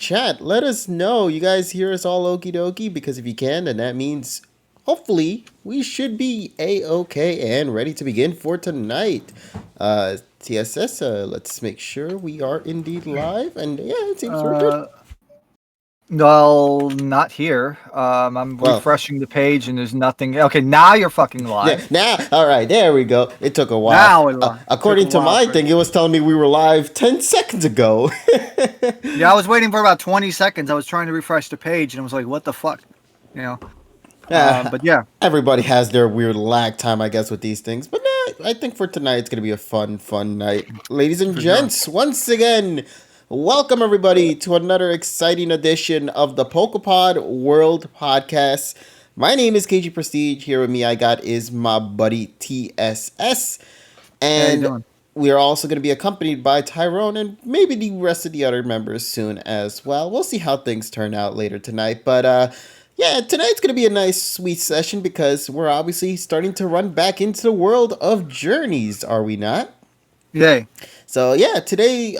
chat. Let us know. You guys hear us all okie dokie? Because if you can, then that means hopefully we should be a-okay and ready to begin for tonight. TSS, let's make sure we are indeed live. And yeah, it seems we're good. Well, not here. I'm Well, refreshing the page and there's nothing. Okay, now you're fucking yeah, live. now, all right, there we go. It took a while. Now we're live. Took a According to while my for thing, it. it was telling me we were live 10 seconds ago. Yeah, I was waiting for about 20 seconds. I was trying to refresh the page and I was like, what the fuck? You know? But yeah. Everybody has their weird lag time, I guess, with these things. But nah, I think for tonight it's going to be a fun night. Ladies and For sure. gents, once again, welcome everybody to another exciting edition of the PokePod World Podcast. My name is KG Prestige. Here with me, I got is my buddy TSS. How you And doing? we are also going to be accompanied by Tyrone and maybe the rest of the other members soon as well. We'll see how things turn out later tonight. But yeah, tonight's going to be a nice, sweet session because we're obviously starting to run back into the world of journeys, are we not? Yay. So yeah, today,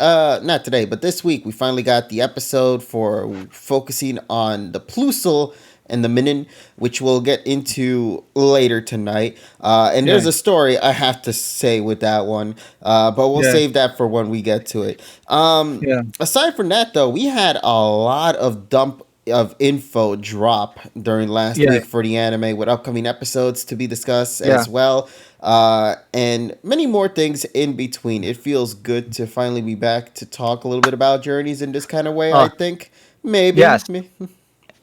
not today, but this week, we finally got the episode for focusing on the Plusle and the Minin, which we'll get into later tonight. And there's Yay. a story I have to say with that one, but we'll Yeah. save that for when we get to it. Yeah. Aside from that, though, we had a lot of dump of info drop during last Yeah. week for the anime with upcoming episodes to be discussed Yeah. as well. And many more things in between. It feels good to finally be back to talk a little bit about journeys in this kind of way, I Uh, think. Maybe. yes.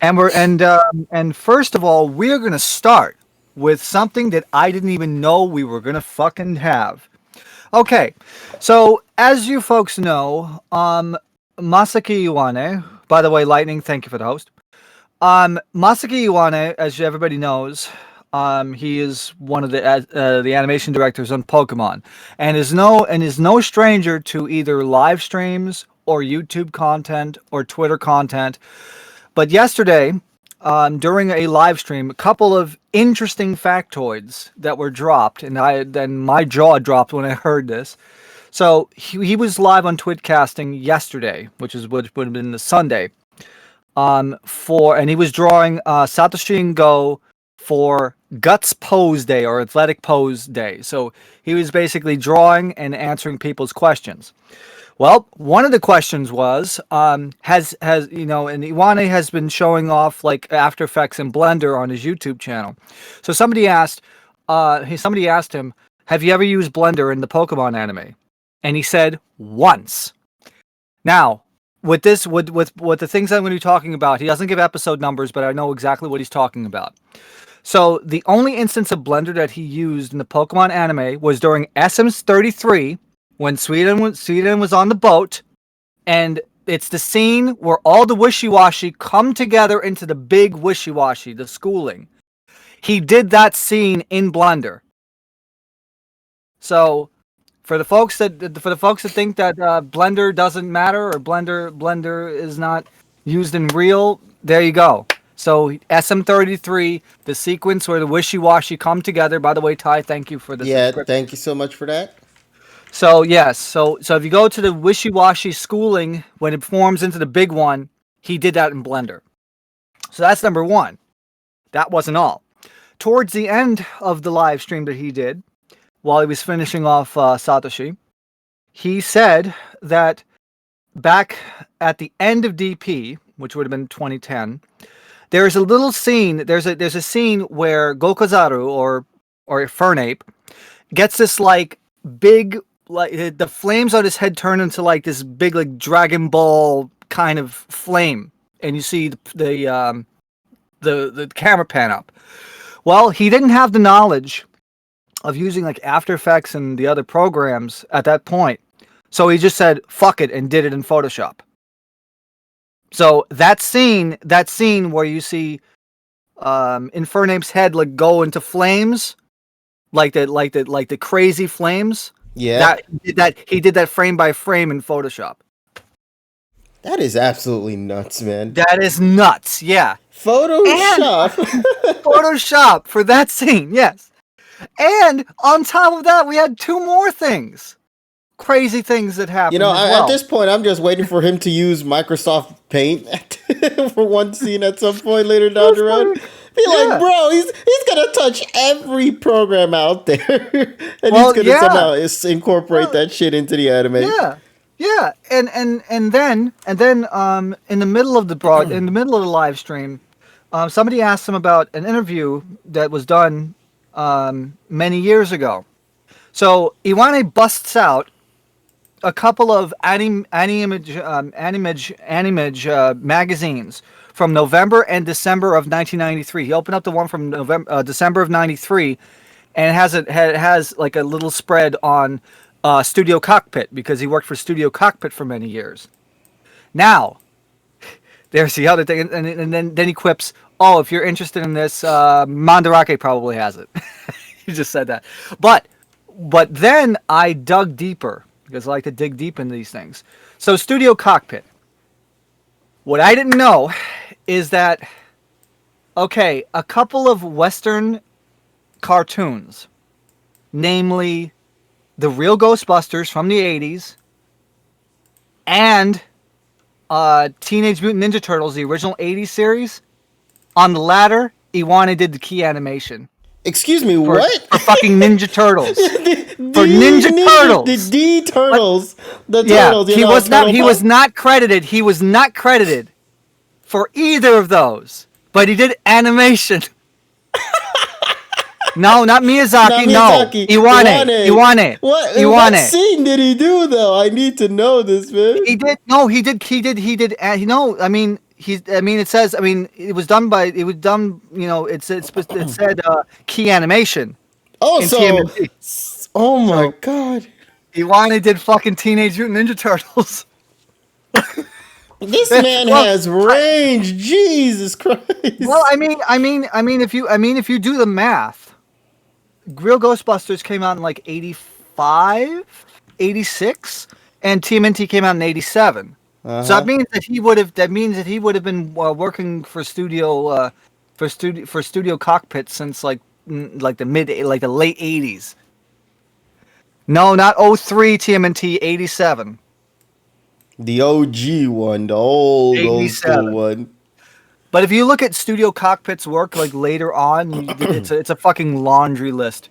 And first of all, we're gonna start with something that I didn't even know we were gonna fucking have. Okay, so as you folks know, Masaki Iwane. By the way, Lightning, thank you for the host. Masaki Iwane, as everybody knows, he is one of the animation directors on Pokemon, and is no stranger to either live streams or YouTube content or Twitter content. But yesterday, during a live stream, a couple of interesting factoids that were dropped, and then my jaw dropped when I heard this. So he was live on Twitcasting yesterday, which would have been the Sunday. And he was drawing Satoshi and Go for Guts Pose Day or Athletic Pose Day. So he was basically drawing and answering people's questions. Well, one of the questions was, has and Iwane has been showing off like After Effects and Blender on his YouTube channel. So somebody asked him, "Have you ever used Blender in the Pokemon anime?" And he said, "Once." Now, with the things I'm going to be talking about, he doesn't give episode numbers, but I know exactly what he's talking about. So the only instance of Blender that he used in the Pokemon anime was during SM33 when Sweden was on the boat, and it's the scene where all the Wishy-Washy come together into the big Wishy-Washy, the schooling. He did that scene in Blender. So for the folks that think that Blender doesn't matter or Blender is not used in real, there you go. So SM33, the sequence where the Wishy-Washy come together. By the way, Ty, thank you for the Yeah, subscription. thank you so much for that. So yes, so if you go to the Wishy-Washy schooling when it forms into the big one, he did that in Blender. So that's number one. That wasn't all. Towards the end of the live stream that he did, while he was finishing off Satoshi, he said that back at the end of DP, which would have been 2010, there's a little scene. There's a scene where Gokazaru or Fernape gets this like big, like the flames on his head turn into like this big like Dragon Ball kind of flame, and you see the camera pan up. Well, he didn't have the knowledge of using like After Effects and the other programs at that point, so he just said fuck it and did it in Photoshop. So that scene where you see Infernape's head like go into flames, like the crazy flames. Yeah. That he did that frame by frame in Photoshop. That is absolutely nuts, man. That is nuts. Yeah. Photoshop. Photoshop for that scene. Yes. And on top of that, we had two more things. crazy things that You happened know, as at well. this point, I'm just waiting for him to use Microsoft Paint for one scene at some point later down the road. Be like, Yeah. bro, he's gonna touch every program out there, and he's Well, gonna yeah. somehow incorporate Well, that shit into the anime. yeah. Yeah. And then in the middle of the live stream, somebody asked him about an interview that was done many years ago. So Iwane busts out a couple of animage magazines from November and December of 1993. He opened up the one from December of '93, and it has like a little spread on Studio Cockpit because he worked for Studio Cockpit for many years. Now, there's the other thing, and then he quips, "Oh, if you're interested in this, Mandarake probably has it." He just said that, but then I dug deeper because I like to dig deep into these things. So Studio Cockpit. What I didn't know is that okay, a couple of Western cartoons, namely the Real Ghostbusters from the '80s and Teenage Mutant Ninja Turtles, the original '80s series. On the latter, Iwane did the key animation Excuse me, for what? for fucking Ninja Turtles. For D Ninja the Turtles. D But turtles, the yeah, turtles. You he know, was not. turtle He was pop? not credited. He was not credited for either of those. But he did animation. No, not Not Miyazaki. No, Miyazaki. Iwane. Iwane. Iwane. What Iwane. scene did he do though? I need to know this, man. He did. No, he did. He did. He did. No, I mean, he's. I mean, it says. I mean, it was done by. It was done. You know, it said key animation Oh, in so TMNT. oh So my god. Iwane did fucking Teenage Mutant Ninja Turtles. This man well, has range. Jesus Christ. well, if you do the math, Real Ghostbusters came out in like 85, 86, and TMNT came out in 87. So Uh-huh. that means that he would have been working for studio cockpit since like the late 80s. No, not '03 TMNT, 87. The OG one, the old school 87. one. But if you look at Studio Cockpit's work like later on, it's a fucking laundry list.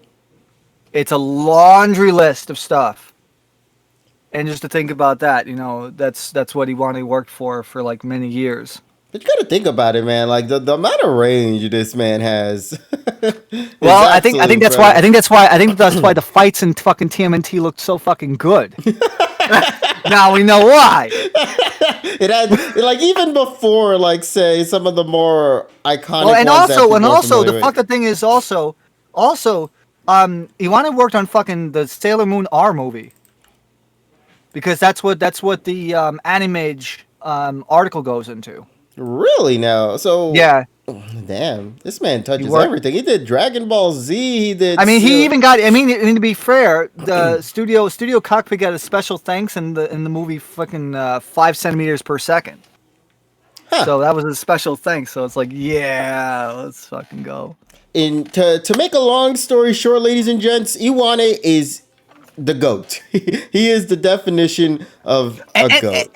It's a laundry list of stuff. And just to think about that, you know, that's what he worked for like many years. But you gotta think about it, man. Like the amount of range this man has is Well, absolutely I incredible. think that's why the fights in fucking TMNT looked so fucking good. Now we know why. It had like even before, like say some of the more iconic Well, and ones that also, people are the familiar with. fucking thing is also, Iwane worked on fucking the Sailor Moon R movie because that's what the Animage article goes into. Really now? So Yeah, damn, this man he touches worked. everything. He did Dragon Ball Z. He did. I mean, he even got. To be fair, the studio cockpit got a special thanks in the movie fucking 5 centimeters per second. Huh. So that was a special thanks. So it's like, yeah, let's fucking go. In to make a long story short, ladies and gents, Iwane is the goat. He is the definition of a and goat.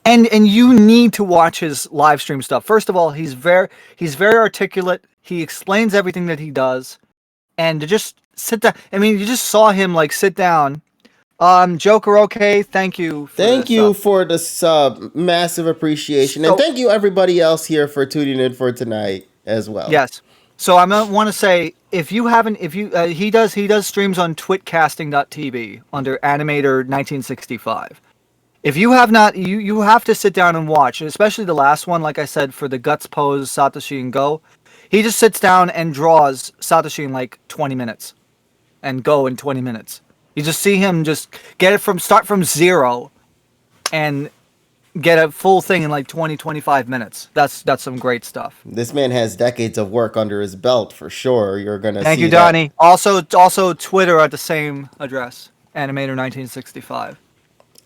and, and you need to watch his live stream stuff. First of all, he's very articulate. He explains everything that he does, and to just sit down. I mean, you just saw him like sit down. Joker, okay, thank you. Thank you for the sub, massive appreciation, and So thank you everybody else here for tuning in for tonight as well. yes. So I want to say if you haven't, if you he does streams on twitcasting.tv under Animator 1965. If you have not, you have to sit down and watch, especially the last one. Like I said, for the Guts Pose Satoshi and Go, he just sits down and draws Satoshi in like 20 minutes, and Go in 20 minutes. You just see him just start from zero, and get a full thing in like 20-25 minutes. That's some great stuff. This man has decades of work under his belt for sure. You're gonna Thank see you, that. Donnie. Also Twitter at the same address, Animator 1965.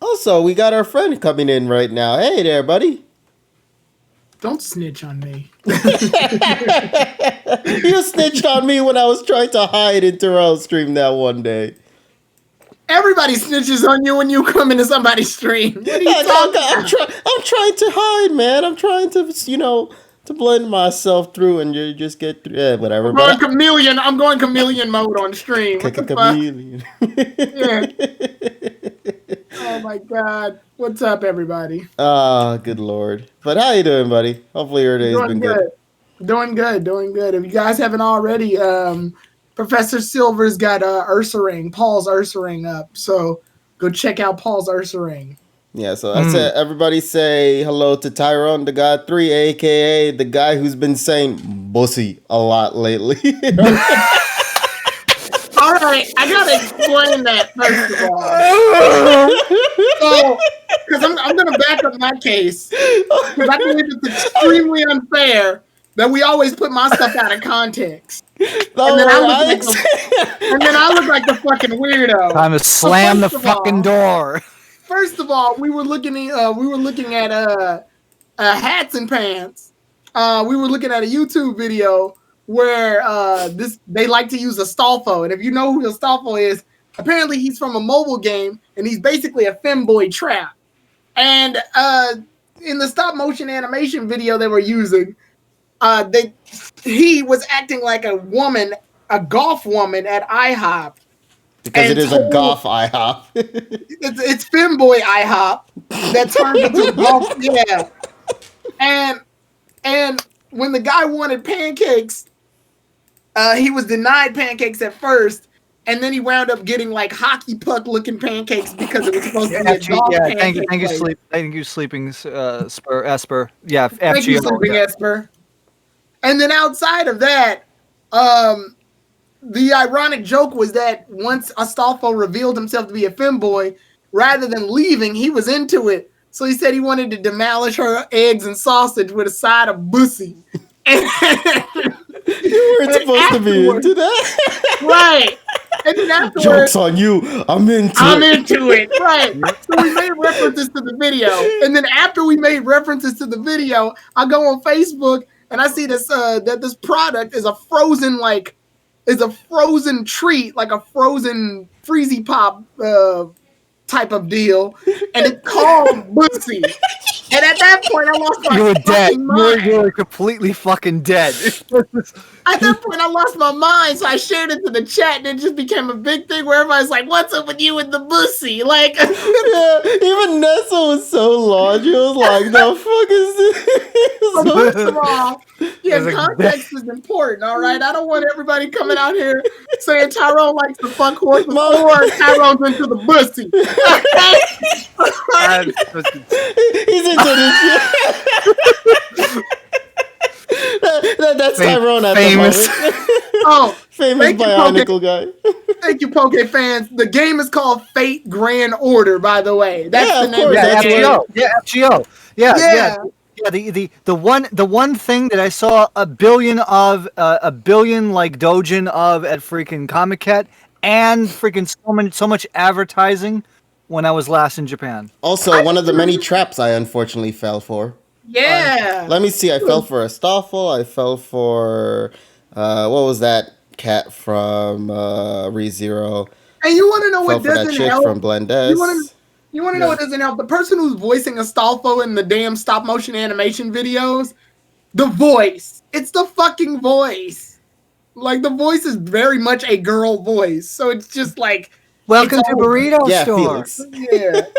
Also, we got our friend coming in right now. Hey there, buddy. Don't snitch on me. You snitched on me when I was trying to hide in Terrell's stream that one day. Everybody snitches on you when you come into somebody's stream. What are you talking about? I'm trying to hide, man. I'm trying to, to blend myself through and you just get through. Yeah, whatever. I'm going chameleon mode on stream. What the fuck? Chameleon. Yeah. Oh my god. What's up, everybody? Ah, good lord. But how you doing, buddy? Hopefully your day's been good. Doing good. If you guys haven't already, Professor Silver's got Ursa Ring, Paul's Ursa Ring up. So go check out Paul's Ursa Ring. Yeah, so I said everybody say hello to Tyrone, the God 3, aka the guy who's been saying bussy a lot lately. All right, I gotta explain that first of all. So, because I'm gonna back up my case, because I believe it's extremely unfair that we always put my stuff out of context, and then I look like the fucking weirdo. Time to slam the fucking door. First of all, we were looking at hats and pants. We were looking at a YouTube video where they like to use Astolfo, and if you know who Astolfo is, apparently he's from a mobile game, and he's basically a femboy trap. And in the stop motion animation video they were using, he was acting like a woman, a golf woman at IHOP. Because it is a golf IHOP. It's femboy IHOP that turned into golf. Yeah. And when the guy wanted pancakes, he was denied pancakes at first, and then he wound up getting like hockey puck looking pancakes because it was supposed to be a golf pancake. Thank you, sleeping Esper. Yeah, thank you, sleeping Esper. And then outside of that, the ironic joke was that once Astolfo revealed himself to be a femboy, rather than leaving, he was into it. So he said he wanted to demolish her eggs and sausage with a side of bussy. You weren't supposed to be into that. Right. And then afterwards, joke's on you. I'm into it. Right. So we made references to the video. And then after we made references to the video, I go on Facebook and I see this that this product is a frozen treat, like a frozen Freezy Pop type of deal, and it's called Bussy. And at that point, I lost my You were dead. mind. You were completely fucking dead. At that point, I lost my mind, so I shared it to the chat, and it just became a big thing where everybody's like, "What's up with you and the Bussy?" Like, yeah, even Nessa was so lost. She was like, "The fuck is this?" First of all, yeah, context is important. All right, I don't want everybody coming out here saying Tyrone likes to fuck horses or Tyrone's into the Bussy. He's into this shit. That's Tyrone at famous. the moment. Oh, famous Bionicle guy. Thank you, Poke fans. The game is called Fate Grand Order, by the way. That's the name of the FGO. Yeah, FGO. Yeah. The one thing that I saw a billion like dojin of at freaking Comic-Con and freaking so much advertising when I was last in Japan. Also, one of the many traps I unfortunately fell for. Yeah. Let me see. I fell for Astolfo. I fell for what was that cat from ReZero? And you want to know what fell for doesn't that chick help? from Blendes. You want to know what doesn't help? The person who's voicing Astolfo in the damn stop motion animation videos, the voice. It's the fucking voice. Like, the voice is very much a girl voice. So it's just like, welcome to Burrito Store. Felix.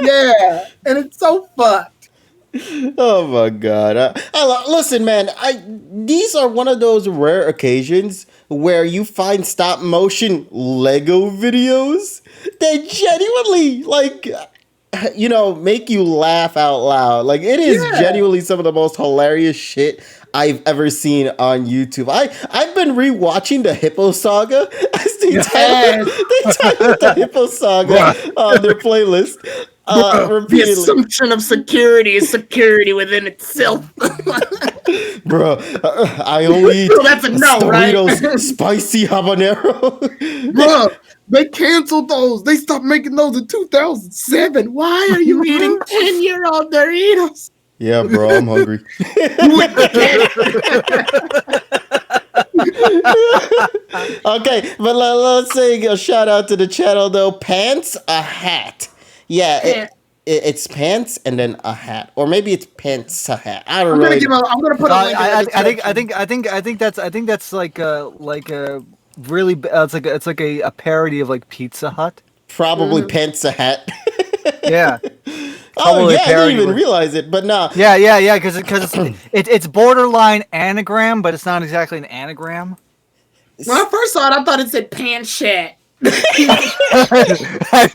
Yeah. And it's so fucked. Oh my god! Listen, man. These are one of those rare occasions where you find stop motion Lego videos that genuinely, make you laugh out loud. Like, it is genuinely some of the most hilarious shit I've ever seen on YouTube. I've been rewatching the Hippo Saga as they titled the Hippo Saga on their playlist. The assumption of security is security within itself. Bro, I only eat that's a no, Doritos right? spicy habanero. Bro, they canceled those. They stopped making those in 2007. Why are you eating 10-year-old Doritos? Yeah, bro, I'm hungry. Okay, but let's say a shout out to the channel though. Pants a hat. Yeah, Pant. it's pants and then a hat, or maybe it's pants a hat. I don't I'm gonna really give know. a. I'm gonna put a link in the description. I think that's like a really it's like a parody of like Pizza Hut. Probably pants a hat. Yeah. Oh Probably a yeah, I didn't parody even with- realize it, but no. Yeah, because it's borderline anagram, but it's not exactly an anagram. When I first saw it, I thought it said pant shat. I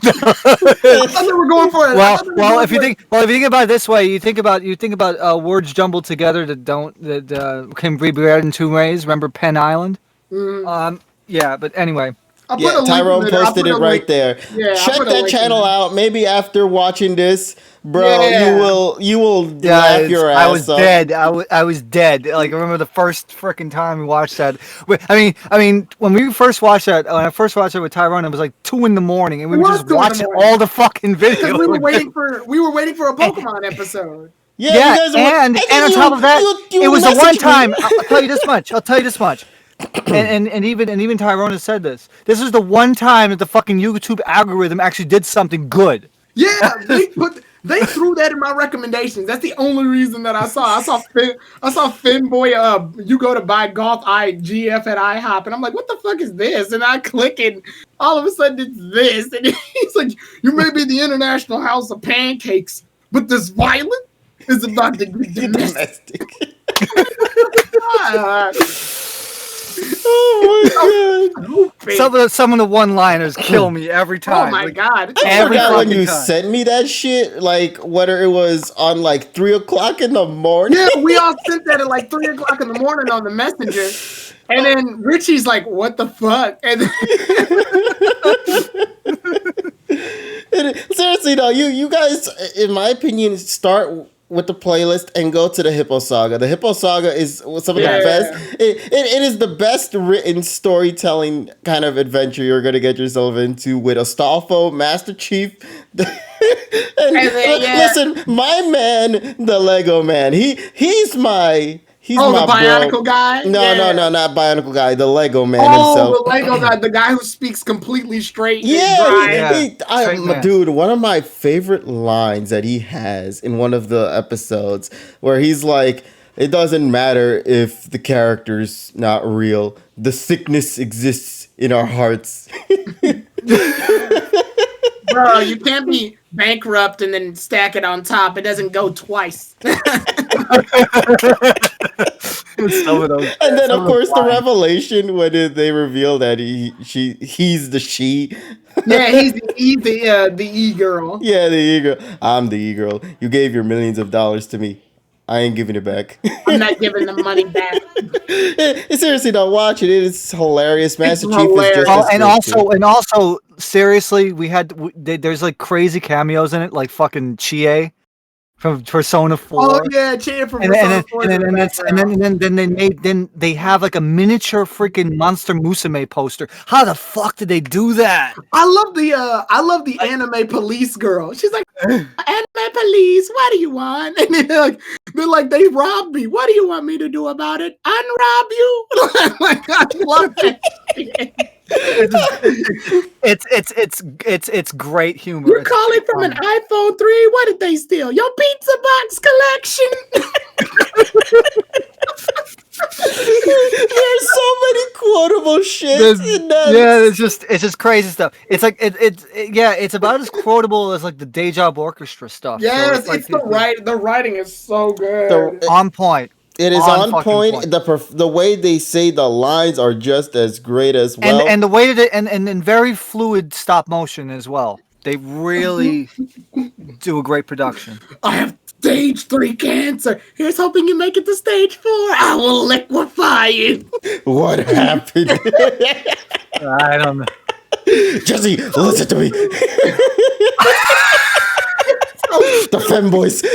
thought they were going for it. Well, if you think about it this way, you think about words jumbled together that can be read in two ways. Remember Penn Island? Yeah, but anyway. I put Yeah, a link Tyrone in posted it right there. Yeah, I check put a that link channel in it. out. Maybe after watching this, bro, Yeah. you will Yeah, laugh your ass I was off. dead. I was dead. Like I remember the first freaking time we watched that. I mean, when we first watched that, when I first watched it with Tyrone, it was like 2 a.m, and we It were was just 2 in the watching morning. all the fucking Because videos. we were waiting for a Pokemon episode. Yeah, Yeah, you guys were, and then on you- top of that, you it was the one messaged me. time. I'll tell you this much. And even Tyrone has said this. This is the one time that the fucking YouTube algorithm actually did something good. Yeah, they threw that in my recommendations. That's the only reason that I saw. I saw Finboy. You go to buy golf GF at IHOP, and I'm like, what the fuck is this? And I click, and all of a sudden it's this, and he's like, you may be the International House of Pancakes, but this violence is about to be domestic. Domestic. God. Oh my god. Some of the one-liners kill me every time. Oh my Like, god. I Every forgot when fucking you time. sent me that shit, like whether it was on like 3 o'clock in the morning. Yeah, we all sent that at like 3 o'clock in the morning on the messenger. And then Richie's like, what the fuck? And Seriously though, you guys, in my opinion, start with the playlist and go to the Hippo Saga. The Hippo Saga is some of Yeah. the best. It is the best written storytelling kind of adventure you're gonna get yourself into with Astolfo, Master Chief. And then, yeah. listen, my man, the Lego man. He's my the bro. Bionicle guy? No, Yeah. not Bionicle guy. The Lego man Oh, himself. the Lego guy, the guy who speaks completely straight. And Yeah, dry. Yeah. Straight man. dude, one of my favorite lines that he has in one of the episodes where he's like, it doesn't matter if the character's not real, the sickness exists in our hearts. Bro, you can't be bankrupt and then stack it on top. It doesn't go twice. Some of those. And then, some of course, the lines. revelation when they reveal that he's the she. Yeah, he's the e-girl. Yeah, the e-girl. I'm the e-girl. You gave your millions of dollars to me. I ain't giving it back. I'm not giving the money back. Seriously, don't watch it. It is hilarious. Master Chief is hilarious. just Oh, as and good, too. also, seriously, there's like crazy cameos in it, like fucking Chie from Persona 4. Oh yeah, cheer for Then they have like a miniature freaking Monster Musume poster. How the fuck did they do that? I love the anime police girl. She's like, anime police, what do you want? And they're like, they robbed me. What do you want me to do about it? Unrob you? Like, I love that shit. It's great humor. You're It's calling great from an comedy. iPhone 3? What did they steal? Your pizza box collection? There's so many quotable shit in that. Yeah, it's just crazy stuff. It's like it's about as quotable as like the Day Job Orchestra stuff. So Yes, like, it's the writing is so good. on point. It is on fucking point. The way they say the lines are just as great as well. And the way that and very fluid stop motion as well. They really do a great production. I have stage 3 cancer. Here's hoping you make it to stage 4. I will liquefy you. What happened? I don't know. Jesse, listen to me. The femboys. The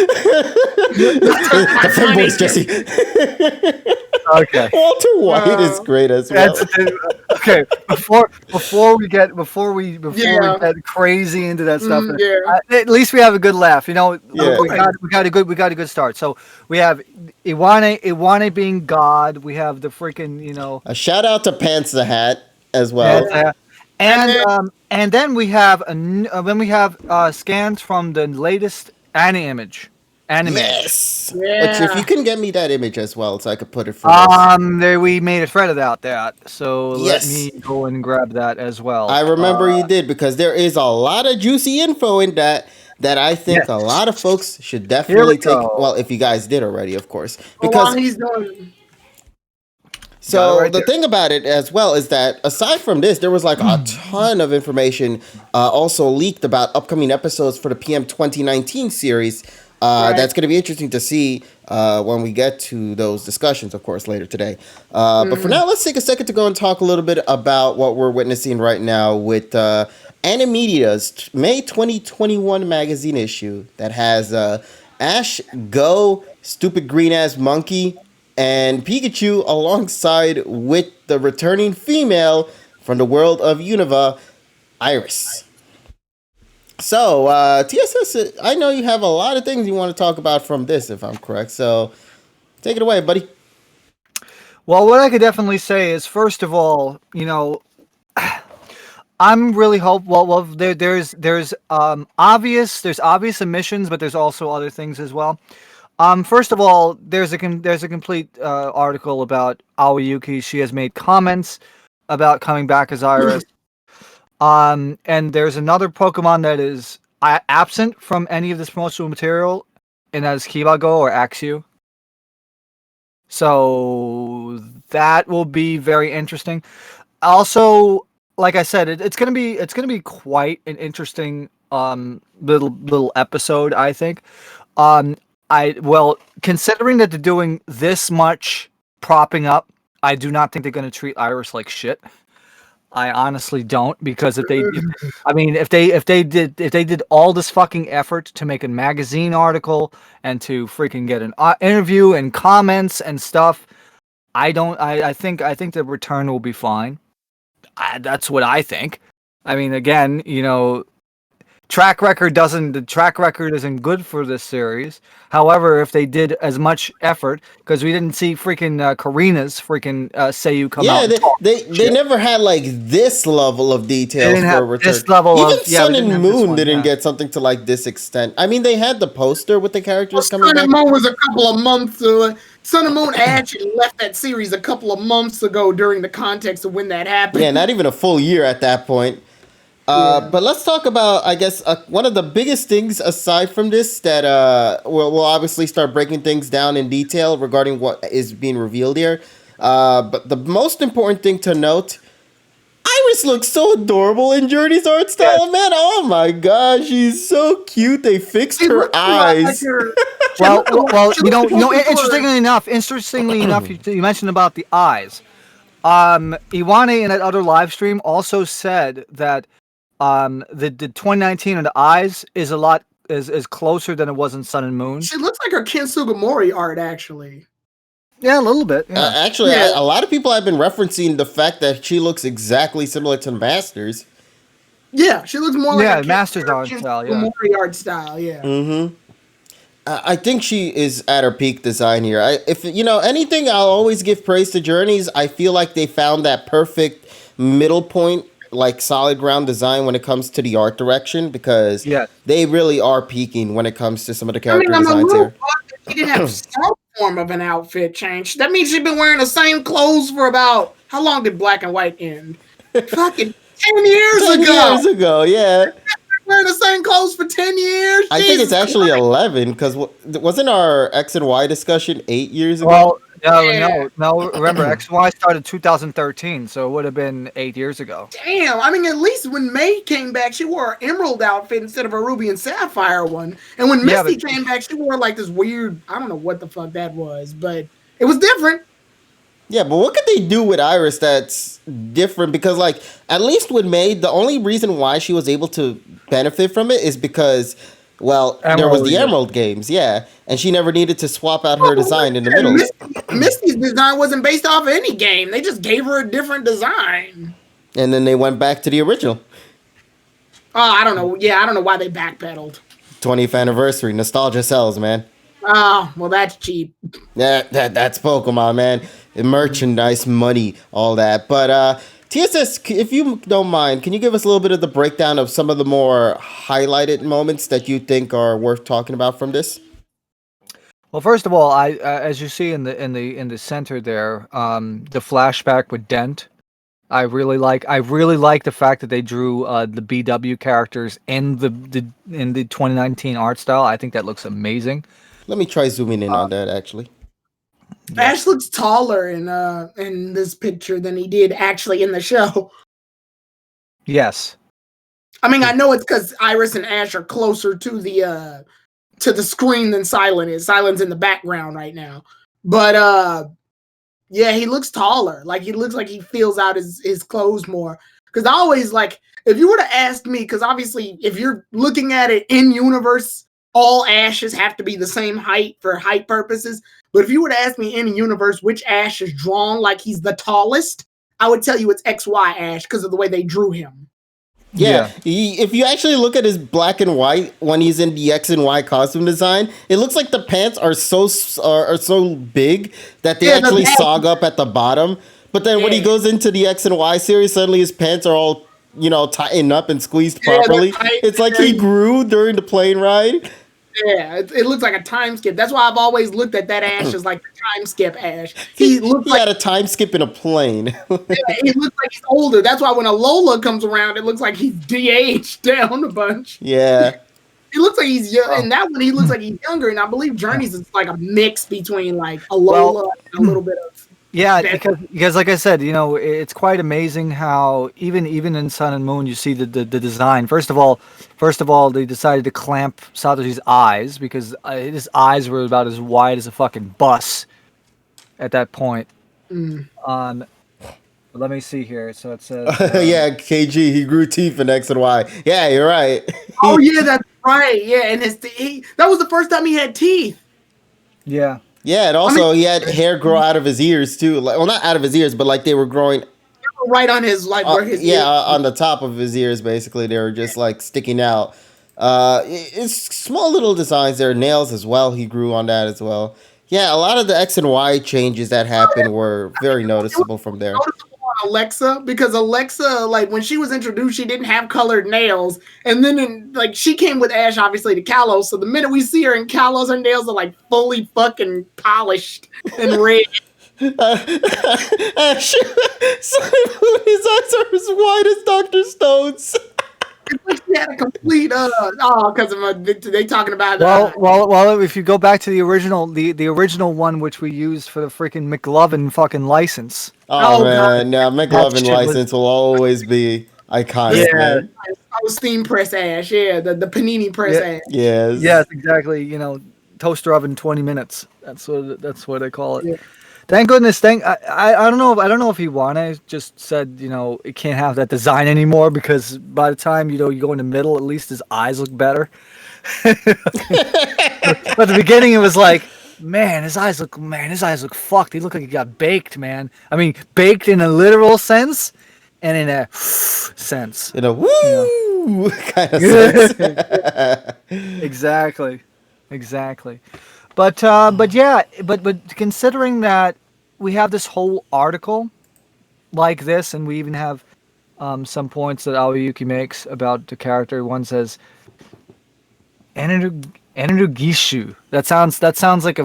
femboys, Jesse. Okay. Walter White is great as well. Okay. Before we get crazy into that stuff, at least we have a good laugh. You know, Yeah. we got a good start. So we have Iwane being God. We have the freaking A shout out to Pants the Hat. as Yeah, well. And then and then we have scans from the latest animage. Yes. Which, if you yeah. can get me that image as well, so I could put it for this. There we made a thread about that, so let Yes. me go and grab that as I well. remember you did because there is a lot of juicy info in that I think Yes, a lot of folks should here we definitely take. go. Well, if you guys did already, of course. But while Because he's doing, Got it so right the there. thing about it as well is that aside from this, there was like a ton of information also leaked about upcoming episodes for the PM 2019 series. right. That's going to be interesting to see when we get to those discussions, of course, later today. But for Mhm. now, let's take a second to go and talk a little bit about what we're witnessing right now with Animedia's May 2021 magazine issue that has Ash, Go, Stupid Green Ass Monkey, and Pikachu alongside with the returning female from the world of Unova, Iris. So, TSS, I know you have a lot of things you want to talk about from this, if I'm correct. So, take it away, buddy. Well, what I could definitely say is, first of all, I'm really hopeful. Well, there's obvious omissions, but there's also other things as well. First of all, there's a complete article about Aoyuki. She has made comments about coming back as Iris. And there's another Pokemon that is absent from any of this promotional material, and that is Kibago or Axew. So that will be very interesting. Also, like I said, it's gonna be quite an interesting little episode, I think. Considering that they're doing this much propping up, I do not think they're gonna treat Iris like shit. I honestly don't, because if they did all this fucking effort to make a magazine article and to freaking get an interview and comments and stuff, I think the return will be fine. That's what I think. I mean, again, the track record isn't good for this series. However, if they did as much effort, because we didn't see freaking Karina's freaking Seiyu come out Yeah, and talk they shit. never had like this level of They details didn't for a have return. this level Even of, yeah, Sun we didn't and have this Moon one, didn't yeah. get something to like this extent. I mean, they had the poster with the Well, characters coming Sun and back. Moon was a couple of months. Sun and Moon actually left that series a couple of months ago during the context of when that happened. Yeah, not even a full year at that point. Yeah. But let's talk about, I guess, one of the biggest things aside from this that we'll obviously start breaking things down in detail regarding what is being revealed here. But the most important thing to note, Iris looks so adorable in Journey's art style, Yes. man. Oh my gosh, she's so cute. They fixed She her looks a lot like eyes. her. Interestingly enough, you mentioned about the eyes. Iwane in that other live stream also said that the 2019 of the eyes is a lot is closer than it was in Sun and Moon. She looks like her Ken Sugimori art, actually. Yeah, a little bit. Yeah. Actually, Yeah. a lot of people have been referencing the fact that she looks exactly similar to Masters. Yeah, she looks more like Yeah, a Master's Ken art style, yeah. Sugimori art style. Yeah. Mm-hmm. I think she is at her peak design here. If anything, I'll always give praise to Journeys. I feel like they found that perfect middle point, like solid ground design when it comes to the art direction, because Yeah. they really are peaking when it comes to some of the I character mean, I'm a designs little here. bugged that she didn't have some form of an outfit change. That means she's been wearing the same clothes for about, how long did Black and White end? Fucking 10 years 10 ago. years ago, yeah. Wearing the same clothes for 10 years. I think it's Jesus actually Christ. 11, because wasn't our X and Y discussion 8 years ago? Well, Yeah. no. Remember, XY started 2013, so it would have been 8 years ago. Damn, I mean, at least when May came back, she wore an emerald outfit instead of a ruby and sapphire one. And when Yeah, Misty but- came back, she wore like this weird, I don't know what the fuck that was, but it was different. Yeah, but what could they do with Iris that's different? Because, like, at least with May, the only reason why she was able to benefit from it is because, well, there was Emerald, the yeah. Emerald Games, yeah. And she never needed to swap out her design in the middle. Misty's design wasn't based off of any game. They just gave her a different design. And then they went back to the original. Oh, I don't know. Yeah, I don't know why they backpedaled. 20th anniversary. Nostalgia sells, man. Oh, well, that's cheap. That's Pokemon, man. Merchandise, money, all that. But TSS, if you don't mind, can you give us a little bit of the breakdown of some of the more highlighted moments that you think are worth talking about from this? Well, first of all, I as you see in the center there, the flashback with Dent. I really like the fact that they drew the BW characters in the 2019 art style. I think that looks amazing. Let me try zooming in on that, actually. Yeah. Ash looks taller in this picture than he did actually in the show. Yes. I mean, I know it's because Iris and Ash are closer to the screen than Silent is. Silent's in the background right now, but yeah, he looks taller. Like he looks like he fills out his clothes more. Because I always like, if you were to ask me, because obviously if you're looking at it in universe, all Ashes have to be the same height for height purposes. But if you were to ask me in universe which Ash is drawn like he's the tallest, I would tell you it's XY Ash because of the way they drew him. Yeah, if you actually look at his black and white when he's in the X and Y costume design, it looks like the pants are so big that they actually sog up at the bottom. But then when he goes into the X and Y series, suddenly his pants are all tightened up and squeezed properly. It's like he grew during the plane ride. Yeah, it looks like a time skip. That's why I've always looked at that Ash as like the time skip Ash. He had a time skip in a plane. Yeah, he looks like he's older. That's why when Alola comes around, it looks like he's de-aged down a bunch. Yeah. He looks like he's young. And that one, he looks like he's younger. And I believe Journeys is like a mix between like Alola and a little bit of... Yeah, because like I said, it's quite amazing how even in Sun and Moon you see the design. First of all, they decided to clamp Satoshi's eyes because his eyes were about as wide as a fucking bus at that point. Let me see here. So it says, yeah, KG, he grew teeth in X and Y. Yeah, you're right. Oh yeah, that's right. Yeah, and that was the first time he had teeth. Yeah. Yeah, and also he had hair grow out of his ears too. Like, well, not out of his ears, but like they were growing right on his where his ears. On the top of his ears. Basically, they were just like sticking out. It's small little designs there. Nails as well. He grew on that as well. Yeah, a lot of the X and Y changes that happened were very noticeable from there. Alexa, because Alexa, like when she was introduced, she didn't have colored nails, and then she came with Ash obviously to Kalos. So the minute we see her in Kalos, her nails are like fully fucking polished and red. Ash, his eyes are as white as Dr. Stone's. It's like she had a complete because they talking about well if you go back to the original one which we used for the freaking McLovin fucking license. Oh man, no, McLovin license will always be iconic. Yeah, steam press Ash. Yeah, the panini press Ash. Yes, exactly. Toaster oven 20 minutes. That's what they call it. Yeah. Thank goodness. I don't know. I don't know if Iwane just said it can't have that design anymore because by the time you go in the middle, at least his eyes look better. But at the beginning, it was like, man, his eyes look fucked. He looked like he got baked, man. I mean, baked in a literal sense, and in a sense. In a woo kind of sense. Exactly. But considering that we have this whole article like this, and we even have some points that Aoyuki makes about the character. One says, "Energishu." That sounds like a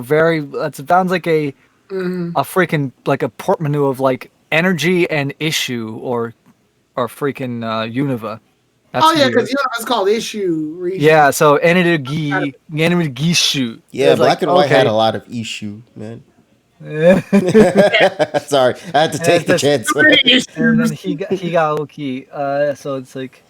freaking like a portmanteau of like energy and issue or freaking Univa. Because Univa is called issue. Region. Yeah, so Energishu. Yeah, Black and White had a lot of issue, man. Sorry, I had to take the chance. And then Higaoki. So it's like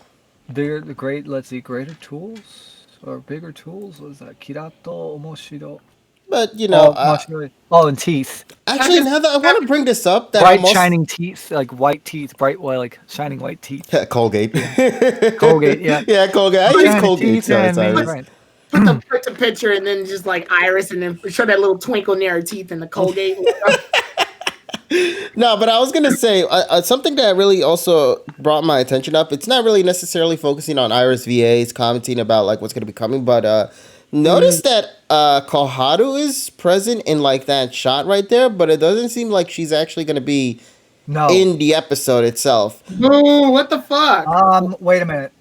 greater tools or bigger tools. What is that? Kirato Omoshiro. But and teeth. Actually, now that I want to bring this up, that bright shining teeth, like white teeth, like shining white teeth. Colgate. Colgate, yeah. Yeah, Colgate. I use Colgate. Sorry. Put the picture and then just like Iris and then show that little twinkle near her teeth in the Colgate. No, but I was going to say something that really also brought my attention up. It's not really necessarily focusing on Iris VAs, commenting about like what's going to be coming, but notice that Koharu is present in like that shot right there, but it doesn't seem like she's actually going to be No. in the episode itself. Boo! What the fuck? Wait a minute.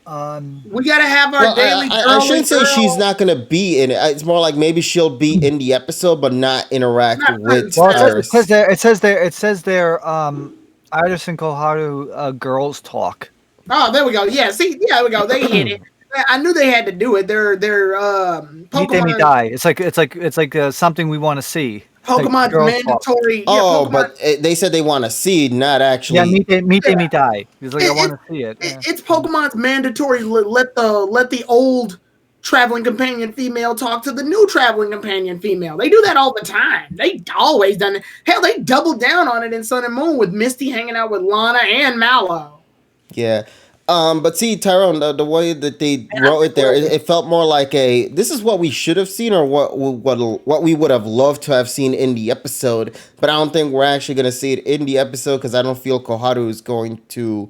We gotta have our Well, daily I girly shouldn't say she's girl. not gonna be in it. It's more like maybe she'll be in the episode, but not interact Not front and with Well, center. it says Iris. there. It says there. It says there. Iris and Koharu girls talk. Oh, there we go. Yeah, see, yeah, there we go. They hit it. I knew they had to do it. They're Mite Pokemon. die. It's like something we want to see. Like Pokemon's girls talk. mandatory. Yeah, Oh, Pokemon. but they said they want to see, not Yeah, actually. Mite die. He's like, I It- want to see it. Yeah. It's Pokemon's mandatory. Let the old traveling companion female talk to the new traveling companion female. They do that all the time. They always done it. Hell, they doubled down on it in Sun and Moon with Misty hanging out with Lana and Mallow. Yeah. But see, Tyrone, the way that they wrote it there, it felt more like this is what we should have seen, or what we would have loved to have seen in the episode. But I don't think we're actually gonna see it in the episode because I don't feel Koharu is going to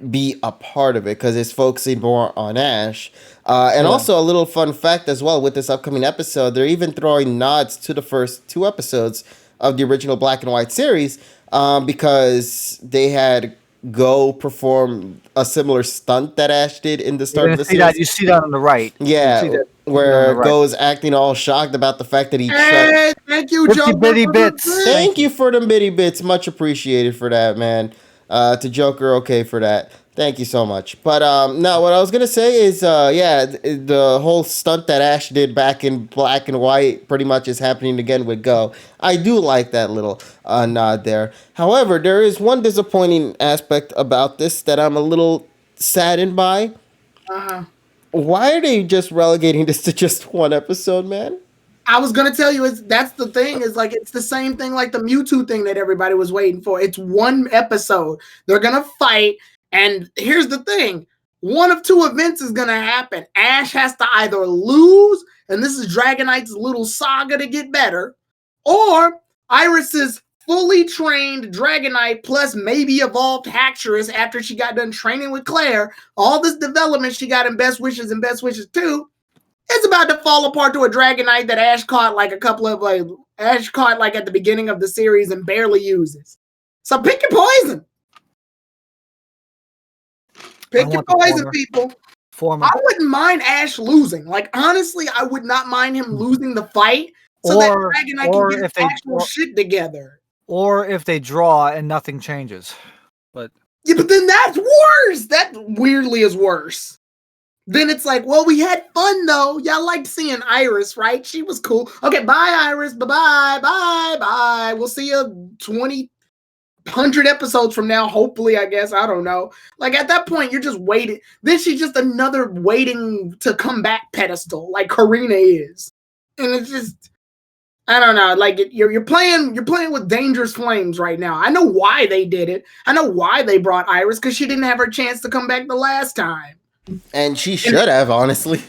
be a part of it because it's focusing more on Ash. And also a little fun fact as well with this upcoming episode, they're even throwing nods to the first two episodes of the original Black and White series because they had Go perform a similar stunt that Ash did in the start of the series. You see that on the right. Yeah, You see that on where the right. Go's acting all shocked about the fact that he tried. Hey, thank you, Fifty Joker. bitty for the bits. bit. Thank you for the bitty bits. Much appreciated for that, man. To Joker, okay for that. Thank you so much. But no, what I was gonna say is, the whole stunt that Ash did back in Black and White pretty much is happening again with Go. I do like that little nod there. However, there is one disappointing aspect about this that I'm a little saddened by. Uh-huh. Why are they just relegating this to just one episode, man? I was gonna tell you, that's the thing. Is like it's the same thing like the Mewtwo thing that everybody was waiting for. It's one episode. They're gonna fight, and here's the thing: one of two events is gonna happen. Ash has to either lose, and this is Dragonite's little saga to get better, or Iris's fully trained Dragonite plus maybe evolved Haxorus after she got done training with Claire. All this development she got in Best Wishes and Best Wishes 2. It's about to fall apart to a Dragonite that Ash caught like at the beginning of the series and barely uses. So pick your poison. Pick your want the poison, former. people. Former. I wouldn't mind Ash losing. Like honestly, I would not mind him losing the fight so that Or- Dragonite or can get if they- actual shit together. Or if they draw and nothing changes. But Yeah, but then that's worse. That weirdly is worse. Then it's like, well, we had fun though. Y'all liked seeing Iris, right? She was cool. Okay, bye, Iris. Bye-bye. Bye-bye. We'll see you 100 episodes from now, hopefully, I guess. I don't know. Like, at that point, you're just waiting. Then she's just another waiting to come back pedestal, like Karina is. And it's just, I don't know. Like, you're playing with dangerous flames right now. I know why they did it. I know why they brought Iris, because she didn't have her chance to come back the last time. And she should have, honestly.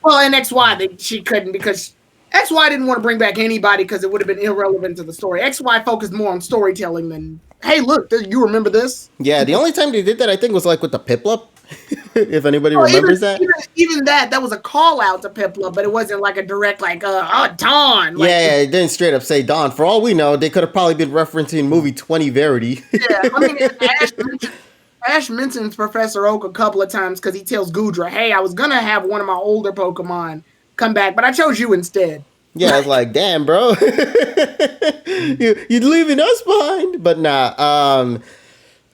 Well, and XY, she couldn't because XY didn't want to bring back anybody because it would have been irrelevant to the story. XY focused more on storytelling than, hey, look, you remember this? Yeah, the only time they did that, I think, was like with the Piplup. If anybody remembers that. Even that was a call out to Piplup, but it wasn't like a direct, like, Dawn. Like, Yeah, it didn't straight up say Dawn. For all we know, they could have probably been referencing movie 20 Verity. yeah, I mean, Ash mentions Professor Oak a couple of times because he tells Gudra, hey, I was going to have one of my older Pokemon come back, but I chose you instead. Yeah, it's like, damn, bro. You're leaving us behind. But nah,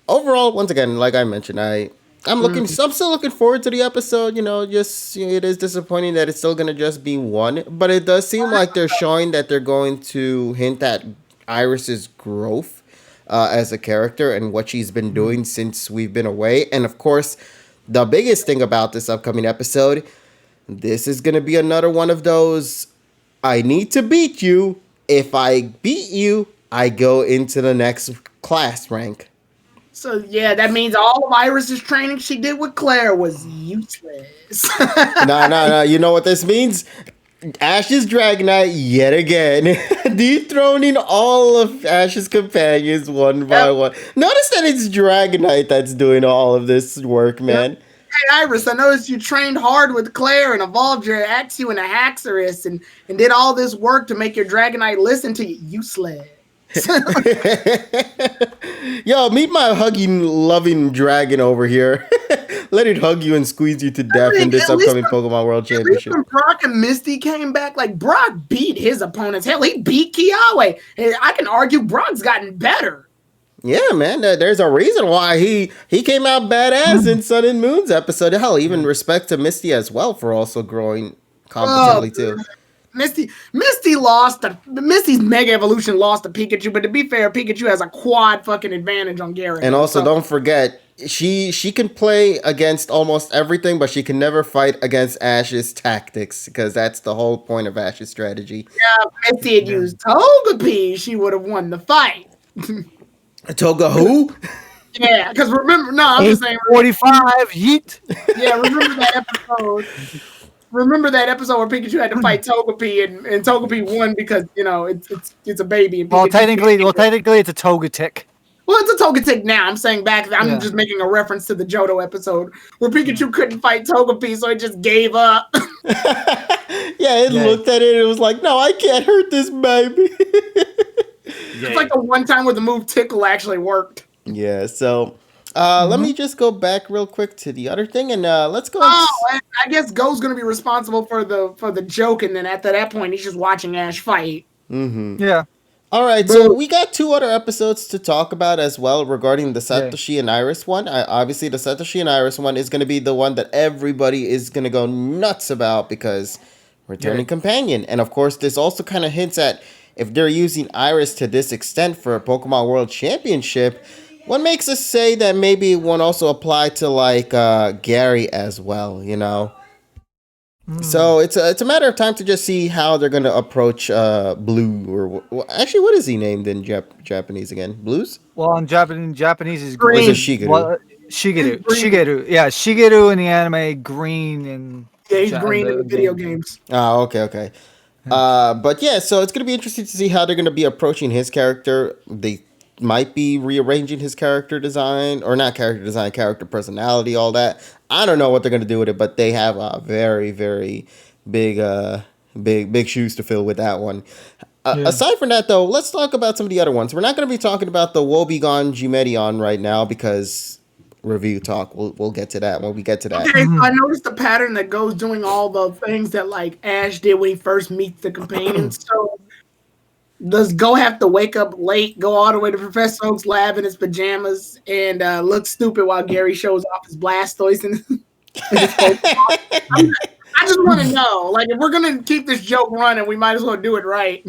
overall, once again, like I mentioned, I'm still looking forward to the episode. It is disappointing that it's still gonna just be one, but it does seem like they're showing that they're going to hint at Iris's growth as a character and what she's been doing since we've been away. And of course, the biggest thing about this upcoming episode, this is gonna be another one of those. I need to beat you. If I beat you, I go into the next class rank. So, yeah, that means all of Iris's training she did with Claire was useless. No. You know what this means? Ash's Dragonite yet again, dethroning all of Ash's companions one by one. Notice that it's Dragonite that's doing all of this work, man. Hey, Iris, I noticed you trained hard with Claire and evolved your Axew and a Haxorus and did all this work to make your Dragonite listen to you. Useless. Yo, meet my hugging, loving dragon over here. Let it hug you and squeeze you to death in this at least upcoming Pokemon World At least Championship. when Brock and Misty came back, like Brock beat his opponents. Hell, he beat Kiawe. And I can argue Brock's gotten better. Yeah, man, there's a reason why he came out badass in Sun and Moon's episode. Hell, even respect to Misty as well for also growing competently too. Misty lost. Misty's Mega Evolution lost to Pikachu, but to be fair, Pikachu has a quad fucking advantage on Gyarados. And also, don't forget, she can play against almost everything, but she can never fight against Ash's tactics because that's the whole point of Ash's strategy. Yeah, if Misty had used Togepi, she would have won the fight. Toga who? Yeah, because remember, no, I'm just saying. 45, yeet. Yeah, remember that episode. Remember that episode where Pikachu had to fight Togepi and Togepi won because it's a baby. And Well, technically, it's a Togetic. Well, it's a Togetic now. I'm saying back. I'm just making a reference to the Johto episode where Pikachu couldn't fight Togepi, so it just gave up. It looked at it and it was like, no, I can't hurt this baby. It's like the one time where the move Tickle actually worked. Yeah, so let me just go back real quick to the other thing, and let's go. I guess Go's gonna be responsible for the joke, and then at that point, he's just watching Ash fight. Mm-hmm. Yeah. All right, so we got 2 other episodes to talk about as well regarding the Satoshi and Iris one. Obviously, the Satoshi and Iris one is going to be the one that everybody is going to go nuts about because returning companion, and of course, this also kind of hints at if they're using Iris to this extent for a Pokemon World Championship. What makes us say that maybe it won't also apply to like Gary as well, you know? So it's a matter of time to just see how they're going to approach Blue actually, what is he named in Japanese again? Blues? Well, in Japanese is Green. Or is it Shigeru? Well, Shigeru. Yeah, Shigeru in the anime, green and he's green in the video games. Oh, okay. But yeah, so it's going to be interesting to see how they're going to be approaching his character. They might be rearranging his character design, or not character design, character personality, all that. I don't know what they're going to do with it, but they have a very, very big shoes to fill with that one. Aside from that, though, let's talk about some of the other ones. We're not going to be talking about the Woebegone Jimedion right now because review talk. We'll get to that when we get to that. Okay, so I noticed the pattern that goes doing all the things that like Ash did when he first meets the companions. So does Go have to wake up late, go all the way to Professor Oak's lab in his pajamas, and look stupid while Gary shows off his Blastoise and his Pokemon? I just want to know, like, if we're gonna keep this joke running, we might as well do it right.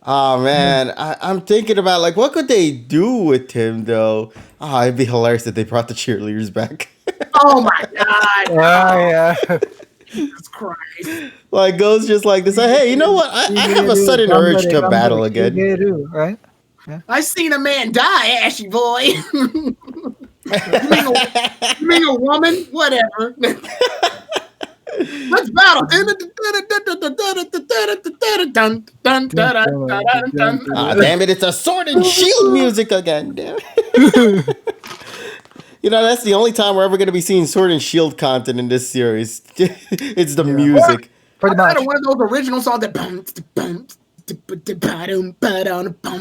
Oh man, I'm thinking about like what could they do with him though? Oh, it'd be hilarious if they brought the cheerleaders back. Oh my god! Yeah. Jesus Christ! Like Go's just like this. Hey, you know what? I have a sudden urge to battle again. Shigeru, right? I seen a man die, Ashy boy. You mean a woman? Whatever. Let's battle. Ah, damn it! It's a sword and shield music again. Damn it. You know, that's the only time we're ever going to be seeing sword and shield content in this series. It's the music. Pretty much. One of those original songs that.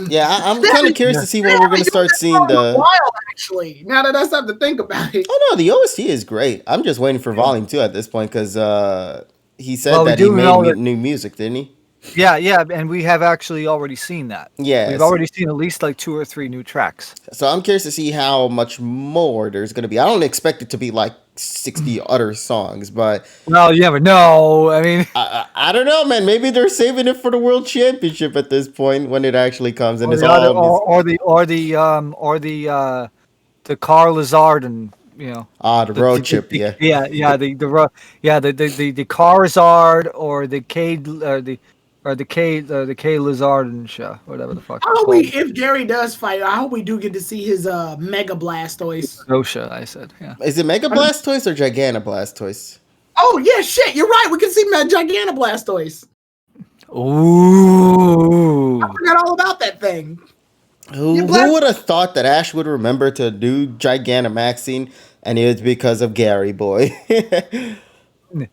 Yeah, I'm kind of curious to see when we're going to start seeing the. Wild, actually. Now that I start to think about it. Oh no, the OST is great. I'm just waiting for Volume 2 at this point because he said Well, that he made new music, didn't he? Yeah, and we have actually already seen that. Yeah, we've already seen at least like 2 or 3 new tracks. So I'm curious to see how much more there's going to be. I don't expect it to be like 60 other songs, but well, you never know. I mean, I don't know, man. Maybe they're saving it for the World Championship at this point when it actually comes, and it's or the Carl Lazard and you know. The road chip, the Charizard or the K Lazard and whatever the fuck. If Gary does fight, I hope we do get to see his Mega Blastoise. Rosha, I said, yeah. Is it Mega Blastoise or Giganto Blastoise? Oh yeah, shit, you're right. We can see Giganto Blastoise. Ooh. I forgot all about that thing. Who would have thought that Ash would remember to do Gigantamaxing, and it's because of Gary, boy.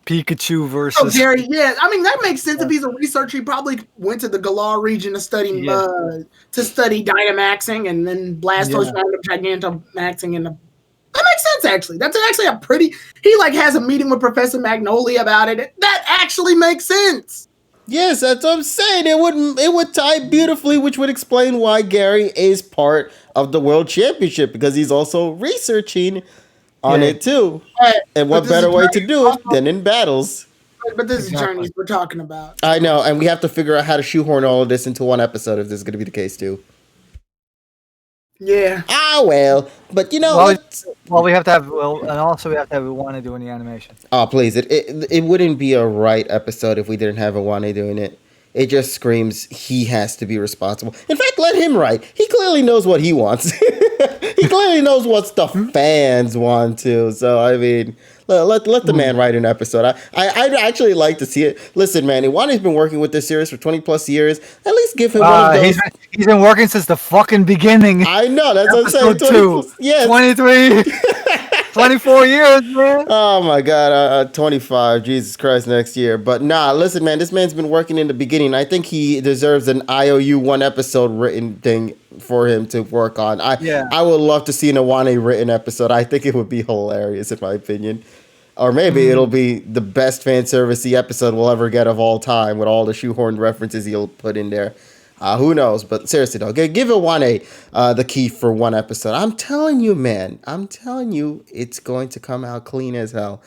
Pikachu Oh, versus Gary, yeah. I mean, that makes sense. If he's a researcher, he probably went to the Galar region to yeah, study Dynamaxing, and then Blastoise yeah. wound up Gigantamaxing in the. That makes sense, actually. That's actually a pretty. He like has a meeting with Professor Magnolia about it. That actually makes sense. Yes, that's what I'm saying. It would tie beautifully, which would explain why Gary is part of the World Championship because he's also researching on Yeah, it too. And But what this is better way to journey. do it than in battles? But this is exactly. journeys we're talking about. I So know, and we have to figure out how to shoehorn all of this into one episode if this is going to be the case too. yeah. Ah, well, but Well, let's. we have to have and also we have to have Iwana doing the animation. Oh, please! It wouldn't be a right episode if we didn't have Iwane doing it. It just screams he has to be responsible. In fact, let him write. He clearly knows what he wants. He clearly knows what the fans want too. So I mean, let the man write an episode. I'd actually like to see it. Listen, man, Iwane's been working with this series for 20 plus years. At least give him one of those. He's been working since the fucking beginning. I know that's what I'm saying. Episode 20 2, plus, yes. 23, 24 years, man. Oh my God, 25, Jesus Christ, next year. But nah, listen, man, this man's been working in the beginning. I think he deserves an IOU one episode written thing for him to work on. I would love to see an Iwane written episode. I think it would be hilarious, in my opinion. Or maybe it'll be the best fan servicey episode we'll ever get of all time with all the shoehorned references he'll put in there. Who knows? But seriously, though, give Iwane the key for one episode. I'm telling you, man. I'm telling you, it's going to come out clean as hell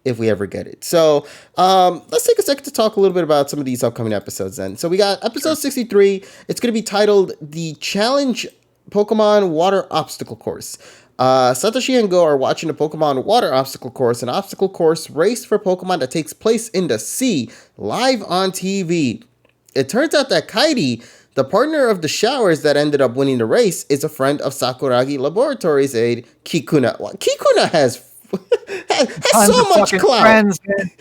if we ever get it. So let's take a second to talk a little bit about some of these upcoming episodes then. So we got episode 63. It's going to be titled The Challenge Pokemon Water Obstacle Course. Satoshi and Go are watching the Pokemon Water Obstacle Course, an obstacle course race for Pokemon that takes place in the sea, live on TV. It turns out that Kairi, the partner of the showers that ended up winning the race, is a friend of Sakuragi Laboratories aide Kikuna. Well, Kikuna has Tons so of much fucking clout. friends, man.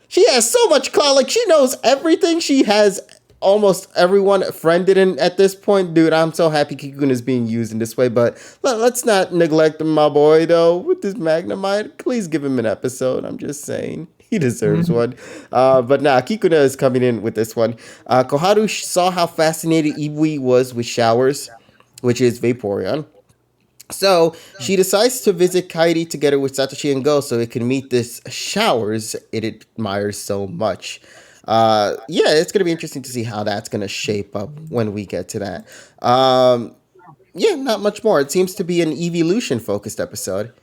She has so much clout. Like, she knows everything. She has almost everyone friended in at this point. Dude, I'm so happy Kikuna is being used in this way. But let's not neglect my boy, though, with this Magnemite. Please give him an episode. I'm just saying. He deserves one. But nah, Kikuna is coming in with this one. Koharu saw how fascinated Iwui was with showers, which is Vaporeon. So she decides to visit Kairi together with Satoshi and Go so it can meet this showers it admires so much. Yeah, it's going to be interesting to see how that's going to shape up when we get to that. Yeah, not much more. It seems to be an evolution focused episode,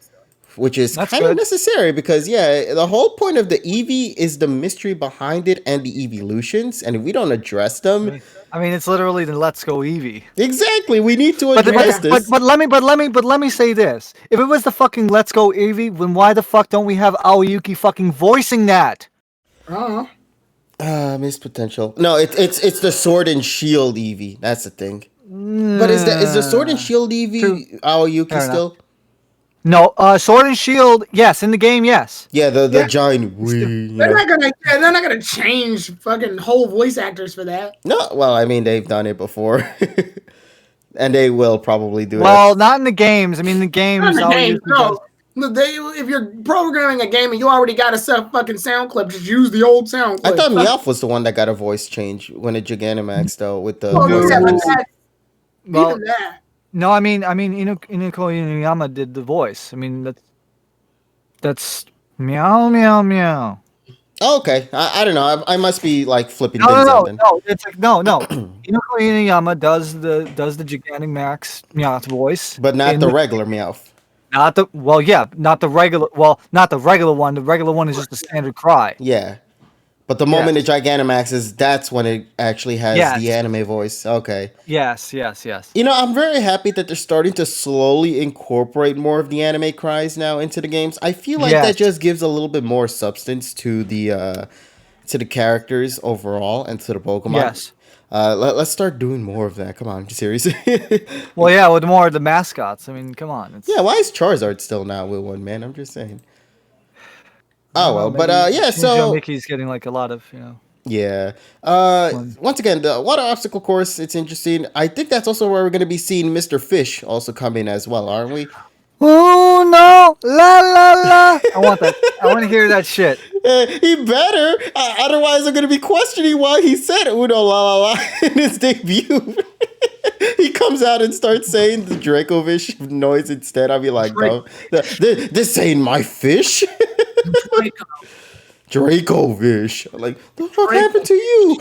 which is That's kind of good. necessary because, yeah, the whole point of the Eevee is the mystery behind it and the evolutions. And if we don't address them, I mean, it's literally the Let's Go Eevee. exactly, we need to But, address this. but let me say this. If it was the fucking Let's Go Eevee, then why the fuck don't we have Aoyuki fucking voicing that? Missed potential. No, it's the Sword and Shield Eevee. That's the thing. But is the Sword and Shield Eevee Aoyuki Fair still? No, Sword and Shield, yes, in the game, yes. Yeah, the giant wee. They're not gonna change fucking whole voice actors for that. No, well, I mean they've done it before, and they will probably do Well, not in the games. I mean, the games. Not in the game, Aoyuki does- no. If you're programming a game and you already got a fucking sound clip, just use the old sound it. I clip. thought Meowth was the one that got a voice change when it Gigantamax though with the. Oh, yeah, but that, Well, even that. No, I mean, Inoko Inuyama did the voice. I mean, that's meow meow meow. Oh, okay, I don't know. I must be like flipping No, things no, out no, then. no. It's like no. Inoko Inuyama does the gigantic Max Meowth voice, But not in the regular Meowth. not the not the regular one. The regular one is just a standard cry. Yeah. But the moment Yes. it Gigantamaxes, that's when it actually has Yes. the anime voice. Okay. Yes. You know, I'm very happy that they're starting to slowly incorporate more of the anime cries now into the games. I feel like Yes. that just gives a little bit more substance to the characters overall and to the Pokemon. Yes. Let's start doing more of that. Come on, seriously. Well, yeah, with more of the mascots. I mean, come on. It's, Yeah, why is Charizard still not with one, man? I'm just saying. Oh well, but maybe yeah, Shinjo so Mickey's getting like a lot of yeah. Once again, the water obstacle course, it's interesting. I think that's also where we're going to be seeing Mr. Fish also come in as well, aren't we? Oh Uno, la la la. I want that. I want to hear that shit. He better. Otherwise, I'm going to be questioning why he said Uno la la la in his debut. He comes out and starts saying the Dracovish noise instead. I'll be like, no, this ain't my fish. Draco. Dracovish. I'm like, the fuck happened to you?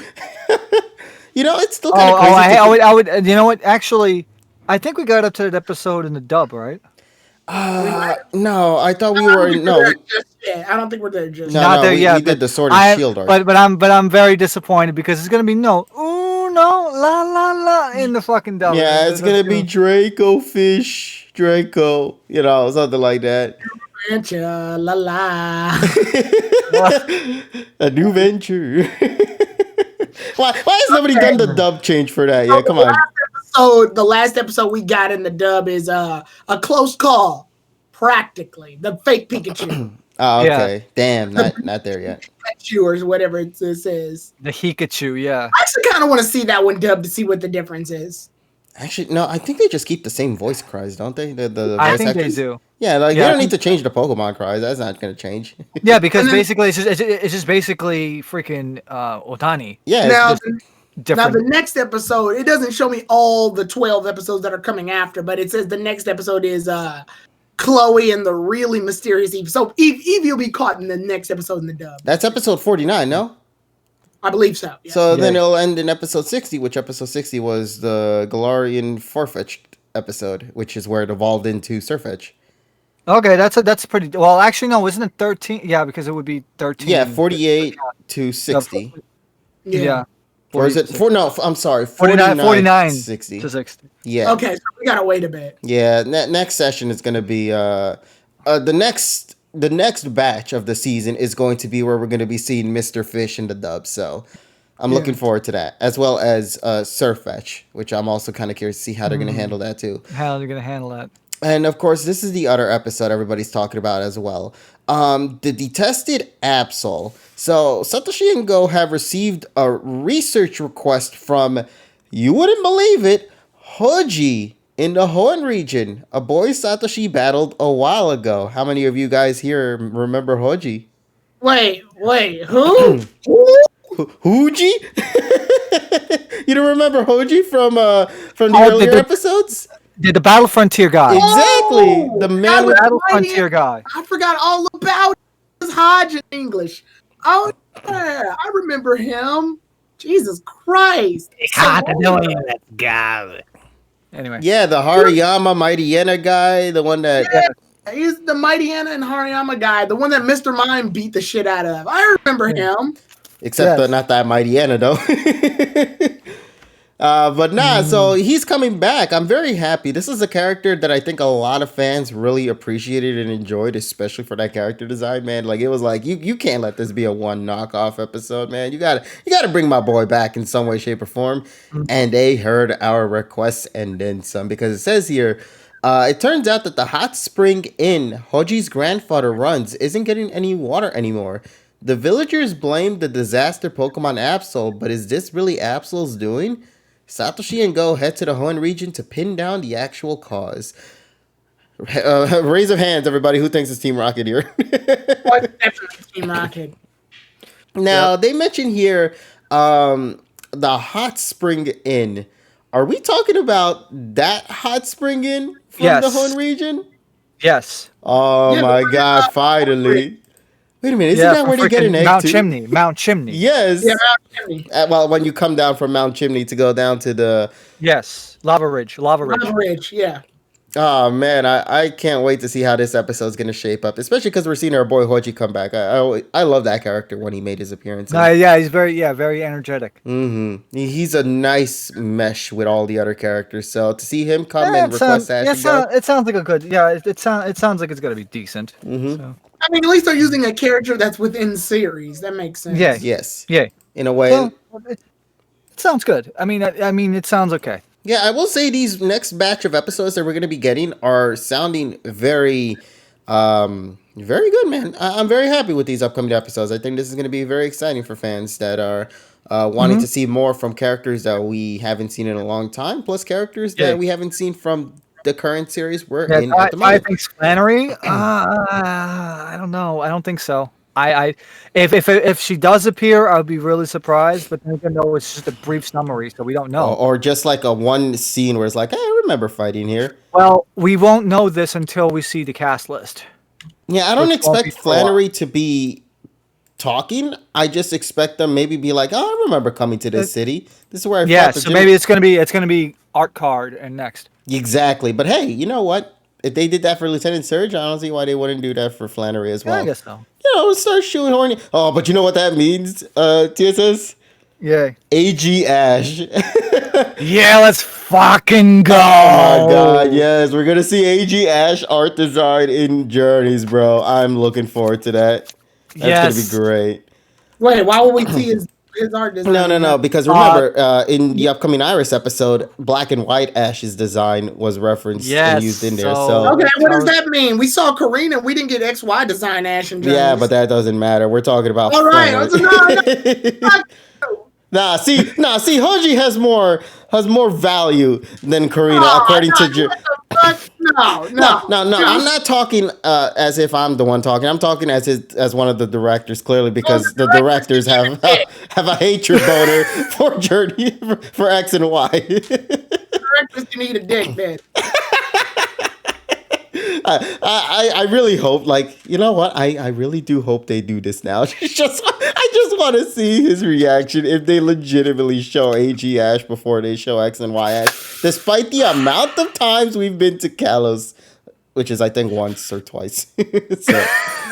You know, it's still Oh, kind of crazy. I would. You know what? Actually, I think we got up to that episode in the dub, right? No, I thought we I don't were think no. we're there just yet. I don't think we're there just No, yet. Not there we yet. did the Sword and Shield arc. But I'm very disappointed because it's gonna be no Uno, la la la in the fucking dub. Yeah, it's gonna be Draco Fish, Draco, you know, something like that. Adventure, la la. A new venture. Why has nobody done the dub change for that? Yeah, come on. So the last episode we got in the dub is a close call, practically the fake Pikachu, Oh, Yeah. okay. Damn, not there yet. Pikachu or whatever it says. The Hikachu, yeah. I actually kind of want to see that one dubbed to see what the difference is. Actually, no, I think they just keep the same voice cries, don't they? The I voice think actors? they do. Yeah, like Yeah, they I don't need think- to change the Pokemon cries. That's not gonna change. Yeah, because And then- basically it's just basically freaking Otani. Yeah, it's Now, just- Different. the next episode, it doesn't show me all the 12 episodes that are coming after, but it says the next episode is Chloe and the really mysterious Eve. So Eve will be caught in the next episode in the dub. that's episode 49, no? I believe so. Yeah. So then Yeah. it'll end in episode 60, which episode 60 was the Galarian Farfetch'd episode, which is where it evolved into Surfetch. Okay, that's pretty. Well, actually, no, isn't it 13? Yeah, because it would be 13. Yeah, 48 to 60. Yeah. Or is it four? No, I'm sorry, 49 60. to 60. Yeah. Okay, so we gotta wait a bit. Yeah. Next session is going to be the next batch of the season is going to be where we're going to be seeing Mr. Fish in the dub. So I'm looking forward to that, as well as Surfetch, which I'm also kind of curious to see how they're going to handle that too. How are they gonna handle that? And of course, this is the other episode everybody's talking about as well. The detested Absol. So Satoshi and Go have received a research request from, you wouldn't believe it, Hoji in the Hoenn region, a boy Satoshi battled a while ago. How many of you guys here remember Hoji? Wait, who? Who? Hoji? You don't remember Hoji from the Oh, earlier episodes? The Battle Frontier guy. Exactly. The man with Battle Frontier guy. I forgot all about his Hodge in English. Oh yeah, I remember him. Jesus Christ. Anyway. Yeah, the Hariyama Mighty Yena guy, the one that He's the Mighty Anna and Hariyama guy, the one that Mr. Mime beat the shit out of. I remember him. except Yes. not that Mighty Yena though. But nah, so he's coming back. I'm very happy. This is a character that I think a lot of fans really appreciated and enjoyed, especially for that character design, man. Like it was like you can't let this be a one knockoff episode, man. You gotta bring my boy back in some way, shape, or form. And they heard our requests and then some, because it says here, it turns out that the hot spring inn Hoji's grandfather runs isn't getting any water anymore. The villagers blame the disaster Pokemon Absol, but is this really Absol's doing? Satoshi and Go head to the Hoenn region to pin down the actual cause. Raise of hands, everybody who thinks it's Team Rocket here. Oh, it's definitely Team Rocket. Now, they mention here the Hot Spring Inn. Are we talking about that Hot Spring Inn from Yes. the Hoenn region? Yes. Oh Yeah, my but- God, finally. Wait a minute, isn't that from where they get freaking an egg Mount too? Chimney. Mount Chimney. Yes. Yeah, Mount Chimney. Well, when you come down from Mount Chimney to go down to the... Yes. Lava Ridge. Lava Ridge. Lava Ridge, yeah. Oh, man, I can't wait to see how this episode's going to shape up, especially because we're seeing our boy Hoji come back. I love that character when he made his appearance. Yeah, he's very energetic. He's a nice mesh with all the other characters, so to see him come and request Ash and go... it sounds like a good. Yeah, it sounds like it's gonna be decent. So. I mean, at least they're using a character that's within series. That makes sense. Yeah. Yes. Yeah. In a way. Well, it sounds good. I mean, it sounds okay. Yeah, I will say these next batch of episodes that we're going to be getting are sounding very, very good, man. I'm very happy with these upcoming episodes. I think this is going to be very exciting for fans that are wanting to see more from characters that we haven't seen in a long time, plus characters that we haven't seen from the current series we're Yeah, in at the I moment. think Flannery. I don't know. I don't think so. If she does appear, I'll be really surprised. But then again, though, it's just a brief summary, so we don't know. Or just like a one scene where it's like, hey, I remember fighting here. Well, we won't know this until we see the cast list. Yeah, I don't Which won't be expect for a while. Flannery to be talking. I just expect them maybe be like, oh, I remember coming to this city. This is where I Yeah, fought the so gym. maybe it's gonna be art card and next. Exactly. But hey, you know what? If they did that for Lieutenant Surge, I don't see why they wouldn't do that for Flannery as Yeah, well. I guess so. You know, start shooting horny. Oh, but you know what that means, TSS? Yeah. AG Ash. Yeah, let's fucking go. Oh my god, yes. We're gonna see AG Ash art design in Journeys, bro. I'm looking forward to that. That's Yes. gonna be great. Wait, why would we see his art design? No. Because remember, in the upcoming Iris episode, Black and White Ash's design was referenced Yes, and used in there. so- So Okay, what does that mean? We saw Karina. We didn't get XY design Ash and yeah, Journeys. but that doesn't matter. We're talking about. All right, Flannery. no. See, Hoji has more value than Karina, according to. No. I'm not talking as if I'm the one talking. I'm talking as one of the directors, clearly, because the directors have a hatred boner for Journey for X and Y. Directors can eat a dick, man. I really hope, like, you know what? I really do hope they do this now. I just want to see his reaction if they legitimately show AG Ash before they show X and Y Ash, despite the amount of times we've been to Kalos, which is I think once or twice. So,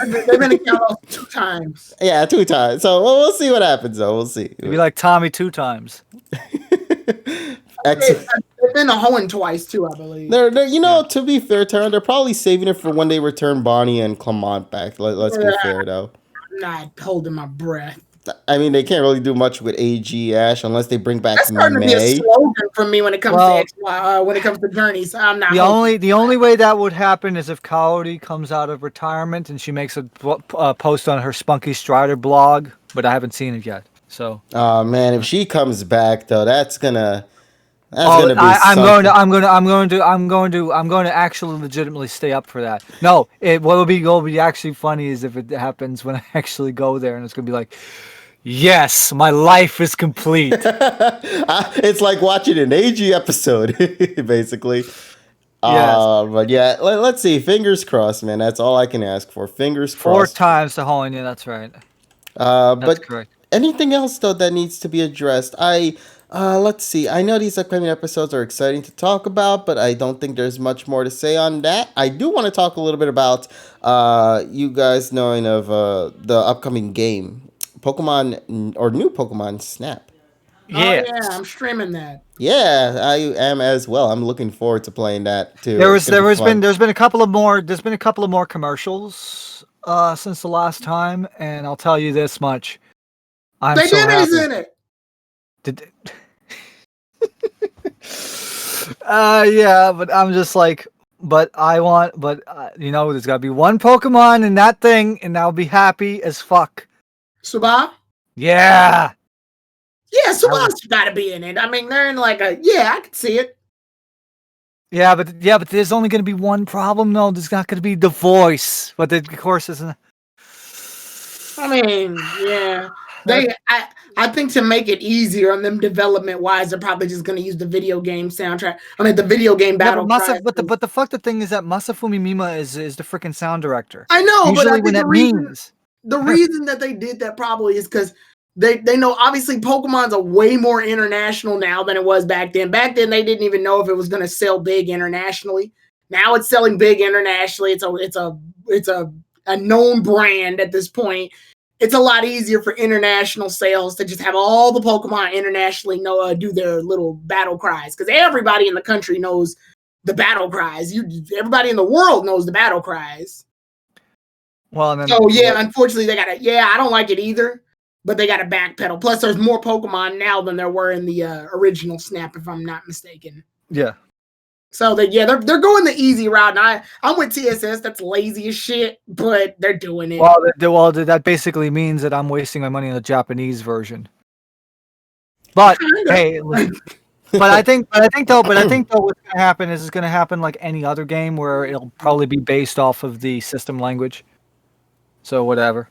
They've been to Kalos 2 times. yeah, 2 times. So we'll see what happens, though. We'll see. It'd be like Tommy 2 times. X. They've been to Hoenn twice too, I believe. They're you know, to be fair, Taran, they're probably saving it for when they return Bonnie and Clement back. Let's be fair, though. I'm not holding my breath. I mean, they can't really do much with AG Ash unless they bring back That's starting to be a May. slogan for me when it comes Well, to XY, when it comes to Journeys. I'm not. The only way that would happen is if Coyote comes out of retirement and she makes a post on her Spunky Strider blog, but I haven't seen it yet. So. Oh man, if she comes back though, that's gonna be. I'm going to actually legitimately stay up for that. No, what will be actually funny is if it happens when I actually go there and it's gonna be like, yes, my life is complete. It's like watching an AG episode, basically. Yes. But yeah, let's see. Fingers crossed, man. That's all I can ask for. Fingers 4 crossed. times to Hoenn, yeah, that's right. But That's correct. anything else though that needs to be addressed? Let's see. I know these upcoming episodes are exciting to talk about, but I don't think there's much more to say on that. I do want to talk a little bit about you guys knowing of the upcoming game, Pokemon or new Pokemon Snap. Yeah. Oh, yeah, I'm streaming that. Yeah, I am as well. I'm looking forward to playing that too. There's been a couple of more commercials since the last time, and I'll tell you this much. They did is in it. Yeah, but I'm just like, you know, there's gotta be one Pokemon in that thing, and I'll be happy as fuck. Suba? Yeah. Yeah, Suba's gotta be in it. I mean, they're in like I can see it. Yeah, but there's only gonna be one problem though. There's not gonna be the voice, but of course isn't. I mean, yeah. I think to make it easier on them development wise, they're probably just gonna use the video game soundtrack. I mean, the video game battle. But the fucked thing is that Masafumi Mima is the freaking sound director. I know, Usually but I think when that means the reason that they did that probably is because they know obviously Pokemon's a way more international now than it was back then. Back then they didn't even know if it was gonna sell big internationally. Now it's selling big internationally. It's a known brand at this point. It's a lot easier for international sales to just have all the Pokemon internationally do their little battle cries, because everybody in the country knows the battle cries. Everybody in the world knows the battle cries. Well, and then, so yeah, unfortunately they gotta. Yeah, I don't like it either, but they gotta backpedal. Plus, there's more Pokemon now than there were in the original Snap, if I'm not mistaken. Yeah. So they're going the easy route, and I'm with TSS. That's lazy as shit, but they're doing it. Well, that basically means that I'm wasting my money on the Japanese version. But hey, but I think though, what's gonna happen is it's gonna happen like any other game where it'll probably be based off of the system language. So whatever.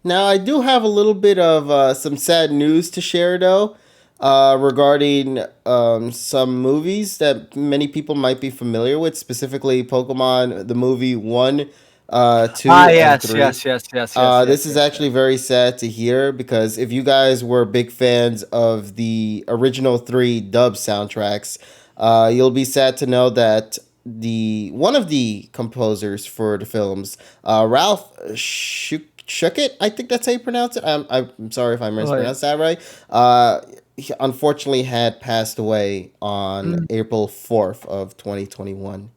Now, I do have a little bit of some sad news to share, though, regarding some movies that many people might be familiar with, specifically Pokemon, the movie 1, 2, Ah, and yes, 3. yes, yes, yes, yes, yes, This is yes, actually yes. very sad to hear because if you guys were big fans of the original 3 dub soundtracks, you'll be sad to know that the one of the composers for the films, Ralph Schuckett, I think that's how you pronounce it. I'm sorry if I Oh, yeah. mispronounced that right. He unfortunately had passed away on Mm, April 4th of 2021.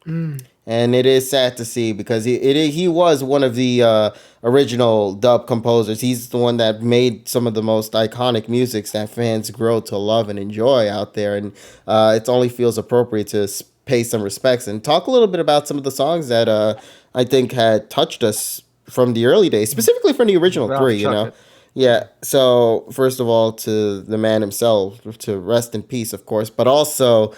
mm. And it is sad to see because he was one of the original dub composers. He's the one that made some of the most iconic musics that fans grow to love and enjoy out there. And it only feels appropriate to pay some respects and talk a little bit about some of the songs that I think had touched us from the early days, specifically from the original Ralph 3, Chuckett. Yeah, so first of all, to the man himself, to rest in peace, of course, but also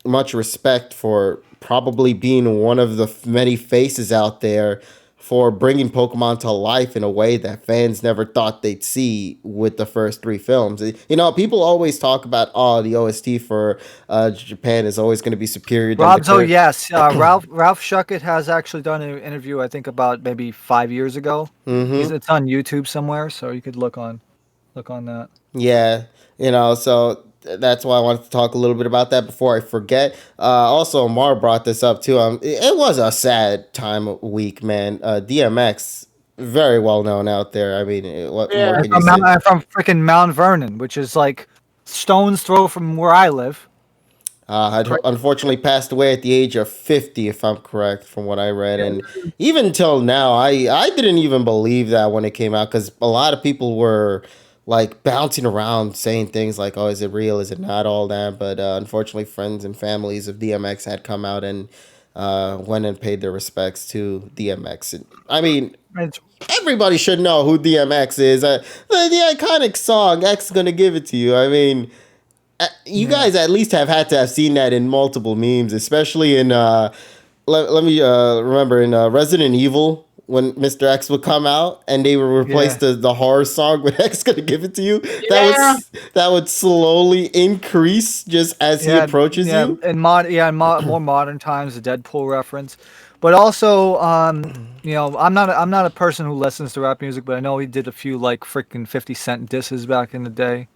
much respect for probably being one of the many faces out there for bringing Pokemon to life in a way that fans never thought they'd see with the first 3 films. People always talk about, oh, the OST for Japan is always going to be superior than the Robzo, current. yes. Ralph Schuckett has actually done an interview, I think, about maybe 5 years ago. Mm-hmm. It's on YouTube somewhere, so you could look on that. Yeah, so that's why I wanted to talk a little bit about that before I forget. Also, Mar brought this up too. It was a sad time of week, man. DMX, very well known out there. I mean, what more Yeah. can you say? I'm from freaking Mount Vernon, which is like stone's throw from where I live. Had unfortunately passed away at the age of 50, if I'm correct, from what I read. And even till now, I didn't even believe that when it came out because a lot of people were like bouncing around saying things like, oh, is it real? Is it not? All that. But unfortunately, friends and families of DMX had come out and went and paid their respects to DMX. And, I mean, It's, everybody should know who DMX is. The iconic song, X Gonna Give It to You. I mean, you yeah, guys at least have had to have seen that in multiple memes, especially in let me remember in Resident Evil when Mr. X would come out and they would replace yeah, the horror song with X Gonna Give It to You. Yeah. That would slowly increase just as he yeah, approaches yeah. you. More modern times, the Deadpool reference, but also, I'm not a person who listens to rap music, but I know he did a few like freaking 50 Cent disses back in the day.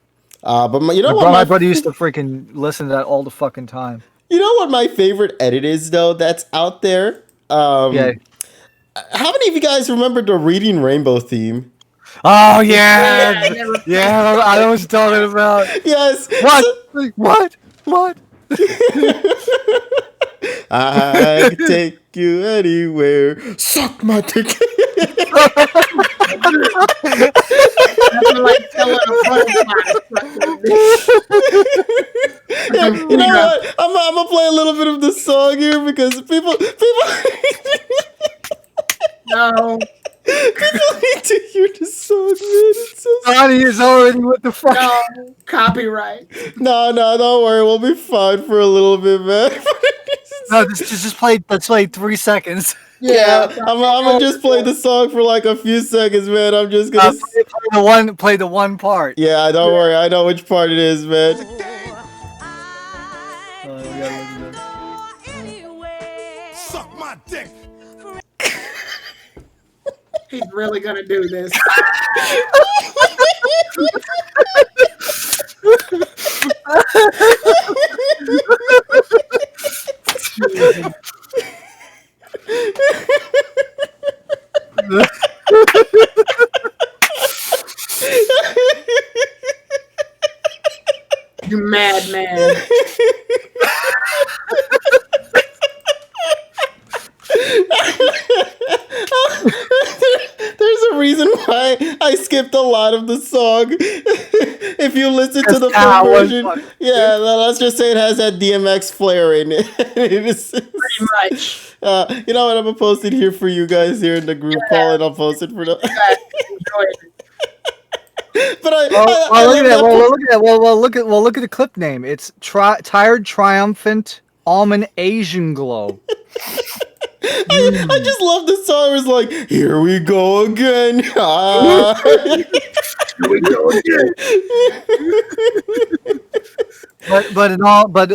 But you know My what bro, my brother used to freaking listen to that all the fucking time. you know what my favorite edit is though that's out there. Yeah. How many of you guys remember the Reading Rainbow theme? Oh Yeah. yeah, I never. yeah. I know what you're talking about. Yes. What? What? What? I can take you anywhere. Suck my dick. Nothing like telling a butterfly to suck your dick. Yeah, Fucking you know freedom. what? I'm gonna play a little bit of the song here because No. people need to hear the song, man. It's so Donnie is already what the fuck? No. Copyright. no, don't worry. We'll be fine for a little bit, man. No, just play. Let's play 3 seconds. Yeah, Yeah. I'm gonna just play the song for like a few seconds, man. I'm just gonna. Play the one part. Yeah, don't worry. I know which part it is, man. Suck my dick. He's really gonna do this. You madman. There's a reason why I skipped a lot of the song. If you listen to the full version, yeah, let's just say it has that DMX flair in it. It is, Pretty much. you know what? I'm gonna post it here for you guys here in the group call, and I'll post it for the. Enjoy it. But I Well, look at love that. that Well, part. look at that. Well, look at the clip name. It's Tired Triumphant Almond Asian Glow. I just love the song. It was like, here we go again. Here we go again. But in all but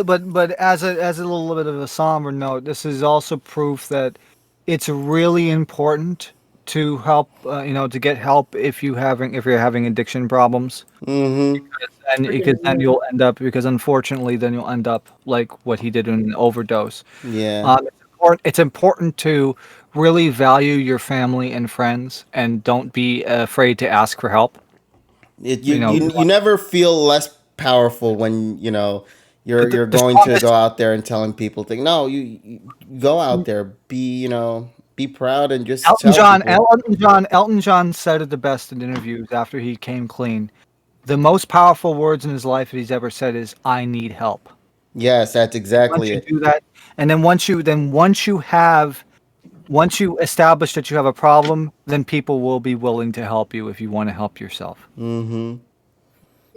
as a little bit of a somber note, this is also proof that it's really important to help. To get help if you're having addiction problems. Mm-hmm. And because Freaking then yeah. you'll end up because unfortunately then you'll end up like what he did in an overdose. Yeah. It's important to really value your family and friends and don't be afraid to ask for help. You know, You never feel less powerful when you're the going to go strongest. out there and telling people things. No, you go out there, be proud and just Elton tell John, people. Elton John, Elton John said it the best in interviews after he came clean. The most powerful words in his life that he's ever said is "I need help." Yes, that's Once exactly you it. do that, and then once you establish that you have a problem, then people will be willing to help you if you want to help yourself. Mm-hmm.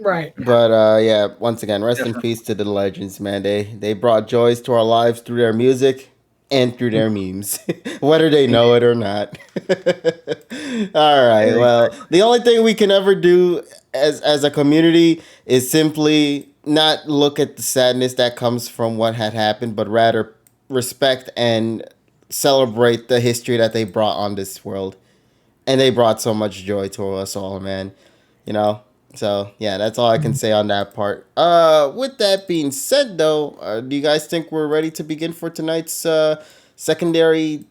Right. But yeah, once again, rest in peace to the legends, man. They brought joys to our lives through their music and through their memes, whether they know it or not. All right. Well, the only thing we can ever do as a community is simply not look at the sadness that comes from what had happened, but rather respect and celebrate the history that they brought on this world, and they brought so much joy to us all, man. You know. So yeah, that's all I can say on that part. With that being said, though, do you guys think we're ready to begin for tonight's secondary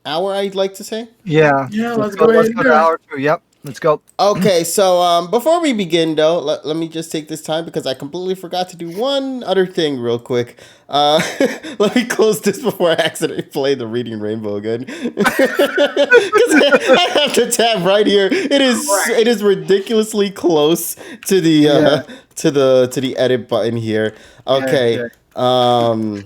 hour? I'd like to say. Yeah, Yeah, let's let's go. go ahead Let's and go to do it. hour two. Yep, let's go. Okay, so before we begin, though, let me just take this time because I completely forgot to do one other thing real quick. Let me close this before I accidentally play the Reading Rainbow again. Because I have the tab right here. It is ridiculously close to the Yeah, to the edit button here. yeah, Okay. yeah.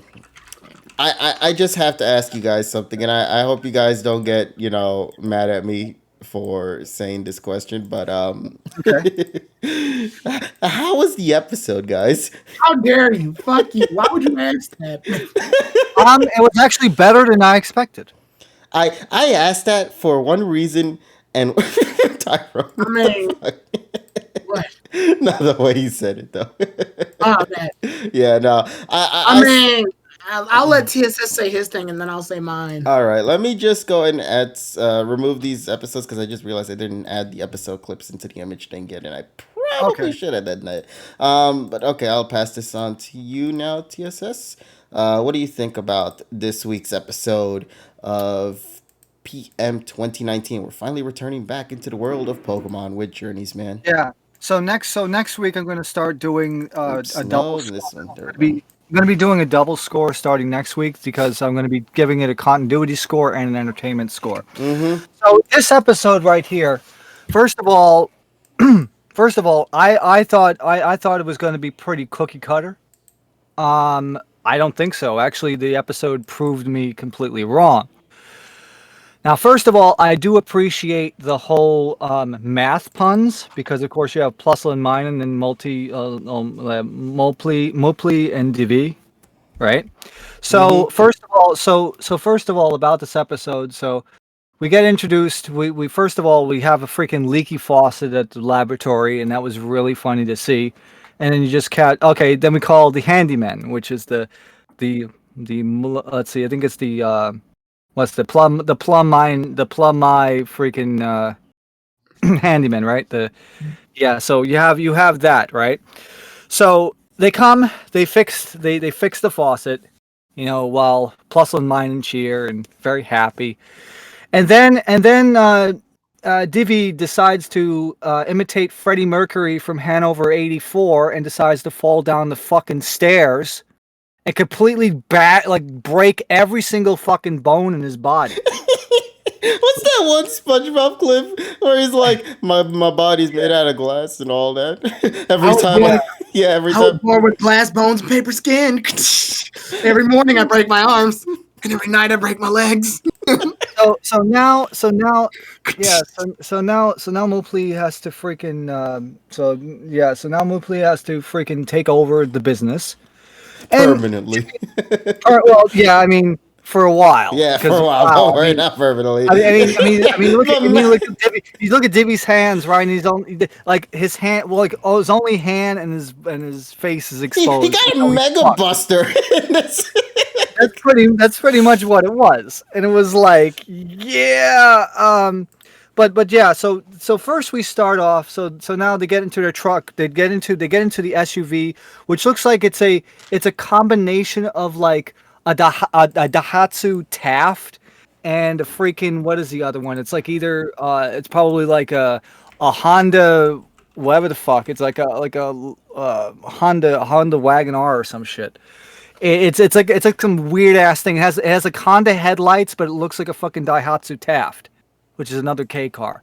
I just have to ask you guys something, and I hope you guys don't get mad at me for saying this question, but Okay. how was the episode, guys? How dare you? Fuck you. Why would you ask that? It was actually better than I expected. I asked that for one reason, and Tyrone, I what mean, the fuck? what? Not the way he said it though. Oh, man. Yeah, no, I mean, I'll let TSS say his thing and then I'll say mine. All right, let me just go ahead and remove these episodes because I just realized I didn't add the episode clips into the image thing yet, and I probably Okay. should have done that. But okay, I'll pass this on to you now, TSS. What do you think about this week's episode of PM 2019? We're finally returning back into the world of Pokemon with Journeys, man. Yeah. So next week I'm going to start doing Oops, a double no, score. this one. There we go. I'm going to be doing a double score starting next week because I'm going to be giving it a continuity score and an entertainment score. Mm-hmm. So this episode right here, first of all, I thought it was going to be pretty cookie cutter. I don't think so. Actually, the episode proved me completely wrong. Now, first of all, I do appreciate the whole math puns because, of course, you have plus and minus and then multiply and divi, right? So Mm-hmm. first of all, about this episode, so we get introduced. We first of all we have a freaking leaky faucet at the laboratory, and that was really funny to see. And then you just cat. Okay, then we call the handyman, which is the let's see, I think it's the what's the plumb my freaking handyman, right? So you have that, right? So they come, they fix the faucet, while plus and mine and cheer and very happy. And then Divi decides to imitate Freddie Mercury from Hanover '84 and decides to fall down the fucking stairs and completely break every single fucking bone in his body. What's that one SpongeBob clip where he's like, my body's made out of glass and all that? I Every was time born, every I was time. born with glass bones and paper skin. Every morning I break my arms, and every night I break my legs. So now Mopli has to freaking so now Mopli has to freaking take over the business. And Permanently. well, yeah, I mean for a while Yeah, for because a while. wow, Don't worry, not permanently. you look at Dibby's hands, right? And he's only like his hand, well, like his only hand and his face is He exposed. got a He's mega fucked. buster. That's pretty much what it was, and it was like yeah, but yeah. So first we start off. So now they get into their truck. They get into the SUV, which looks like it's a combination of like a Daihatsu Taft and a freaking what is the other one? It's like either it's probably like a Honda whatever the fuck. It's like a Honda Wagon R or some shit. It's like some weird ass thing. It has like Honda headlights, but it looks like a fucking Daihatsu Taft, which is another K car.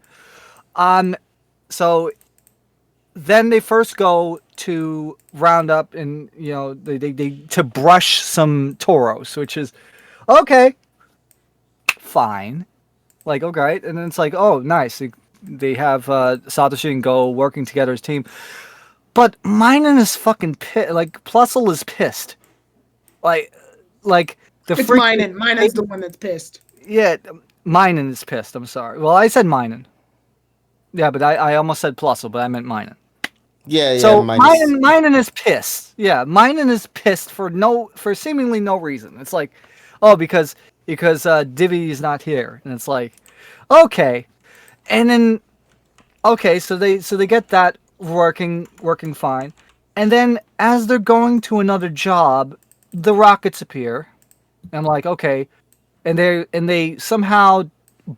So then they first go to round up and they to brush some toros, which is okay, fine, like okay, and then it's like oh nice, they have Satoshi and Go working together as a team, but Minen is fucking like Plusle is pissed, like like the It's freaking Minen. Minen's the one that's pissed. yeah, Minen is pissed. I'm sorry. Well, I said Minen. Yeah, but I almost said Plusle, but I meant Minen. Yeah, So minus. Minen is pissed. Yeah, Minen is pissed for seemingly no reason. It's like, oh, because Divi is not here, and it's like, okay, and then okay, so they get that working fine, and then as they're going to another job, the rockets appear. And I'm like, okay, and they somehow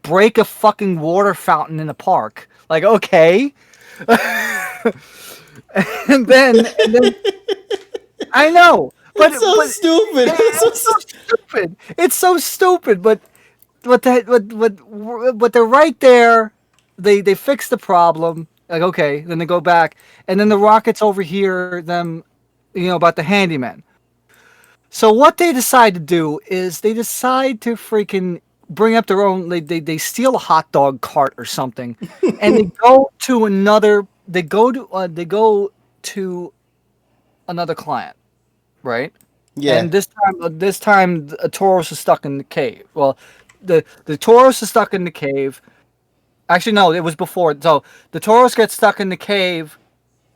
break a fucking water fountain in the park. Like, okay. and then I know, but It's so but stupid. it's so stupid. It's so stupid, but they're right there. They fix the problem. Like okay, then they go back, and then the rockets overhear them, about the handyman. So what they decide to do is they decide to freaking bring up their own. They steal a hot dog cart or something, and they go to another. They go to another client, right? Yeah. And this time, a Tauros is stuck in the cave. Well, the Tauros is stuck in the cave. Actually, no, it was before. So the Tauros gets stuck in the cave,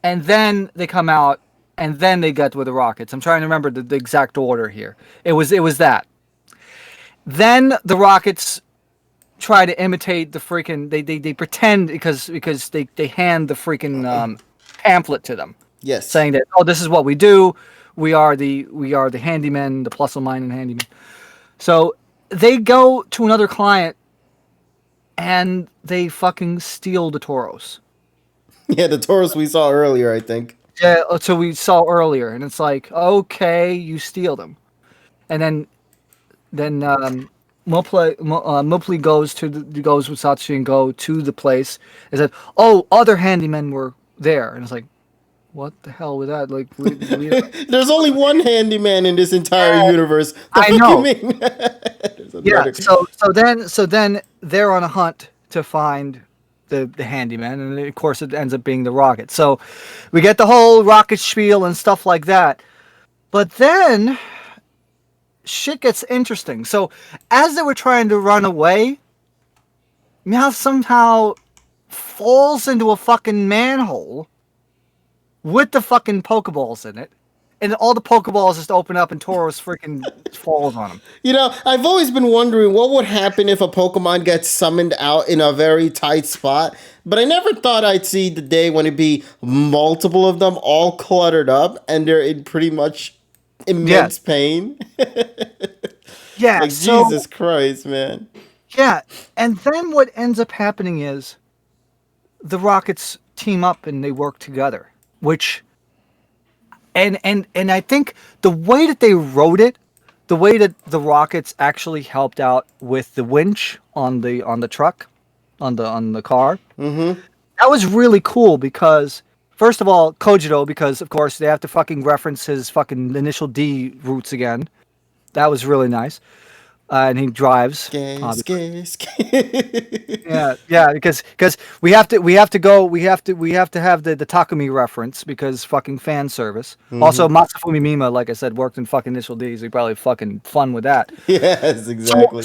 and then they come out, and then they get with the rockets. I'm trying to remember the exact order here. It was that. Then the rockets try to imitate the freaking. They pretend because they hand the freaking pamphlet to them, Yes. saying that oh this is what we do. We are the handymen, the plus or minus handyman. So they go to another client and they fucking steal the Tauros. Yeah, the Taurus we saw earlier, I think. Yeah, so we saw earlier, and it's like, okay, you steal them, and then Mopli goes with Satsuki and Go to the place, and said, oh, other handymen were there, and it's like, what the hell was that? Like, There's only one handyman in this entire universe. The I fuck know. you mean? There's Yeah. another- So then they're on a hunt to find the handyman, and of course it ends up being the rocket. So we get the whole rocket spiel and stuff like that. But then shit gets interesting. So as they were trying to run away, Meowth somehow falls into a fucking manhole with the fucking Pokeballs in it. And all the Pokeballs just open up and Tauros freaking falls on him. You know, I've always been wondering what would happen if a Pokemon gets summoned out in a very tight spot, but I never thought I'd see the day when it'd be multiple of them all cluttered up and they're in pretty much immense pain. Yeah, Like, so, Jesus Christ, man. yeah, and then what ends up happening is the Rockets team up and they work together, which and I think the way that they wrote it, the way that the Rockets actually helped out with the winch on the truck, on the car, that was really cool because first of all, Kojiro, because of course they have to fucking reference his fucking initial D roots again. That was really nice. and he drives. Scary, Obviously. scary. Yeah, because we have to have the Takumi reference because fucking fan service. Also, Masafumi Mima, like I said, worked in fucking Initial D. So he probably fucking fun with that. Yes, So exactly.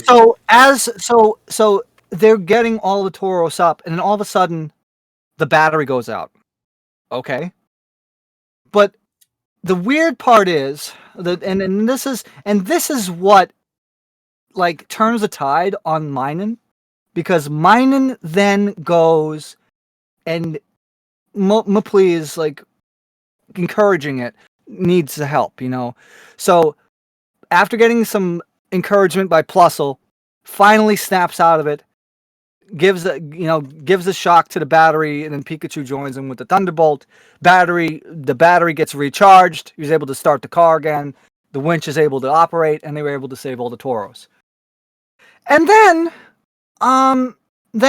so they're getting all the Tauros up, and then all of a sudden, the battery goes out. Okay, but the weird part is that, and this is what like turns the tide on Minen, because Minen then goes and Mopli is like encouraging it, needs the help, So after getting some encouragement by Plusle, finally snaps out of it, gives a shock to the battery, and then Pikachu joins him with the Thunderbolt. The battery gets recharged. He was able to start the car again. The winch is able to operate, and they were able to save all the Tauros. And then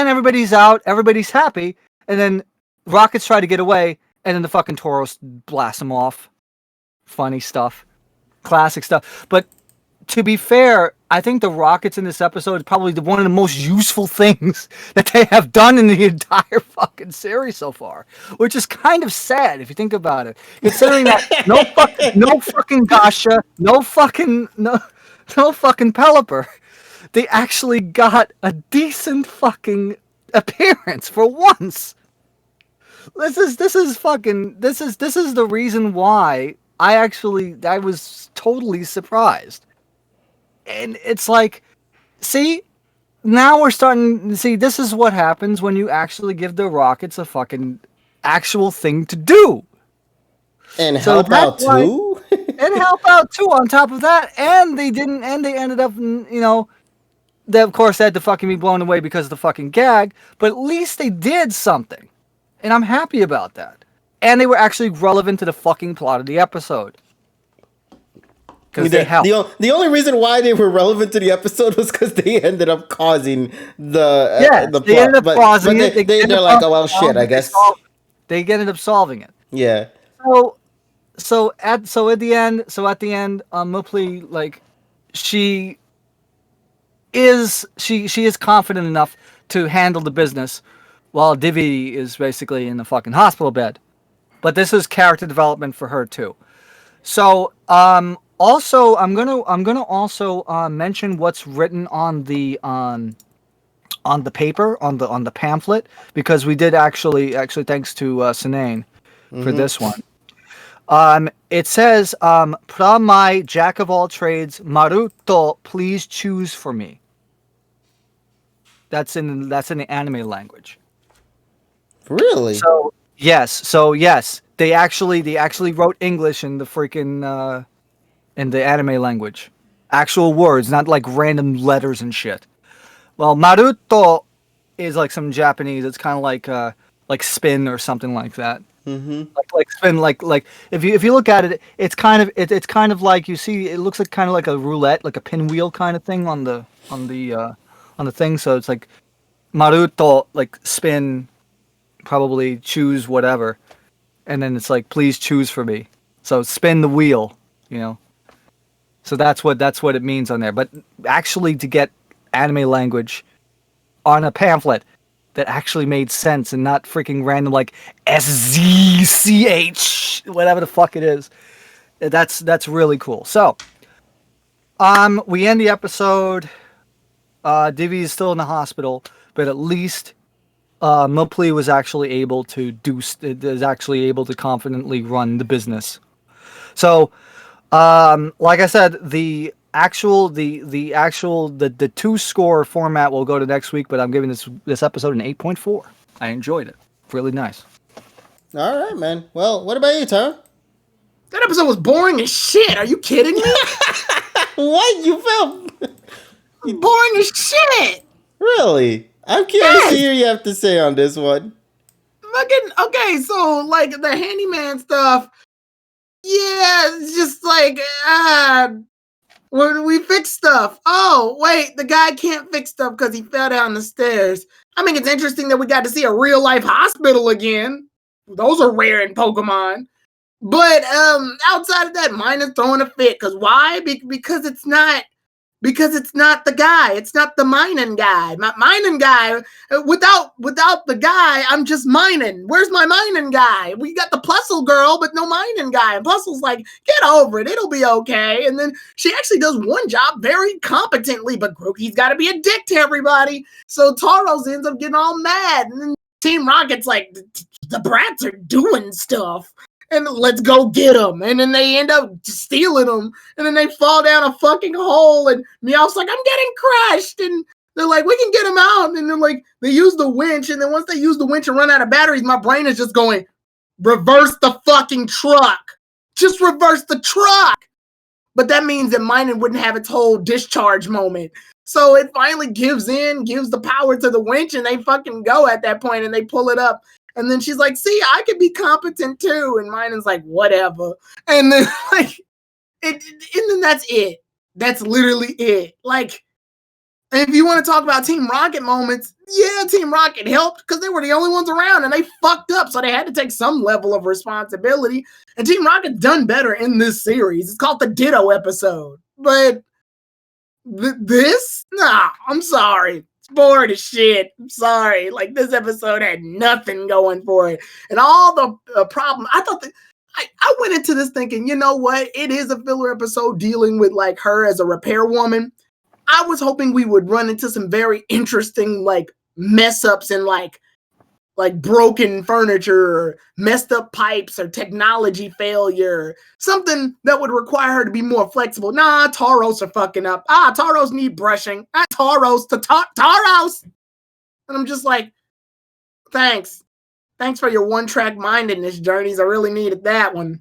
everybody's out, everybody's happy, and then Rockets try to get away, and then the fucking Tauros blast them off. Funny stuff. Classic stuff. But to be fair, I think the Rockets in this episode is probably one of the most useful things that they have done in the entire fucking series so far, which is kind of sad if you think about it. Considering that no fucking Gasha, no fucking Pelipper, they actually got a decent fucking appearance for once. This is the reason why I was totally surprised. And it's like, see, now we're starting to see this is what happens when you actually give the Rockets a fucking actual thing to do. And help out too? And help out too on top of that. And they ended up, they of course had to fucking be blown away because of the fucking gag, but at least they did something. And I'm happy about that. And they were actually relevant to the fucking plot of the episode. The only reason why they were relevant to the episode was because they ended up causing the plot. They ended up causing it. They're like, oh well, shit. I guess they ended up solving it. Yeah. So at the end, Mopli, like, she is confident enough to handle the business, while Divi is basically in the fucking hospital bed. But this is character development for her too. So also, I'm gonna also mention what's written on the paper, on the pamphlet, because we did actually thanks to Sinane for this one. It says, "Pra mai jack of all trades, Maruto, please choose for me." That's in the anime language. Really? So yes, they actually wrote English in the freaking in the anime language, actual words, not like random letters and shit. Well, Maruto is like some Japanese. It's kind of like spin or something like that. Mm-hmm. Like spin, like if you look at it, it's kind of like, you see, it looks like kind of like a roulette, like a pinwheel kind of thing on the thing. So it's like Maruto, like spin, probably choose whatever, and then it's like, please choose for me. So spin the wheel, So that's what it means on there. But actually, to get anime language on a pamphlet that actually made sense and not freaking random like SZCH, whatever the fuck it is, that's really cool. So, we end the episode. Divi is still in the hospital, but at least Mopli was actually able to confidently run the business. So, like I said, the two score format will go to next week, but I'm giving this episode an 8.4. I enjoyed it. Really nice. All right, man. Well, what about you, Tara? That episode was boring as shit. Are you kidding me? What? You felt boring as shit. Really? I'm curious to hear you have to say on this one. Okay, so like the handyman stuff. Yeah, it's just like, when we fix stuff. Oh, wait, the guy can't fix stuff because he fell down the stairs. I mean, it's interesting that we got to see a real life hospital again. Those are rare in Pokemon. But outside of that, mine is throwing a fit. Because why? Because it's not because it's not the guy. It's not the mining guy. My mining guy, without the guy, I'm just mining. Where's my mining guy? We got the Puzzle girl, but no mining guy. And Puzzle's like, get over it. It'll be okay. And then she actually does one job very competently, but Grookey's got to be a dick to everybody. So Tauros ends up getting all mad. And then Team Rocket's like, the brats are doing stuff. And let's go get them. And then they end up stealing them. And then they fall down a fucking hole. And Meowth's like, I'm getting crushed. And they're like, we can get them out. And then like they use the winch. And then once they use the winch and run out of batteries, my brain is just going, reverse the fucking truck. Just reverse the truck. But that means that mining wouldn't have its whole discharge moment. So it finally gives in, gives the power to the winch, and they fucking go at that point and they pull it up. And then she's like, see, I could be competent too. And Mining's like, whatever. And then like and then that's it. That's literally it. Like, if you want to talk about Team Rocket moments, yeah, Team Rocket helped because they were the only ones around and they fucked up. So they had to take some level of responsibility. And Team Rocket's done better in this series. It's called the Ditto episode. But this? Nah, I'm sorry. It's boring as shit. I'm sorry. Like, this episode had nothing going for it. And all the problem, I thought that I went into this thinking, you know what? It is a filler episode dealing with like her as a repair woman. I was hoping we would run into some very interesting like mess ups and like broken furniture or messed up pipes or technology failure, something that would require her to be more flexible. Nah, Tauros are fucking up. Tauros need brushing. Tauros to Tauros. And I'm just like, thanks. Thanks for your one-track mindedness, Journeys. I really needed that one.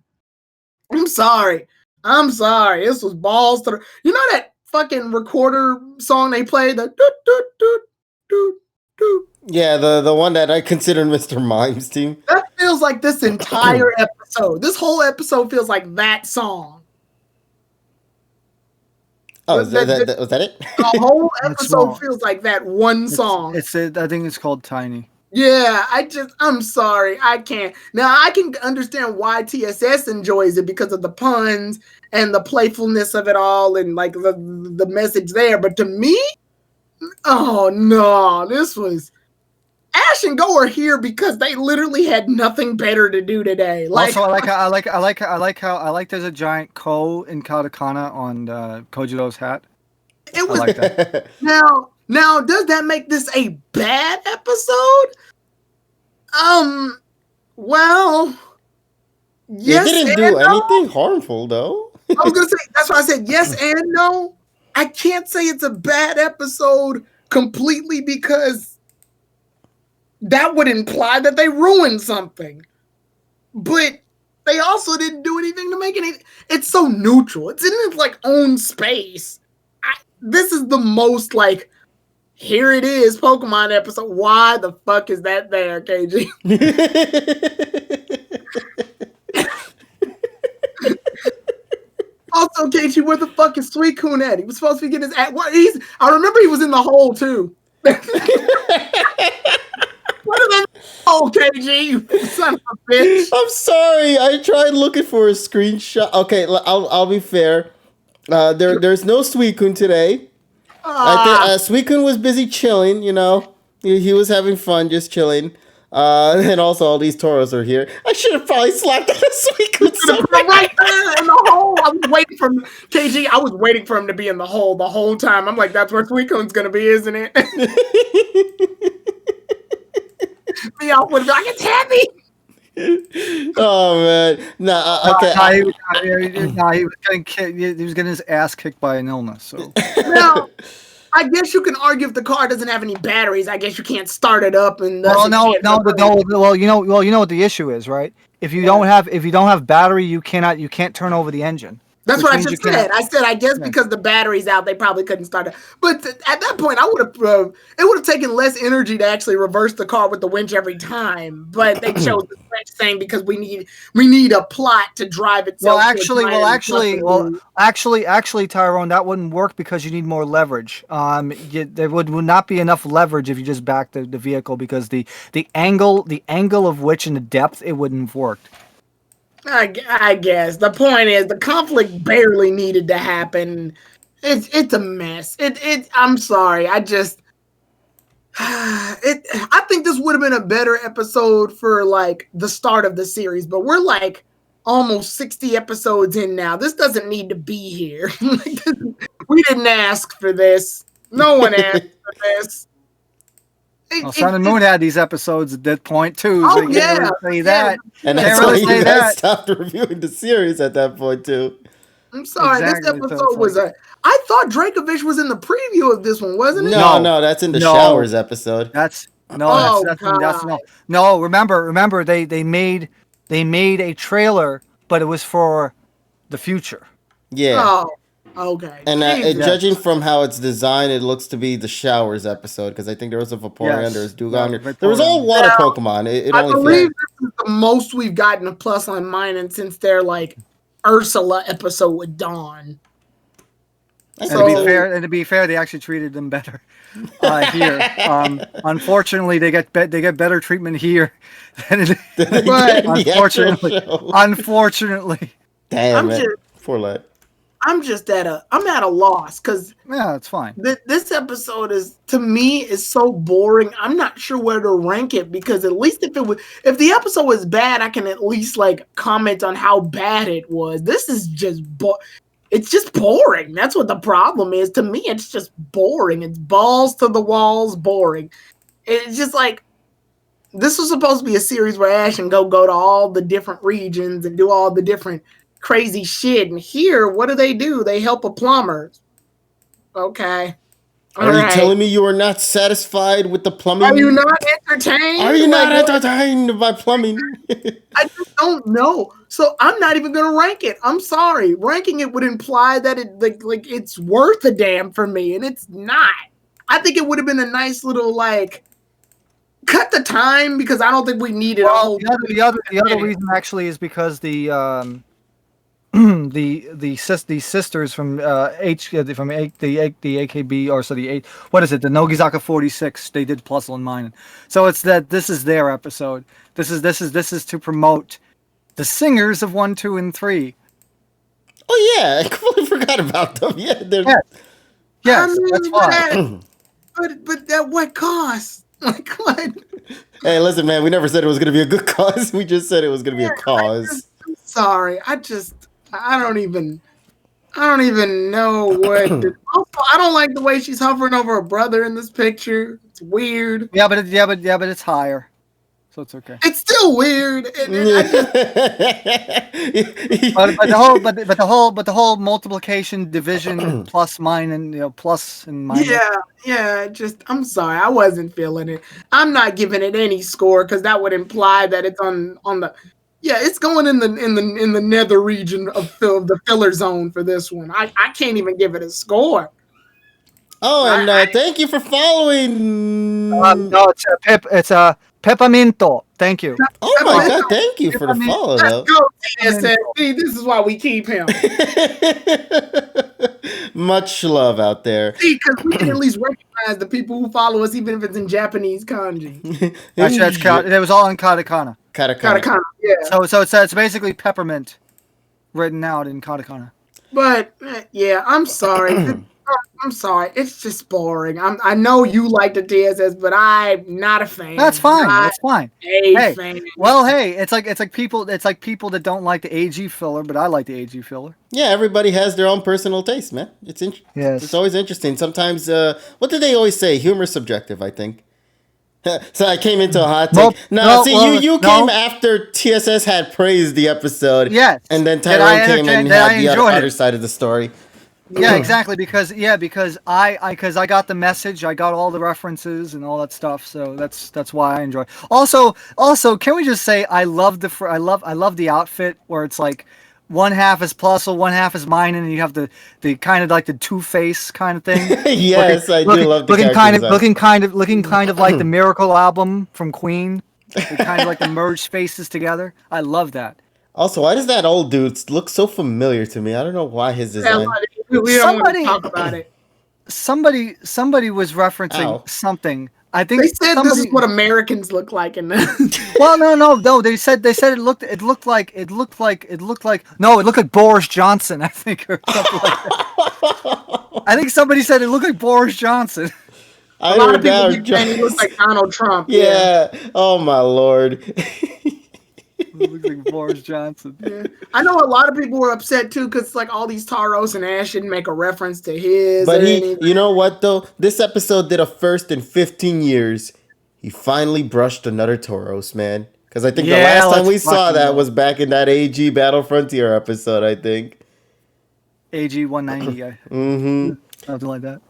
I'm sorry. This was balls to the... You know that fucking recorder song they played? The doot, doot, doot, doot, doot. Yeah, the one that I consider Mr. Mime's team. That feels like this entire episode. This whole episode feels like that song. Oh, was that it? The whole episode feels like that one song. I think it's called Tiny. Yeah, I'm sorry. I can't. Now, I can understand why TSS enjoys it because of the puns and the playfulness of it all and like the message there. But to me, oh no, this was... Ash and Go are here because they literally had nothing better to do today. Like, also, I like there's a giant Ko in katakana on Kojiro's hat. It was I like that. Now, does that make this a bad episode? Well, yes. It didn't do anything harmful, though. I was gonna say that's why I said yes and no. I can't say it's a bad episode completely because that would imply that they ruined something. But they also didn't do anything to make it. It's so neutral. It's in its like own space. This is the most like, here it is, Pokemon episode. Why the fuck is that there, KG? Also, KG, where the fuck is Suicune at? He was supposed to be getting his ass. I remember he was in the hole too. What is that? Oh, KG, you son of a bitch. I'm sorry. I tried looking for a screenshot. Okay, I'll be fair. There's no Suicune today. I think Suicune was busy chilling, you know. He was having fun, just chilling. And also all these Tauros are here. I should have probably slapped at a Suicune right there in the hole. I was waiting for him. KG, I was waiting for him to be in the hole the whole time. I'm like, that's where Suicune's going to be, isn't it? Me off would be like, it's heavy. Oh man, okay. He was getting his ass kicked by an illness. So now, I guess you can argue if the car doesn't have any batteries. I guess you can't start it up and. Well, no. Well, you know what the issue is, right? If you don't have battery, you can't turn over the engine. That's what I just said. I said, I guess because the battery's out, they probably couldn't start it. But at that point, it would have taken less energy to actually reverse the car with the winch every time. But they chose the French thing because we need a plot to drive itself. Actually, Tyrone, that wouldn't work because you need more leverage. There would not be enough leverage if you just back the vehicle because the angle of which and the depth, it wouldn't have worked. I guess the point is the conflict barely needed to happen. It's a mess. I'm sorry. I think this would have been a better episode for like the start of the series, but we're like almost 60 episodes in now. This doesn't need to be here. We didn't ask for this. No one asked for this. Well, Sun and Moon had these episodes at that point too. So Oh, you can't really say that. And Can't that's really why say you guys that. stopped reviewing the series at that point too. I'm sorry. Exactly, This so episode it's was like- I thought Dragovich was in the preview of this one, wasn't it? No, that's in the No. showers episode. That's Oh, that's God. no. Remember they made a trailer, but it was for the future. Yeah. Oh, okay. And Jesus. judging from how it's designed, it looks to be the showers episode because I think there was a Vaporeon, Yes. there was Dugong, Yeah, there was all water Now, Pokemon. It I only believe fit. this is the most we've gotten a plus on mine and since their like Ursula episode with Dawn. I And can to be believe- fair, they actually treated them better here. Unfortunately, they get better treatment here than it, They did But in the actual unfortunately, show. unfortunately. Damn I'm it. just- Fourlet. I'm at a loss because Yeah, it's fine. this episode is to me is so boring. I'm not sure where to rank it because at least if the episode was bad, I can at least like comment on how bad it was. This is just it's just boring. That's what the problem is. To me, it's just boring. It's balls to the walls boring. It's just like this was supposed to be a series where Ash and go to all the different regions and do all the different crazy shit. And here, what do? They help a plumber. Okay. Are you telling me you are not satisfied with the plumbing? Are you not entertained? Are you not Like, entertained by plumbing? I just don't know. So I'm not even gonna rank it. I'm sorry. Ranking it would imply that it like it's worth a damn for me, and it's not. I think it would have been a nice little like cut the time because I don't think we need it all. The other reason actually is because the the sisters from the AKB or so the what is it, the Nogizaka 46, they did plus on mine. So it's that this is their episode. This is to promote the singers of 1, 2, and 3. Oh yeah, I completely forgot about them. Yeah, they're Yes, I mean, that's why. But at what cost? Like what? Hey, listen, man, we never said it was gonna be a good cause. We just said it was gonna be a cause. I'm sorry. I don't even know what. Also, I don't like the way she's hovering over her brother in this picture. It's weird. Yeah, but it's higher, so it's okay. It's still weird. I just, But the whole multiplication, division, plus mine, and plus and minus. yeah. I'm sorry. I wasn't feeling it. I'm not giving it any score because that would imply that it's on the. Yeah, it's going in the nether region of the filler zone for this one. I can't even give it a score. Oh, and thank you for following. No, it's a pepperminto. Thank you. Oh my god, thank you for the follow Let's though. go, TSS. See, this is why we keep him. Much love out there. See, because we can at least recognize the people who follow us, even if it's in Japanese kanji. It was all in katakana. Katakana, yeah. So it's basically peppermint written out in katakana. But yeah, I'm sorry. I'm sorry. It's just boring. I know you like the TSS, but I'm not a fan. That's fine. Not That's fine. a fan. Well, hey, it's like people that don't like the AG filler, but I like the AG filler. Yeah, everybody has their own personal taste, man. Yes. It's always interesting. Sometimes, what do they always say? Humor's subjective, I think. So I came into a hot take. You came after TSS had praised the episode. Yes. And then Tyrone came and had the other it. side of the story. Yeah, exactly. Because I got the message, I got all the references and all that stuff. So that's why I enjoy. Also, can we just say I love the outfit where it's like one half is Plusle, one half is mine, and you have the kind of like the Two-Face kind of thing. Yes, I do love the looking kind of like the Miracle album from Queen. Kind of like the merged faces together. I love that. Also, why does that old dude look so familiar to me? I don't know why his design. We don't want to talk about it. Somebody was referencing something. I think They said this is what Americans look like in this. Well, no. They said it looked like Boris Johnson, I think, or something like that. I think somebody said it looked like Boris Johnson. A lot of people keep saying he looks like Donald Trump. Yeah. Oh my lord. It looks like Boris Johnson. Yeah. I know a lot of people were upset too because like all these Taros and Ash didn't make a reference to his. But or anything. you know what though? This episode did a first in 15 years. He finally brushed another Tauros, man. Because I think the last time we saw that was back in that AG Battle Frontier episode, I think. AG 190 guy. Something like that.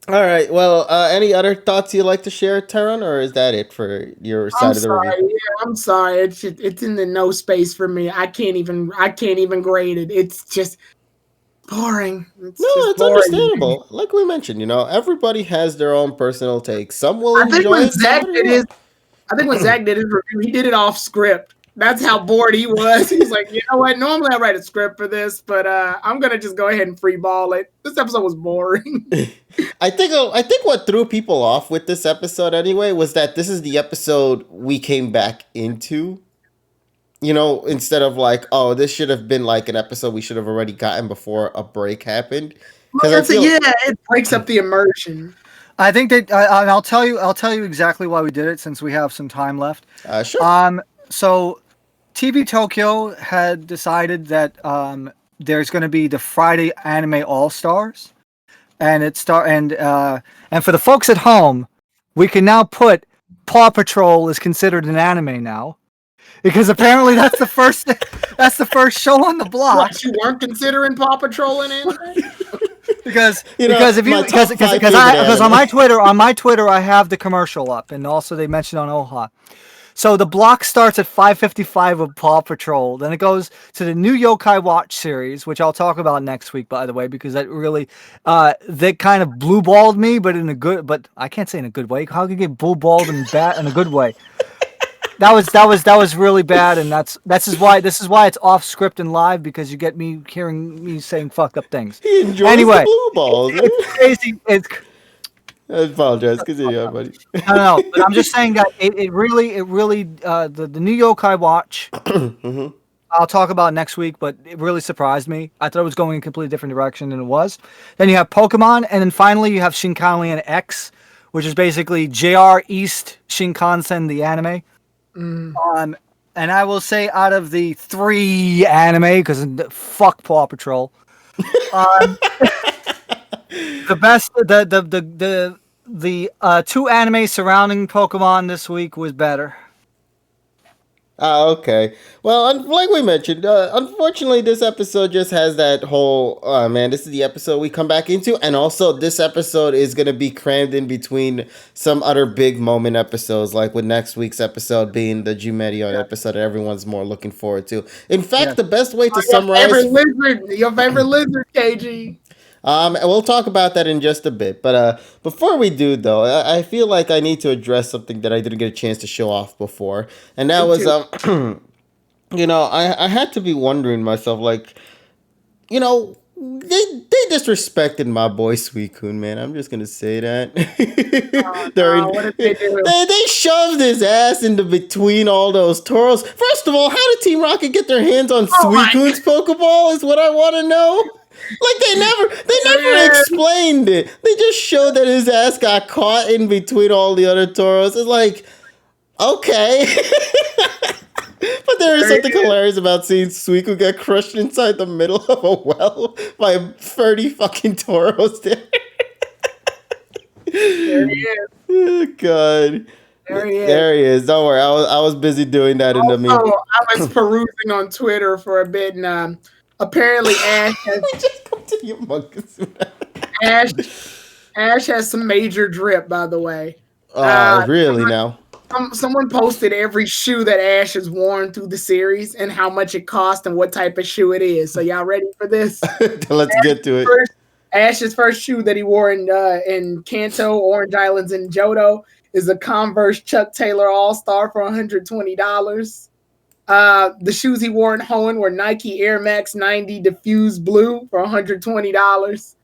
All right. Well, any other thoughts you'd like to share, Taron, or is that it for your side of the review? Yeah, I'm sorry. It's in the no space for me. I can't even grade it. It's just boring. It's understandable. Like we mentioned, everybody has their own personal take. Some will enjoy it. I think when Zach did his review, he did it off script. That's how bored he was. He's like, you know what? Normally I write a script for this, but I'm gonna just go ahead and free ball it. This episode was boring. I think what threw people off with this episode anyway was that this is the episode we came back into. Instead of like, oh, this should have been like an episode we should have already gotten before a break happened. It breaks up the immersion. I think that I'll tell you exactly why we did it since we have some time left. Sure. So TV Tokyo had decided that there's going to be the Friday Anime All Stars, and and for the folks at home, we can now put Paw Patrol is considered an anime now, because apparently that's the first show on the block. What, you weren't considering Paw Patrol an anime? Because on my Twitter I have the commercial up, and also they mentioned on Oha. So the block starts at 5:55 of Paw Patrol. Then it goes to the new Yokai Watch series, which I'll talk about next week, by the way, because that really they kind of blue balled me, but I can't say in a good way. How can you get blue balled in a good way? That was really bad, and this is why it's off script and live, because you get me hearing me saying fucked up things. He enjoys the blue balls. It's crazy. I apologize. Continue, buddy. No, but I'm just saying that it really the new Yokai Watch. I'll talk about next week, but it really surprised me. I thought it was going in a completely different direction than it was. Then you have Pokemon, and then finally you have Shinkansen X, which is basically JR East Shinkansen, the anime. And I will say, out of the 3 anime, because fuck Paw Patrol, the best, the 2 anime surrounding Pokemon this week was better. Okay. Well, like we mentioned, unfortunately, this episode just has that whole, oh man, this is the episode we come back into. And also, this episode is going to be crammed in between some other big moment episodes, like with next week's episode being the Jumedion episode that everyone's more looking forward to. In fact, the best way to summarize... Your favorite lizard, KG. And we'll talk about that in just a bit. But before we do, though, I feel like I need to address something that I didn't get a chance to show off before. And that was, I had to be wondering myself, like, they disrespected my boy Suicune, man. I'm just going to say that. What did they do? They shoved his ass into between all those Tauros. First of all, how did Team Rocket get their hands on Suicune's Pokeball is what I want to know. Like, they never explained it. They just showed that his ass got caught in between all the other Tauros. It's like, okay. But there is something hilarious about seeing Suicune get crushed inside the middle of a well by 30 fucking Tauros there. There he is. Oh, God. There he is. Don't worry. I was busy doing that in the meantime. I was perusing on Twitter for a bit, and apparently Ash has... We just come to the Among Ash has some major drip, by the way. Really now? Someone posted every shoe that Ash has worn through the series and how much it cost and what type of shoe it is. So y'all ready for this? Let's get to it. Ash's first shoe that he wore in Kanto, Orange Islands, and Johto is a Converse Chuck Taylor All-Star for $120. The shoes he wore in Hoenn were Nike Air Max 90 Diffuse Blue for $120.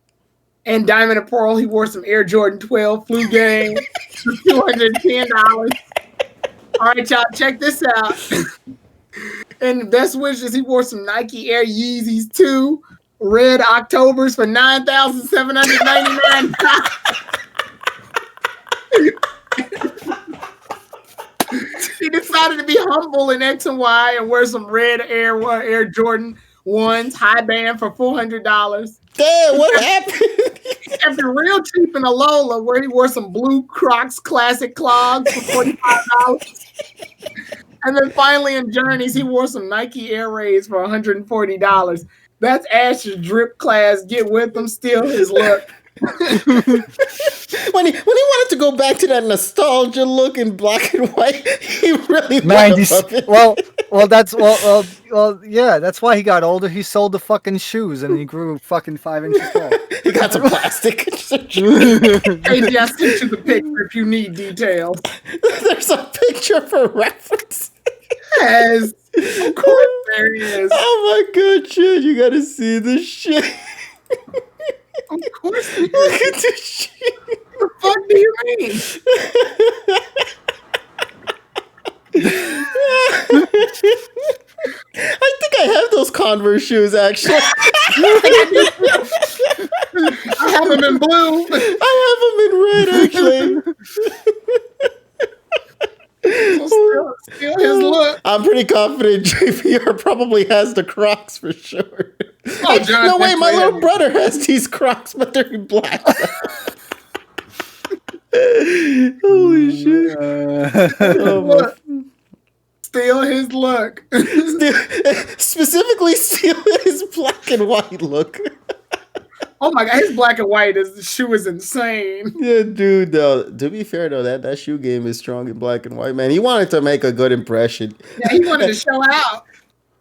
And Diamond and Pearl, he wore some Air Jordan 12 Flu Game for $210. All right, y'all, check this out. And Best Wishes, he wore some Nike Air Yeezys 2 Red Octobers for $9,799. He decided to be humble in X and Y and wear some red Air Jordan ones, high band for $400. Damn, what happened? He kept it real cheap in a Lola where he wore some blue Crocs classic clogs for $45. And then finally in Journeys, he wore some Nike Air Rays for $140. That's Ash's drip class. Get with him, steal his look. When he wanted to go back to that nostalgia look in black and white, he really Man, went above it. yeah, that's why he got older. He sold the fucking shoes and he grew fucking 5 inches tall. He got some plastic. Hey, I sent you the picture if you need details. There's a picture for reference. Yes, of course there is. Oh my god, shit, you gotta see this shit. Of course there Look is. at this shit. What the fuck do you mean? I think I have those Converse shoes, actually. I have them in blue. I have them in red, actually. Steal his look. I'm pretty confident JPR probably has the Crocs for sure. Oh, John, No way, my that's little right. brother has these Crocs, but they're in black. Holy shit. Oh my. Look. Steal his look. Specifically steal his black and white look. Oh my god, his black and white shoe is insane. Yeah, dude, though, to be fair though, that shoe game is strong in black and white, man. He wanted to make a good impression. Yeah, he wanted to show out.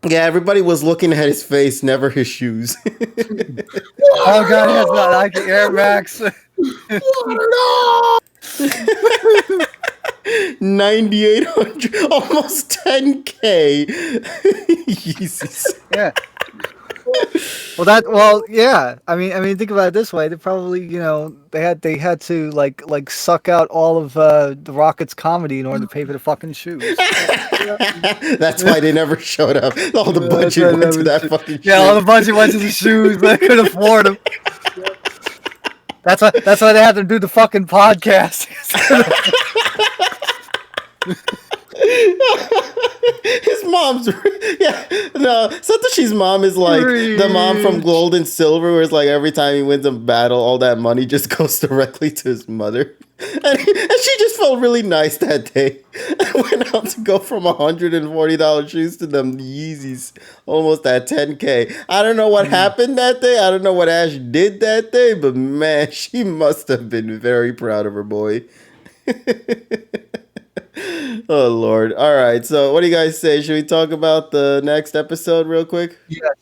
Yeah, everybody was looking at his face, never his shoes. Oh god, that's not Nike Air Max. 9,800, almost 10K. Jesus. Yeah. Yeah. I mean, think about it this way. They probably, they had to like suck out all of the Rockets' comedy in order to pay for the fucking shoes. That's why they never showed up. All the budget went to that fucking Yeah, all the budget went to the shoes. They couldn't afford them. That's why they had to do the fucking podcast. His mom's Satoshi's mom is like the mom from Gold and Silver, where it's like every time he wins a battle, all that money just goes directly to his mother. And she just felt really nice that day. Went out to go from $140 shoes to them Yeezys, almost at 10K. I don't know what happened that day. I don't know what Ash did that day, but man, she must have been very proud of her boy. Oh Lord. All right, so what do you guys say? Should we talk about the next episode real quick?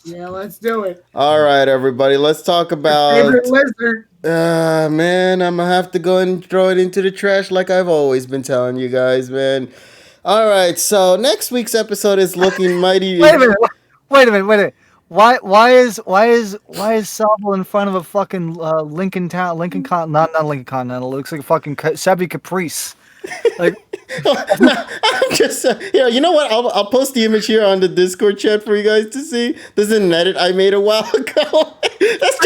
Yeah, let's do it. All right, everybody, let's talk about Favorite lizard. man, I'm gonna have to go and throw it into the trash like I've always been telling you guys, man. All right, so next week's episode is looking mighty. Wait a minute. Why is Sable in front of a fucking not Lincoln Continental? It looks like a fucking Chevy Caprice. Like, I'm just, you know what? I'll post the image here on the Discord chat for you guys to see. This is an edit I made a while ago. That's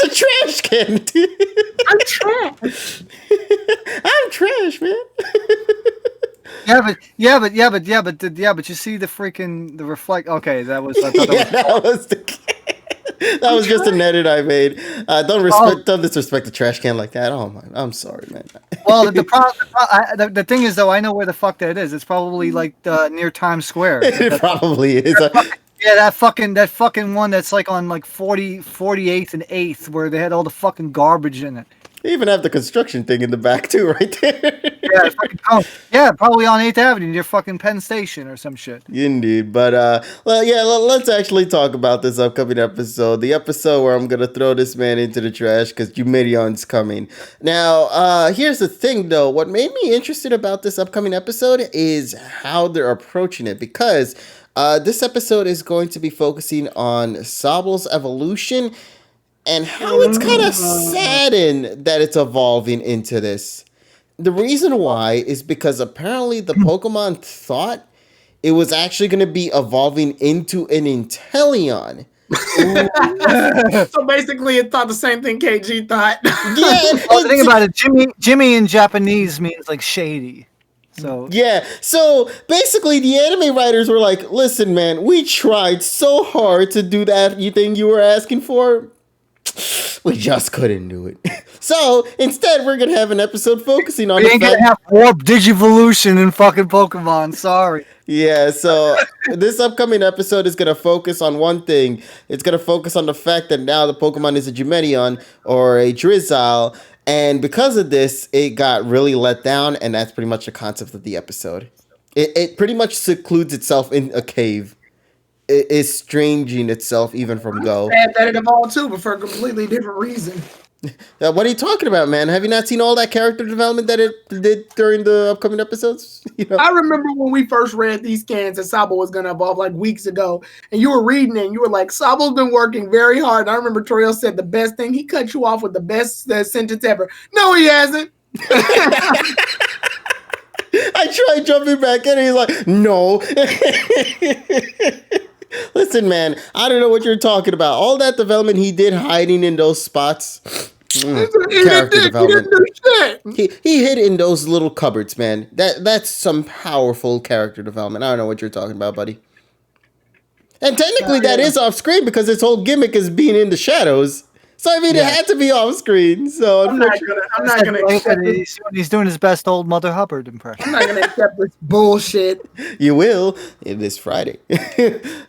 a trash can, dude. I'm trash. I'm trash, man. but you see the freaking reflect. Okay, that was. I thought that was That was just an edit I made. Don't disrespect the trash can like that. Oh my, I'm sorry, man. Well, the thing is though, I know where the fuck that is. It's probably like near Times Square. It probably is. Yeah, that fucking one that's like on like 48th and 8th where they had all the fucking garbage in it. They even have the construction thing in the back too, right there. Yeah, probably on 8th Avenue near fucking Penn Station or some shit. Indeed, but let's actually talk about this upcoming episode. The episode where I'm gonna throw this man into the trash because Jumirion's coming. Now, here's the thing though. What made me interested about this upcoming episode is how they're approaching it, because this episode is going to be focusing on Sable's evolution and how it's kind of saddened that it's evolving into this. The reason why is because apparently the Pokemon thought it was actually going to be evolving into an Inteleon. So basically, it thought the same thing KG thought. Yeah, Well, the thing about it, Jimmy in Japanese means like shady. So yeah. So basically, the anime writers were like, "Listen, man, we tried so hard to do that thing you were asking for. We just couldn't do it. So instead, we're gonna have an episode focusing on we the ain't fact." gonna have warp digivolution in fucking Pokemon. Sorry. Yeah, so this upcoming episode is going to focus on one thing. It's going to focus on the fact that now the Pokemon is a Jumenion or a Drizzile, and because of this, it got really let down, and that's pretty much the concept of the episode. It pretty much secludes itself in a cave. It is stranging itself even from Go. Sad that it evolved too, but for a completely different reason. What are you talking about, man? Have you not seen all that character development that it did during the upcoming episodes? You know? I remember when we first read these scans that Sabo was going to evolve like weeks ago, and you were reading it, and you were like, Sabo's been working very hard. And I remember Toriel said the best thing, he cut you off with the best sentence ever. No, he hasn't. I tried jumping back in, and he's like, no. Listen, man, I don't know what you're talking about. All that development he did hiding in those spots. Character development. He hid in those little cupboards, man. That's some powerful character development. I don't know what you're talking about, buddy. And technically, that is off screen because its whole gimmick is being in the shadows. So I mean, it had to be off screen. So I'm not gonna accept this. He's doing his best old Mother Hubbard impression. I'm not gonna accept this bullshit. You will this Friday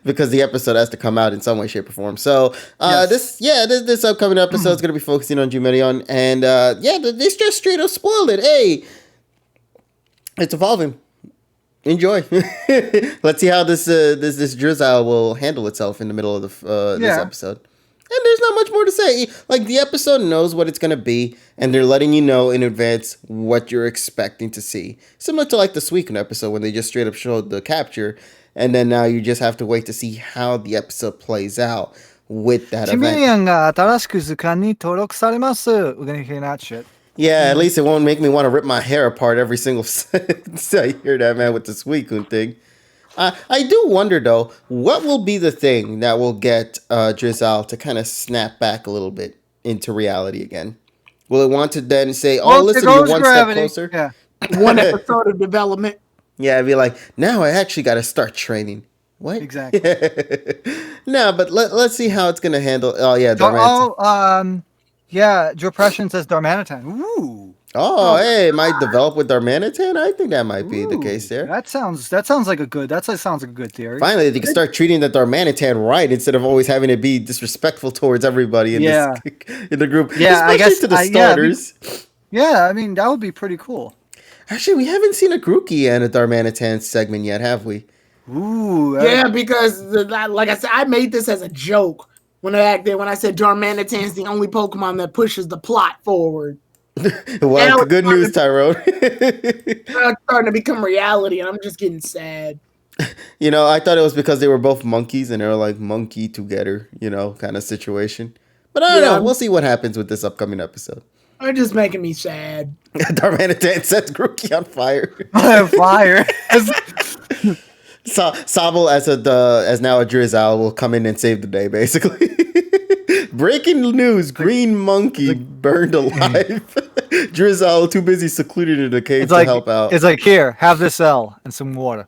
because the episode has to come out in some way, shape, or form. So this upcoming episode is going to be focusing on Jumenion, and they just straight up spoiled it. Hey, it's evolving. Enjoy. Let's see how this Drizzile will handle itself in the middle of this episode. And there's not much more to say. Like, the episode knows what it's going to be, and they're letting you know in advance what you're expecting to see. Similar to, like, the Suicune episode when they just straight up showed the capture, and then now you just have to wait to see how the episode plays out with that event. Jumenion ga atarashiku zukan ni toroku saremasu. We're going to hear that shit. Yeah, at least it won't make me want to rip my hair apart every single sentence I hear that, man, with the Suicune thing. I do wonder, though, what will be the thing that will get Drizzile to kind of snap back a little bit into reality again? Will it want to then say, oh, listen, you're one step closer? Yeah. One episode of development. Yeah, I'd be like, now I actually got to start training. What? Exactly. No, but let's see how it's going to handle. Oh, yeah. Darmanitan. Depression says Darmanitan. Ooh. Oh, hey, it might develop with Darmanitan. I think that might be the case there. That sounds like a good theory. Finally, they can start treating the Darmanitan right instead of always having to be disrespectful towards everybody in the group. Yeah, especially I guess to the starters. I mean that would be pretty cool. Actually, we haven't seen a Grookey and a Darmanitan segment yet, have we? Ooh. Yeah, because like I said, I made this as a joke when I said Darmanitan's the only Pokemon that pushes the plot forward. Well, good news, Tyrone. It's starting to become reality, and I'm just getting sad. You know, I thought it was because they were both monkeys, and they were like monkey together, kind of situation. But I don't know. We'll see what happens with this upcoming episode. They're just making me sad. Darmanitan sets Grookey on fire. Fire. Sable as now a Drizzile will come in and save the day, basically. Breaking news: Green Monkey burned alive. Drizzile too busy secluded in a cave to help out. It's like, here, have this L and some water.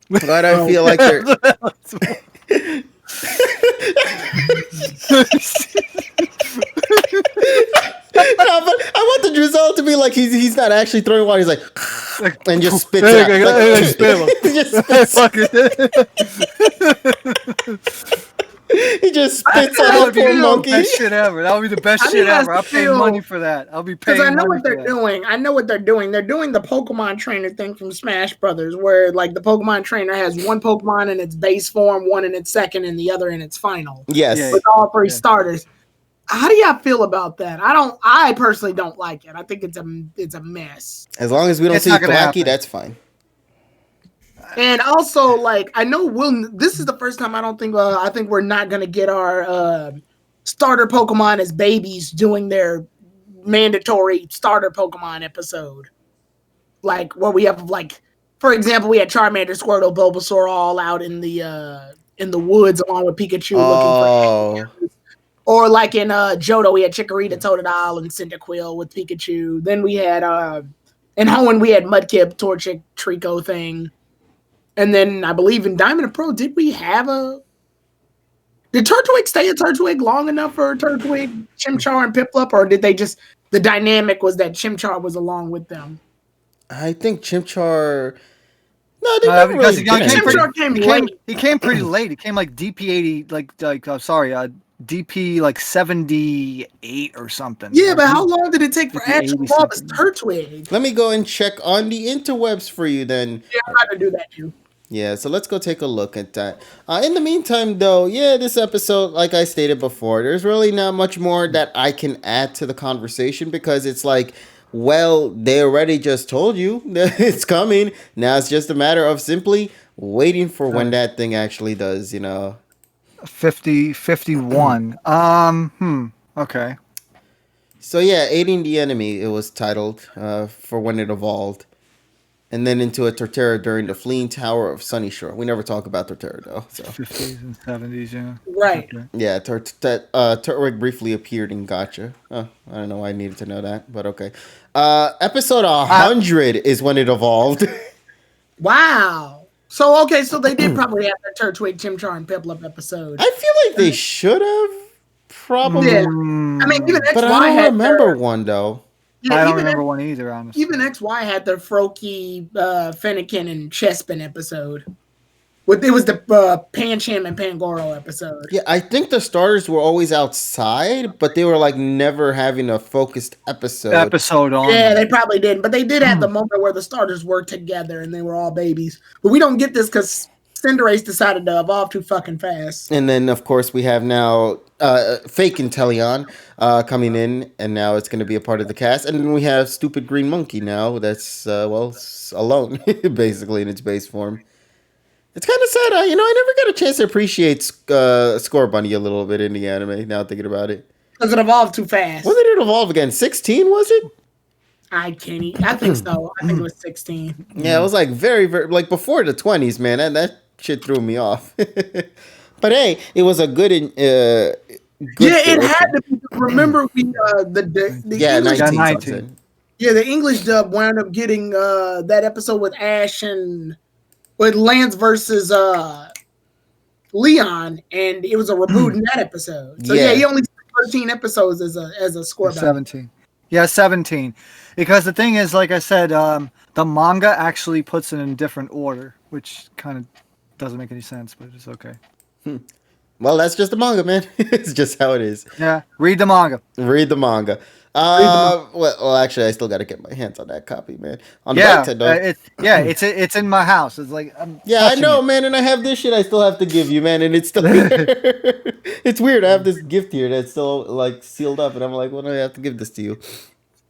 Why do I feel like they're... No, but I want the Drizzile to be like he's not actually throwing water. He's like and just spits it out. He just spits out a monkey. Best shit ever. That would be the best shit ever. I'll pay money for that. I'll be paying money. Because I know what they're doing. I know what they're doing. They're doing the Pokemon trainer thing from Smash Brothers, where like the Pokemon trainer has one Pokemon in its base form, one in its second, and the other in its final. Yes, with all three starters. How do y'all feel about that? I personally don't like it. I think it's a mess. As long as we don't see Thwacky, that's fine. And also, like, I know this is the first time I think we're not gonna get our starter Pokemon as babies doing their mandatory starter Pokemon episode. Like where we have, like, for example, we had Charmander, Squirtle, Bulbasaur all out in the in the woods along with Pikachu looking for. Oh, Or like in Johto, we had Chikorita, Totodile, and Cyndaquil with Pikachu. Then we had in Hoenn we had Mudkip, Torchic, Trico thing. And then I believe in Diamond and Pearl, did we have a? Did Turtwig stay a Turtwig long enough for Turtwig, Chimchar, and Piplup, or did they just the dynamic was that Chimchar was along with them? I think Chimchar. No, they never because really he did came anything. Chimchar came late. he came pretty late. He came like DP80, DP like 78 or something. Yeah, but how long did it take for Ash to 80 evolve as something. Turtwig? Let me go and check on the interwebs for you then. Yeah, I'm about to do that too. Yeah, so let's go take a look at that. In the meantime, though, yeah, this episode, like I stated before, there's really not much more that I can add to the conversation because it's like, well, they already just told you that it's coming. Now it's just a matter of simply waiting for when that thing actually does, 51. Okay. So yeah, Aiding the Enemy, it was titled for when it evolved. And then into a Torterra during the Fleeing Tower of Sunyshore. We never talk about Torterra, though. So 50s and 70s, yeah. Right. Okay. yeah, Turtwig briefly appeared in Gotcha. Oh, I don't know why I needed to know that, but okay. Episode 100 is when it evolved. Wow. So they did probably have the Turtwig, Chimchar, and Piplup episode. I feel like they should have, probably. Yeah. I mean, even XY But I had don't remember their, one, though. yeah, I don't even remember one either, honestly. Even XY had their Froakie, Fennekin, and Chespin episode. It was the Pancham and Pangoro episode. Yeah, I think the starters were always outside, but they were like never having a focused episode. on. Yeah, they probably didn't. But they did have the moment where the starters were together and they were all babies. But we don't get this because Cinderace decided to evolve too fucking fast. And then, of course, we have now fake Inteleon coming in, and now it's going to be a part of the cast. And then we have Stupid Green Monkey now that's, alone, basically, in its base form. It's kind of sad. I never got a chance to appreciate Score Bunny a little bit in the anime, now thinking about it. Because it evolved too fast. When did it evolve again? 16, was it? I think so. I think it was 16. Yeah, it was like very, very, like before the 20s, man. That shit threw me off. But hey, it was a good It had to be. Remember, we the yeah, English, 19. yeah, the English dub wound up getting that episode with Ash and with Lance versus Leon, and it was a reboot in that episode. So yeah, he only did 13 episodes as a score. 17. Yeah, 17. Because the thing is, like I said, the manga actually puts it in different order, which kind of doesn't make any sense, but it's okay. Well, that's just the manga, man. It's just how it is. Yeah, read the manga. Read the manga. Well, actually, I still got to get my hands on that copy, man. On the back side, though. It's in my house. It's like I know, man, and I have this shit I still have to give you, man, and it's still here. It's weird. I have this gift here that's still like sealed up, and I'm like, well, do I have to give this to you?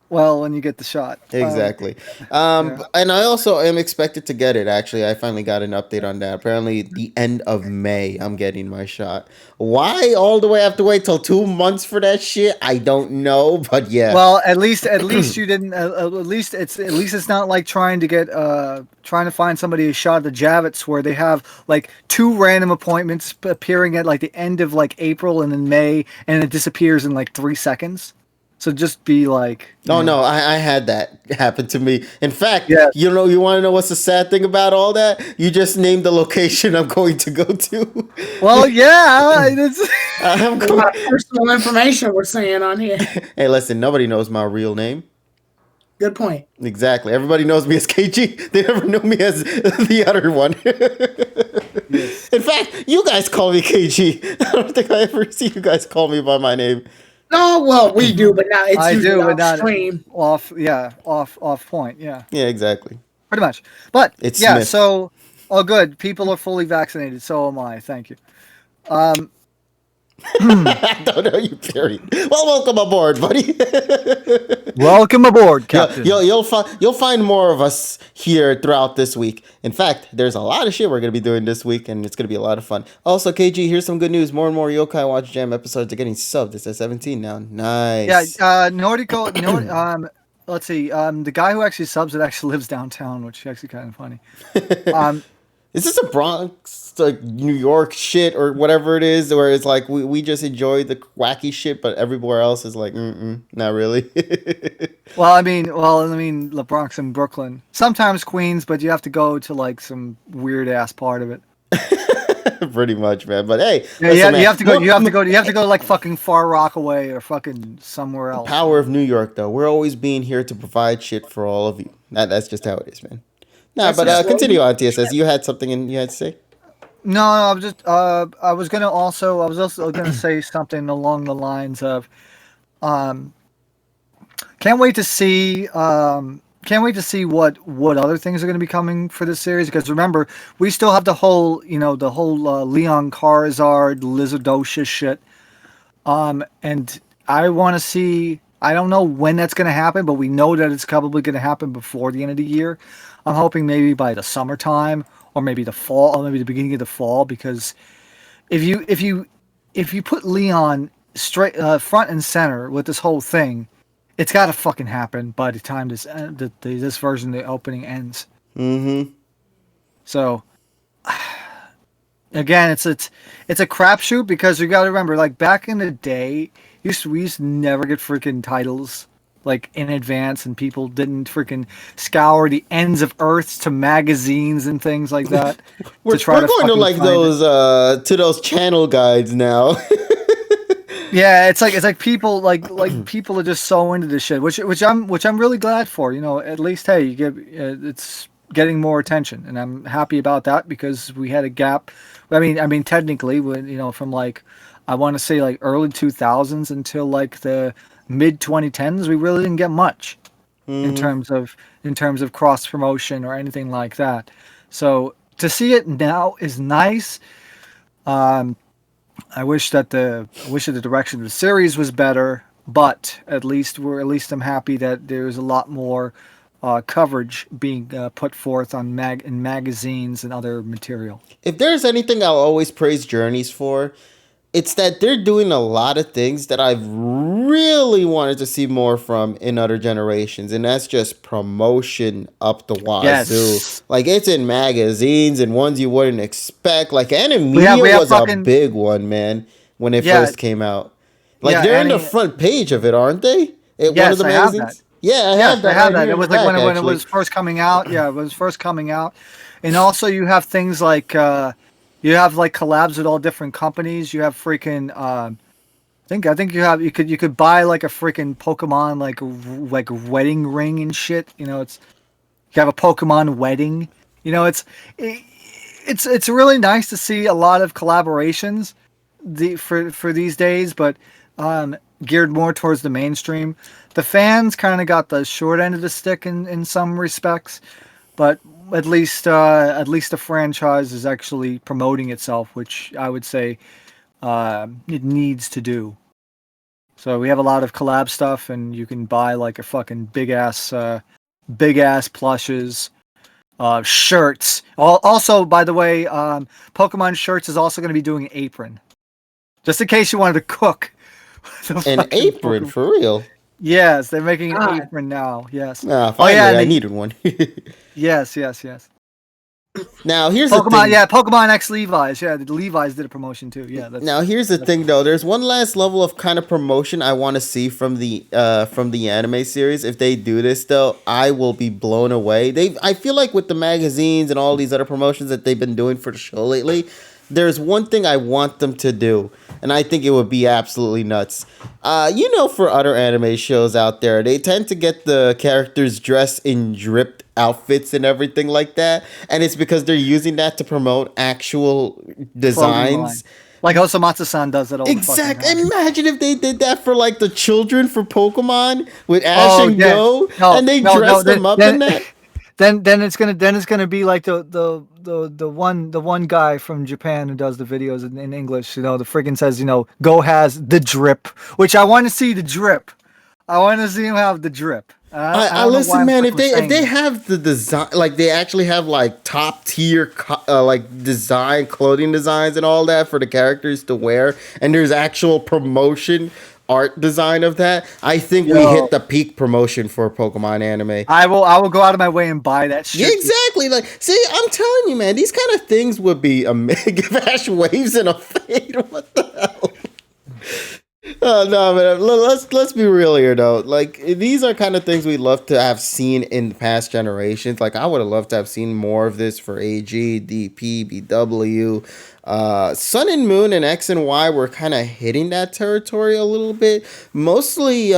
Well, when you get the shot. Exactly. And I also am expected to get it, actually. I finally got an update on that. Apparently, the end of May, I'm getting my shot. Why all the way have to wait till 2 months for that shit? I don't know, but yeah. Well, at least you didn't. At least it's not like trying to find somebody a shot at the Javits where they have like 2 random appointments appearing at like the end of like April and then May, and it disappears in like 3 seconds. So just be like... No, I had that happen to me. In fact, you want to know what's the sad thing about all that? You just named the location I'm going to go to. Well, yeah. I'm A lot of personal information we're saying on here. Hey, listen, nobody knows my real name. Good point. Exactly. Everybody knows me as KG. They never know me as the other one. Yes. In fact, you guys call me KG. I don't think I ever see you guys call me by my name. No, well, we do, but now it's usually off stream. Off point, yeah. Yeah, exactly. Pretty much. But, it's yeah, Smith. So, good. People are fully vaccinated. So am I. Thank you. I don't know you, period. Well, welcome aboard, buddy. Welcome aboard, Captain. You'll find more of us here throughout this week. In fact, there's a lot of shit we're going to be doing this week, and it's going to be a lot of fun. Also, KG, here's some good news. More and more Yokai Watch Jam episodes are getting subbed. It's at 17 now. Nice. Yeah, Nordico, let's see. The guy who actually subs it actually lives downtown, which is actually kind of funny. Is this a Bronx, like New York shit or whatever it is, where it's like we just enjoy the wacky shit, but everywhere else is like, not really. Well, I mean, the Bronx and Brooklyn, sometimes Queens, but you have to go to like some weird ass part of it. Pretty much, man. But hey, Yeah, listen, you man. have to go. You have to go like fucking Far Rockaway or fucking somewhere else. Power of New York, though. We're always being here to provide shit for all of you. That's just how it is, man. Nah, That's but just what continue we on, TSS. You had something you had to say? No, I was just I was also gonna say something along the lines of um can't wait to see what other things are going to be coming for this series, because remember, we still have the whole Leon Charizard Lizardosha shit. And I want to see. I don't know when that's going to happen, but we know that it's probably going to happen before the end of the year. I'm hoping maybe by the summertime, or maybe the fall, or maybe the beginning of the fall, because if you put Leon straight front and center with this whole thing, it's got to fucking happen by the time this version of the opening ends. Mm-hmm. So again, it's a crapshoot, because you got to remember, like back in the day, we used to never get freaking titles like in advance, and people didn't freaking scour the ends of Earth to magazines and things like that We're, to try we're to going to fucking like find it. those to those channel guides now. Yeah, it's like people like people are just so into this shit, which I'm really glad for. At least, hey, you get it's getting more attention, and I'm happy about that, because we had a gap. I mean, technically, when from like, I want to say like early 2000s until like the mid 2010s, we really didn't get much in Mm-hmm. terms of cross promotion or anything like that. So to see it now is nice. Um, I wish that the direction of the series was better, but at least I'm happy that there's a lot more coverage being put forth in magazines and other material. If there's anything I'll always praise Journeys for, it's that they're doing a lot of things that I've really wanted to see more from in other generations, and that's just promotion up the wazoo. Yes, Like it's in magazines and ones you wouldn't expect. Like we Animedia have was a fucking big one, man, when it yeah, first came out. Like yeah, they're in the Annie. front page of it, aren't they? One of Yes, the I have that. magazines. Yeah, I Yes, have I that have right that. here It in the was like back, when it actually. was first coming out. Yeah, it was first coming out, and also you have you have like collabs with all different companies. You have freaking. I think you could buy like a freaking Pokemon like wedding ring and shit. You have a Pokemon wedding. It's really nice to see a lot of collaborations for these days, but geared more towards the mainstream. The fans kind of got the short end of the stick in some respects, but at least the franchise is actually promoting itself, which I would say it needs to do. So we have a lot of collab stuff, and you can buy like a fucking big ass plushes, shirts. Also, by the way, Pokemon shirts is also going to be doing an apron, just in case you wanted to cook the An fucking apron Pokemon. for real. Yes, they're making an God. apron now. Yes. Ah, Oh yeah, finally, and I needed one. yes. Now here's the Pokemon, thing. yeah, Pokemon X Levi's. Yeah, the Levi's did a promotion too. Yeah, Now here's the thing though. There's one last level of kind of promotion I want to see from the anime series. If they do this though, I will be blown away. I feel like with the magazines and all these other promotions that they've been doing for the show lately, there's one thing I want them to do, and I think it would be absolutely nuts. For other anime shows out there, they tend to get the characters dressed in dripped outfits and everything like that, and it's because they're using that to promote actual clothing line. designs. Like Osamatsu-san does it all the fucking Exact. time. Imagine if they did that for like the children for Pokemon with Ash Oh and yeah, Go, no, and they no, dress no. them up in that. Then it's gonna be like the one guy from Japan who does the videos in English. The friggin' says Go has the drip, which I want to see the drip. I want to see him have the drip. I I don't know why listen, I'm man. If fucking they saying it. have the design, like they actually have like top tier like design, clothing designs, and all that for the characters to wear, and there's actual promotion art design of that, I think we hit the peak promotion for Pokemon anime. I will go out of my way and buy that shit. Yeah, exactly. Like, see, I'm telling you, man, these kind of things would be give Ash waves in a fade. What the hell? Oh no, man. Let's be real here, though. Like, these are kind of things we'd love to have seen in past generations. Like, I would have loved to have seen more of this for AG, DP, BW. Sun and Moon and X and Y were kind of hitting that territory a little bit. Mostly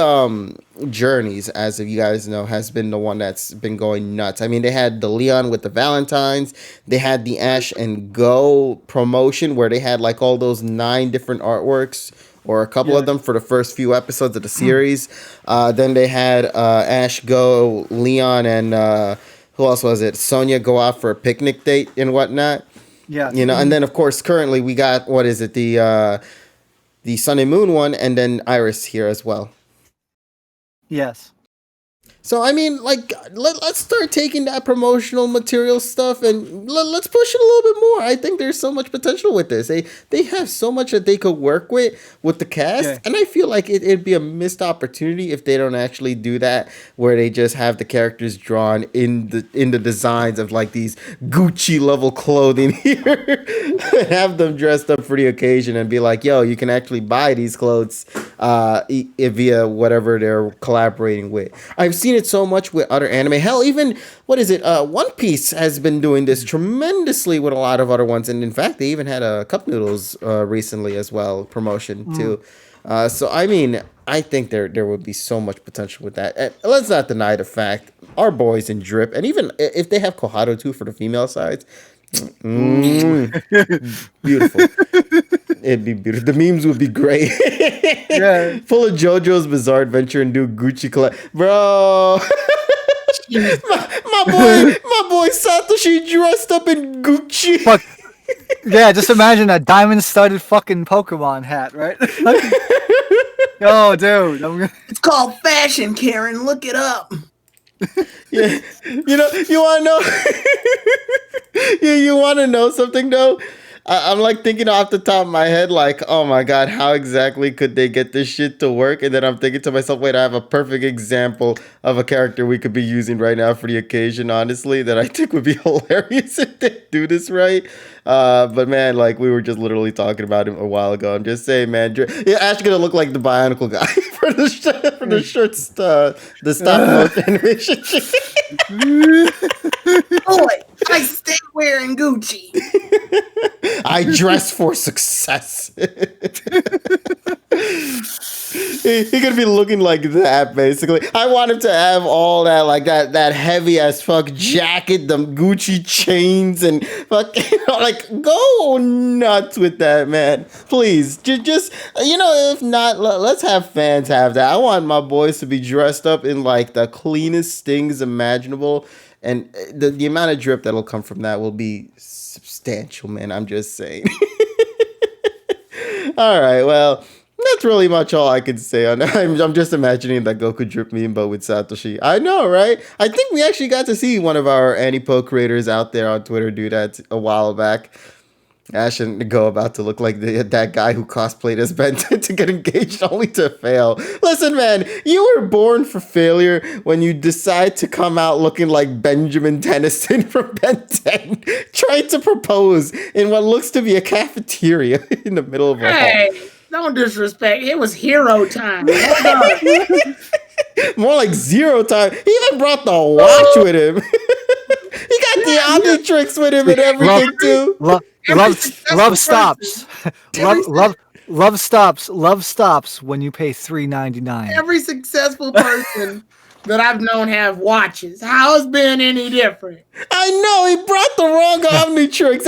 Journeys, as you guys know, has been the one that's been going nuts. I mean, they had the Leon with the Valentines. They had the Ash and Go promotion where they had like all those 9 different artworks, or a couple of them, for the first few episodes of the series. Then they had Ash Go, Leon, and who else was it? Sonya go out for a picnic date and whatnot. Yeah. You know, and then of course currently we got, what is it, the Sun and Moon one, and then Iris here as well. Yes. So, I mean, like, let's start taking that promotional material stuff and let's push it a little bit more. I think there's so much potential with this. They have so much that they could work with the cast, and I feel like it'd be a missed opportunity if they don't actually do that, where they just have the characters drawn in the designs of, like, these Gucci level clothing here, and have them dressed up for the occasion and be like, yo, you can actually buy these clothes via whatever they're collaborating with. I've seen it so much with other anime. Hell, even One Piece has been doing this tremendously with a lot of other ones, and in fact, they even had a Cup Noodles recently as well promotion too. So I mean, I think there would be so much potential with that. And let's not deny the fact our boys in Drip, and even if they have Koharu too for the female sides. Beautiful. It'd be beautiful. The memes would be great. Yeah. Full of JoJo's Bizarre Adventure and do Gucci bro. my boy Satoshi dressed up in Gucci. Fuck. Yeah, just imagine a diamond-studded fucking Pokemon hat, right? Oh, dude. It's called fashion, Karen. Look it up. Yeah, you know, you want to know? you want to know something though? I'm like thinking off the top of my head, like, oh my god, how exactly could they get this shit to work? And then I'm thinking to myself, wait, I have a perfect example of a character we could be using right now for the occasion, honestly, that I think would be hilarious if they do this right. But man, like, we were just literally talking about him a while ago. I'm just saying, man, Ash gonna look like the Bionicle guy for the shirts, the stop motion animation. Boy, I stay wearing Gucci. I dress for success. He's gonna be looking like that, basically. I want him to have all that, like that heavy as fuck jacket, the Gucci chains, and fucking like go nuts with that, man. Please, just if not, let's have fans have that. I want my boys to be dressed up in like the cleanest things imaginable, and the amount of drip that'll come from that will be substantial, man. I'm just saying. All right, well, that's really much all I can say on that. I'm just imagining that Goku drip meme, but with Satoshi. I know, right? I think we actually got to see one of our anti-poke creators out there on Twitter do that a while back. Ash and Go about to look like that guy who cosplayed as Ben 10 to get engaged only to fail. Listen, man, you were born for failure when you decide to come out looking like Benjamin Tennyson from Ben 10, trying to propose in what looks to be a cafeteria in the middle of a hall. Don't disrespect. It was hero time. Hold on. More like zero time. He even brought the watch with him. He got the Omnitrix with him and everything too. Love stops. Love stops when you pay $3.99. Every successful person that I've known have watches. How has been any different? I know, he brought the wrong Omnitrix.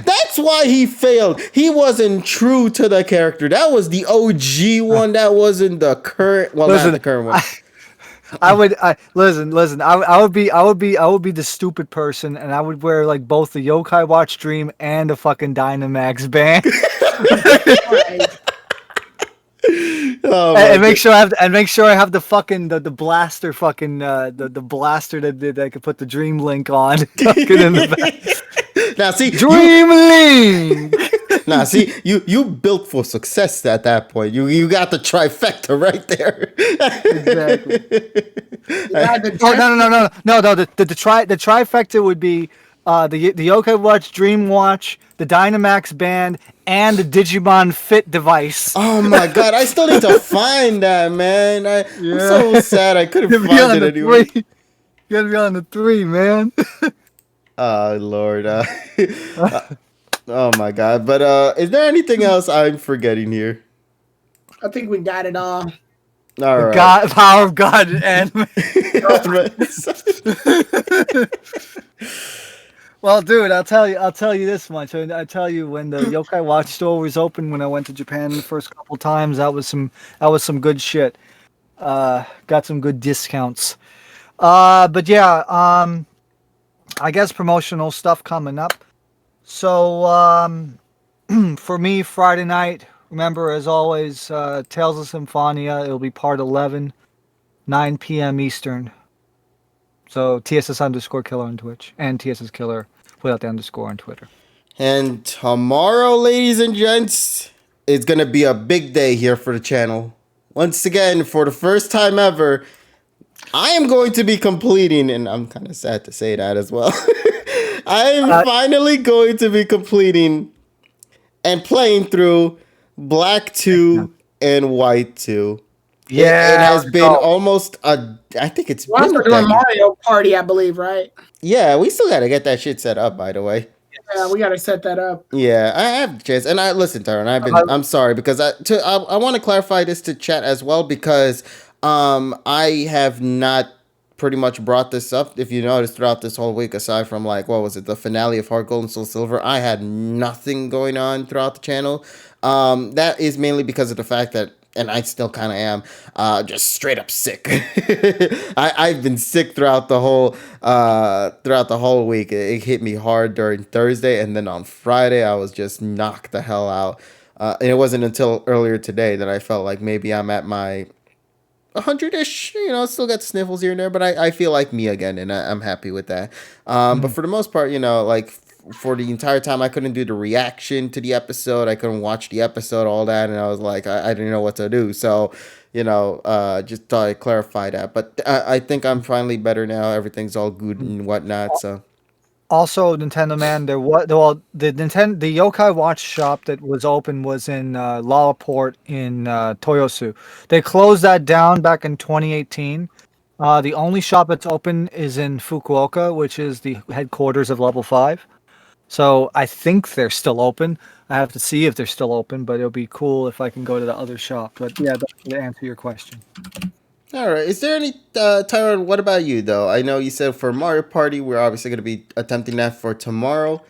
That's why he failed. He wasn't true to the character. That was the OG one. That wasn't the current. Well, not the current one. I would be the stupid person, and I would wear like both the Yokai Watch Dream and a fucking Dynamax band. And make sure I have the fucking the blaster fucking the blaster that I could put the Dream Link on. Fucking in the back. Now see, Dream Link. Nah, see, you built for success at that point. You got the trifecta right there. Exactly. You got the Oh no! The trifecta would be the Yokai Watch, Dream Watch, the Dynamax band, and the Digimon Fit device. Oh my god, I still need to find that, man. I'm Yeah, so sad I couldn't you be find on it the anywhere. three. You gotta be on the three, man. Oh Lord. Oh my god. But is there anything else I'm forgetting here? I think we got it all. All The right. God, power of God and anime. Well, dude, I'll tell you this much. I tell you, when the Yokai Watch store was open, when I went to Japan the first couple times, that was some good shit. Got some good discounts. But yeah, I guess promotional stuff coming up. So, for me, Friday night, remember, as always, Tales of Symphonia. It'll be part 11, 9 p.m. Eastern. So TSS underscore killer on Twitch and TSS killer without the underscore on Twitter. And tomorrow, ladies and gents, it's gonna be a big day here for the channel. Once again, for the first time ever, I am going to be completing, and I'm kind of sad to say that as well. I am finally going to be completing and playing through Black 2 and White 2. It has been almost I think it's We're been also a doing decade. Mario Party, I believe, right? Yeah, we still gotta get that shit set up, by the way. Yeah, we got to set that up. Yeah, I have the chance, and I listen, Tyron. I'm sorry because I want to clarify this to chat as well because I have not pretty much brought this up. If you noticed throughout this whole week, aside from like what was it, the finale of Heart Gold and Soul Silver, I had nothing going on throughout the channel. That is mainly because of the fact that. And I still kind of am, just straight up sick. I've been sick throughout the whole week. It hit me hard during Thursday, and then on Friday I was just knocked the hell out. And it wasn't until earlier today that I felt like maybe I'm at my 100-ish, still got sniffles here and there, but I feel like me again, and I'm happy with that. But for the most part, like for the entire time, I couldn't do the reaction to the episode. I couldn't watch the episode, all that, and I was like, I didn't know what to do. So, just thought I'd clarify that. But I think I'm finally better now. Everything's all good and whatnot. So. Also, Nintendo Man, the Yokai Watch shop that was open was in Lalaport in Toyosu. They closed that down back in 2018. The only shop that's open is in Fukuoka, which is the headquarters of Level 5. So I think they're still open. I have to see if they're still open, but it'll be cool if I can go to the other shop. But yeah, that's to answer your question. All right. Is there any, Tyron, what about you, though? I know you said for Mario Party, we're obviously going to be attempting that for tomorrow.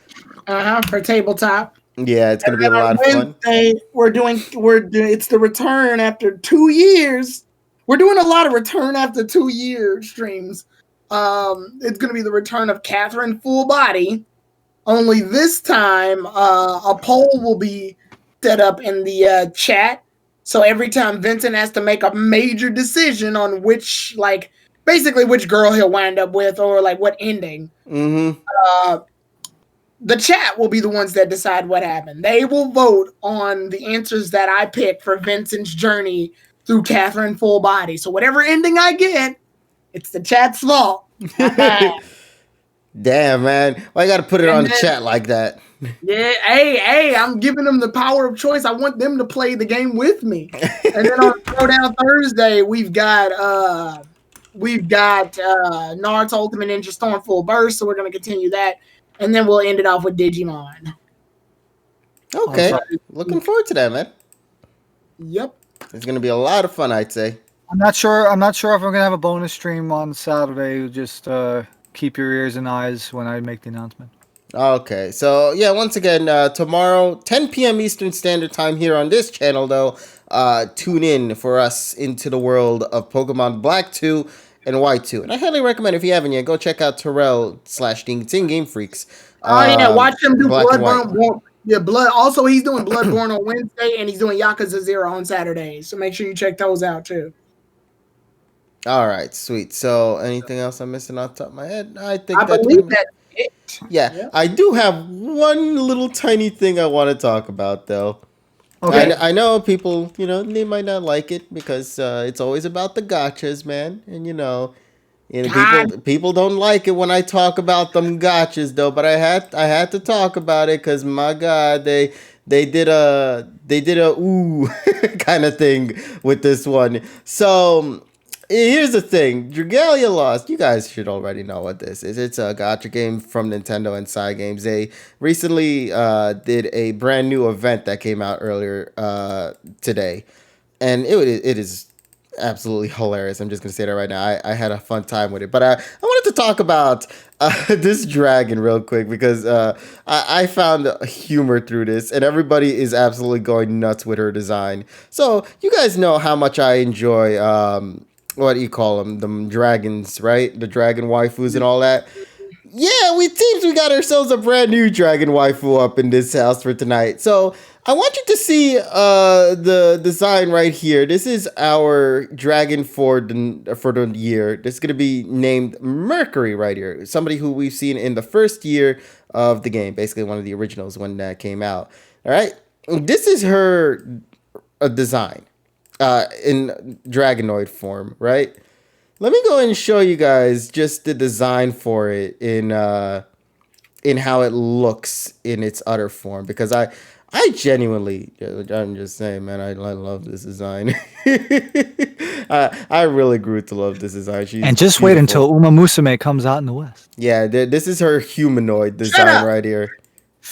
For tabletop. Yeah, it's going to be a lot of fun. Wednesday, it's the return after 2 years. We're doing a lot of return after 2 year streams. It's going to be the return of Catherine Full Body. Only this time, a poll will be set up in the chat. So every time Vincent has to make a major decision on basically which girl he'll wind up with or like what ending. Mm-hmm. The chat will be the ones that decide what happened. They will vote on the answers that I pick for Vincent's journey through Catherine Full Body. So whatever ending I get, it's the chat's fault. Damn, man. Why you got to put it on the chat like that? Yeah, hey, I'm giving them the power of choice. I want them to play the game with me. And then on Throwdown Thursday, we've got Naruto Ultimate Ninja Storm Full Burst, so we're going to continue that. And then we'll end it off with Digimon. Okay. Looking forward to that, man. Yep. It's going to be a lot of fun, I'd say. I'm not sure if I'm going to have a bonus stream on Saturday. Just keep your ears and eyes when I make the announcement. Okay, so yeah, once again, tomorrow, 10 p.m. Eastern Standard Time here on this channel, though, tune in for us into the world of Pokemon Black 2 and White 2. And I highly recommend, if you haven't yet, go check out Terrell/Ding Game Freaks. Watch him do Bloodborne. Yeah, Blood. Also, he's doing Bloodborne on Wednesday, and he's doing Yakuza 0 on Saturday. So make sure you check those out, too. All right, sweet. So anything else I'm missing off the top of my head? I think I believe that's Yeah, Yep. I do have one little tiny thing I want to talk about, though. Okay. I know people, they might not like it because it's always about the gotchas, man. And God. people don't like it when I talk about them gotchas, though. But I had to talk about it because my God, they did a ooh kind of thing with this one. So here's the thing, Dragalia Lost. You guys should already know what this is. It's a gotcha game from Nintendo and Side Games. They recently did a brand new event that came out earlier today, and it is absolutely hilarious. I'm just gonna say that right now. I had a fun time with it, but I wanted to talk about this dragon real quick because I found humor through this, and everybody is absolutely going nuts with her design. So you guys know how much I enjoy what do you call them? The dragons, right? The dragon waifus and all that. Yeah, we got ourselves a brand new dragon waifu up in this house for tonight. So I want you to see the design right here. This is our dragon for the year. This is gonna be named Mercury right here. Somebody who we've seen in the first year of the game, basically one of the originals when that came out. All right, this is her design in dragonoid form, right? Let me go and show you guys just the design for it in how it looks in its utter form because I genuinely, I'm just saying, man, I love this design. I really grew to love this design. She's And just beautiful. wait until Uma Musume comes out in the West. Yeah, this is her humanoid Shut design up. right here.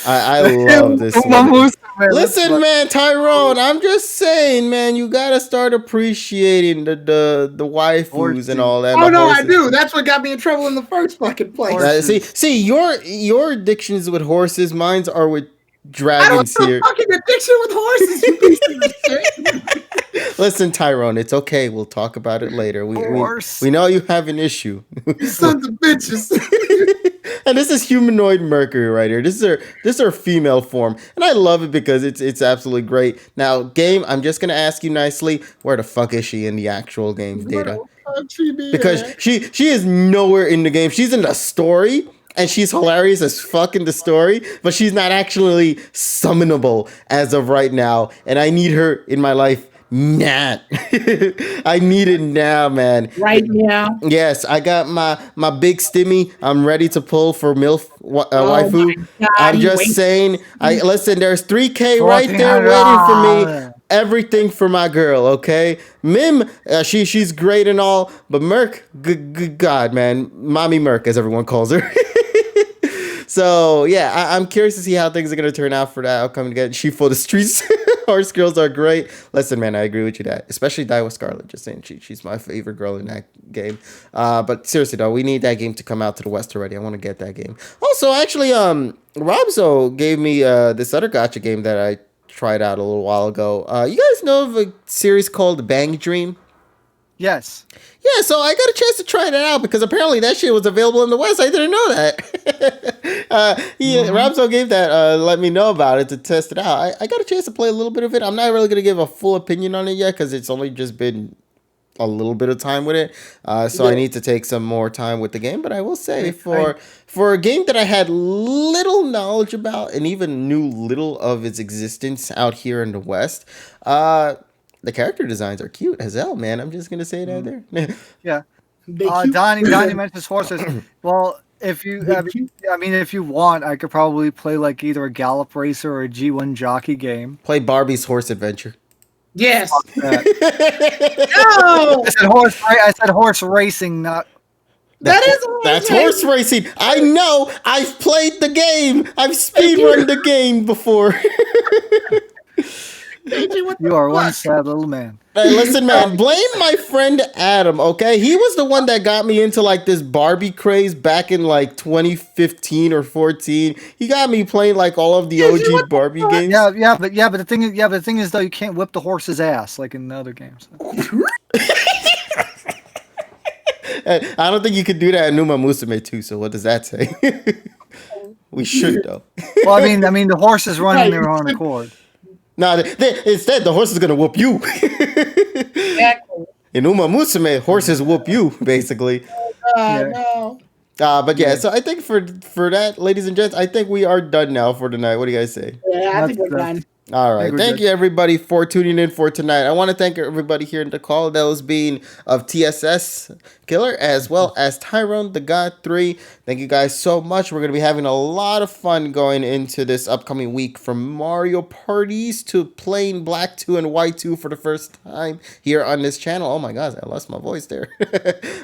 I love this Uma one. Musume. Listen, man, Tyrone, I'm just saying, man, you gotta start appreciating the waifus and all that. Oh the no, I horses. do. That's what got me in trouble in the first fucking place. Horses. See, your addictions with horses, mine's are with I don't dragons have a here. fucking addiction with horses, you piece of shit. Listen, Tyrone, it's okay. We'll talk about it later. Horse. We know you have an issue. You sons of bitches. And this is humanoid Mercury right here. This is her female form, and I love it because it's absolutely great. Now, game, I'm just gonna ask you nicely, where the fuck is she in the actual game's data? Because she is nowhere in the game. She's in the story, and she's hilarious as fuck in the story, but she's not actually summonable as of right now, and I need her in my life. Nah. I need it now, man. Right now. Yes, I got my big stimmy. I'm ready to pull for MILF waifu. my God, I'm he just waits. saying. Listen. There's 3K right there waiting for me. Everything for my girl. Okay, Mim. She's great and all, but Merc. Good God, man, Mommy Merc, as everyone calls her. So yeah, I'm curious to see how things are gonna turn out for that outcome again. She for the streets. Horse girls are great. Listen, man, I agree with you that, especially Die with Scarlet. Just saying, she's my favorite girl in that game. But seriously though, we need that game to come out to the West already. I want to get that game. Also, actually, Robzo gave me this other gotcha game that I tried out a little while ago. You guys know of a series called Bang Dream? Yes. Yeah, so I got a chance to try that out because apparently that shit was available in the West. I didn't know that. Ramzo gave that, let me know about it to test it out. I got a chance to play a little bit of it. I'm not really going to give a full opinion on it yet because it's only just been a little bit of time with it. So I need to take some more time with the game. But I will say for a game that I had little knowledge about and even knew little of its existence out here in the West, the character designs are cute as hell, man. I'm just gonna say that there. Yeah. They cute. Donnie mentions horses. Well, if you want, I could probably play like either a Gallop Racer or a G1 Jockey game. Play Barbie's Horse Adventure. Yes. No! No! I said horse racing, not. That's horse racing. I know. I've played the game. I've speedrun the game before. You are one sad little man. Hey, listen, man, blame my friend Adam, okay? He was the one that got me into like this Barbie craze back in like 2015 or 14. He got me playing like all of the OG Barbie games. Yeah, but the thing is though, you can't whip the horse's ass like in the other games. I don't think you could do that in Numa Musume too, so what does that say? We should though. Well, I mean the horse is running their own accord. No, instead the horse is gonna whoop you. Exactly. In Uma Musume, horses whoop you, basically. No. But yeah, Yeah. so I think for that, ladies and gents, I think we are done now for tonight. What do you guys say? Yeah, I think That's we're the. done. All think right. we're Thank good. you, everybody, for tuning in for tonight. I want to thank everybody here in the call, those being of TSS Killer, as well as Tyrone the God 3. Thank you guys so much. We're going to be having a lot of fun going into this upcoming week, from Mario parties to playing Black 2 and White 2 for the first time here on this channel. Oh my gosh, I lost my voice there.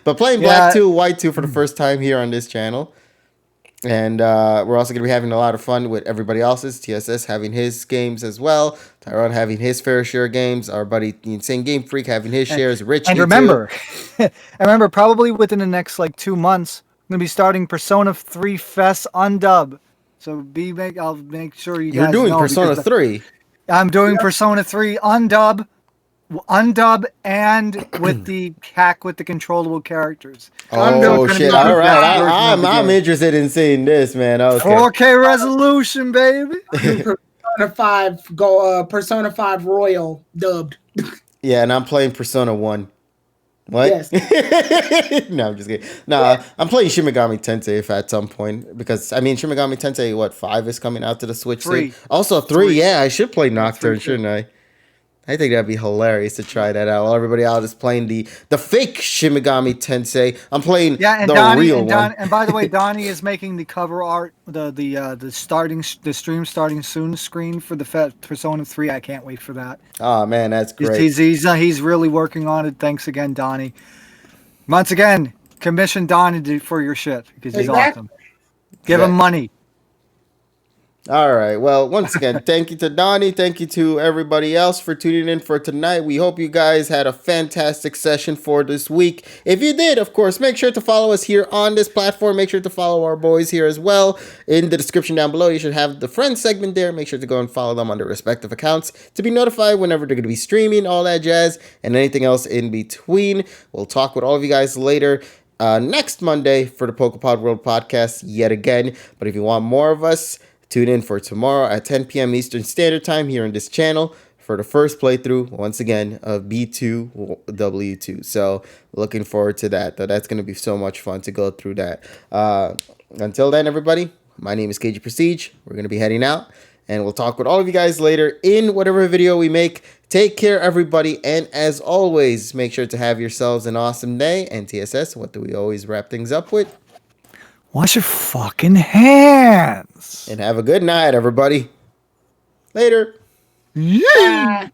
But playing Black Yeah. 2, White 2 for the first time here on this channel. And we're also going to be having a lot of fun with everybody else's. TSS having his games as well. Tyrone having his fair share of games. Our buddy, the Insane Game Freak, having his shares. Rich, And you too. remember, probably within the next like 2 months, I'm gonna be starting Persona 3 Fest Undub. So I'll make sure you You're guys doing know Persona because 3. I'm doing Persona 3 Undub, and with the hack with the controllable characters. I'm So doing Oh, it's gonna shit. be the All right. best version of the I'm game. interested in seeing this, man. Okay. 4K resolution, baby. Persona 5 Royal dubbed. Yeah, and I'm playing Persona 1. What? Yes. No, I'm just kidding. Nah, I'm playing Shin Megami Tensei if at some point, because I mean Shin Megami Tensei, what, 5 is coming out to the Switch soon. 3. Also 3, Three. yeah, I should play Nocturne, 3 too. shouldn't I? I think that'd be hilarious to try that out. While everybody out is playing the fake Shin Megami Tensei. I'm playing Yeah, and the Donnie real and one. and by the way, Donnie is making the cover art, the stream starting soon screen for the Persona 3. I can't wait for that. Oh man, that's great. He's really working on it. Thanks again, Donnie. Once again, commission Donnie for your shit because he's Exactly. awesome. Give him money. All right. Well, once again, thank you to Donnie. Thank you to everybody else for tuning in for tonight. We hope you guys had a fantastic session for this week. If you did, of course, make sure to follow us here on this platform. Make sure to follow our boys here as well. In the description down below, you should have the friends segment there. Make sure to go and follow them on their respective accounts to be notified whenever they're going to be streaming, all that jazz, and anything else in between. We'll talk with all of you guys later. Next Monday for the PokePod World Podcast yet again. But if you want more of us, tune in for tomorrow at 10 p.m. Eastern Standard Time here on this channel for the first playthrough, once again, of B2W2. So, looking forward to that. That's going to be so much fun to go through that. Until then, everybody, my name is KG Prestige. We're going to be heading out, and we'll talk with all of you guys later in whatever video we make. Take care, everybody, and as always, make sure to have yourselves an awesome day. And TSS, what do we always wrap things up with? Wash your fucking hands. And have a good night, everybody. Later. Yeah.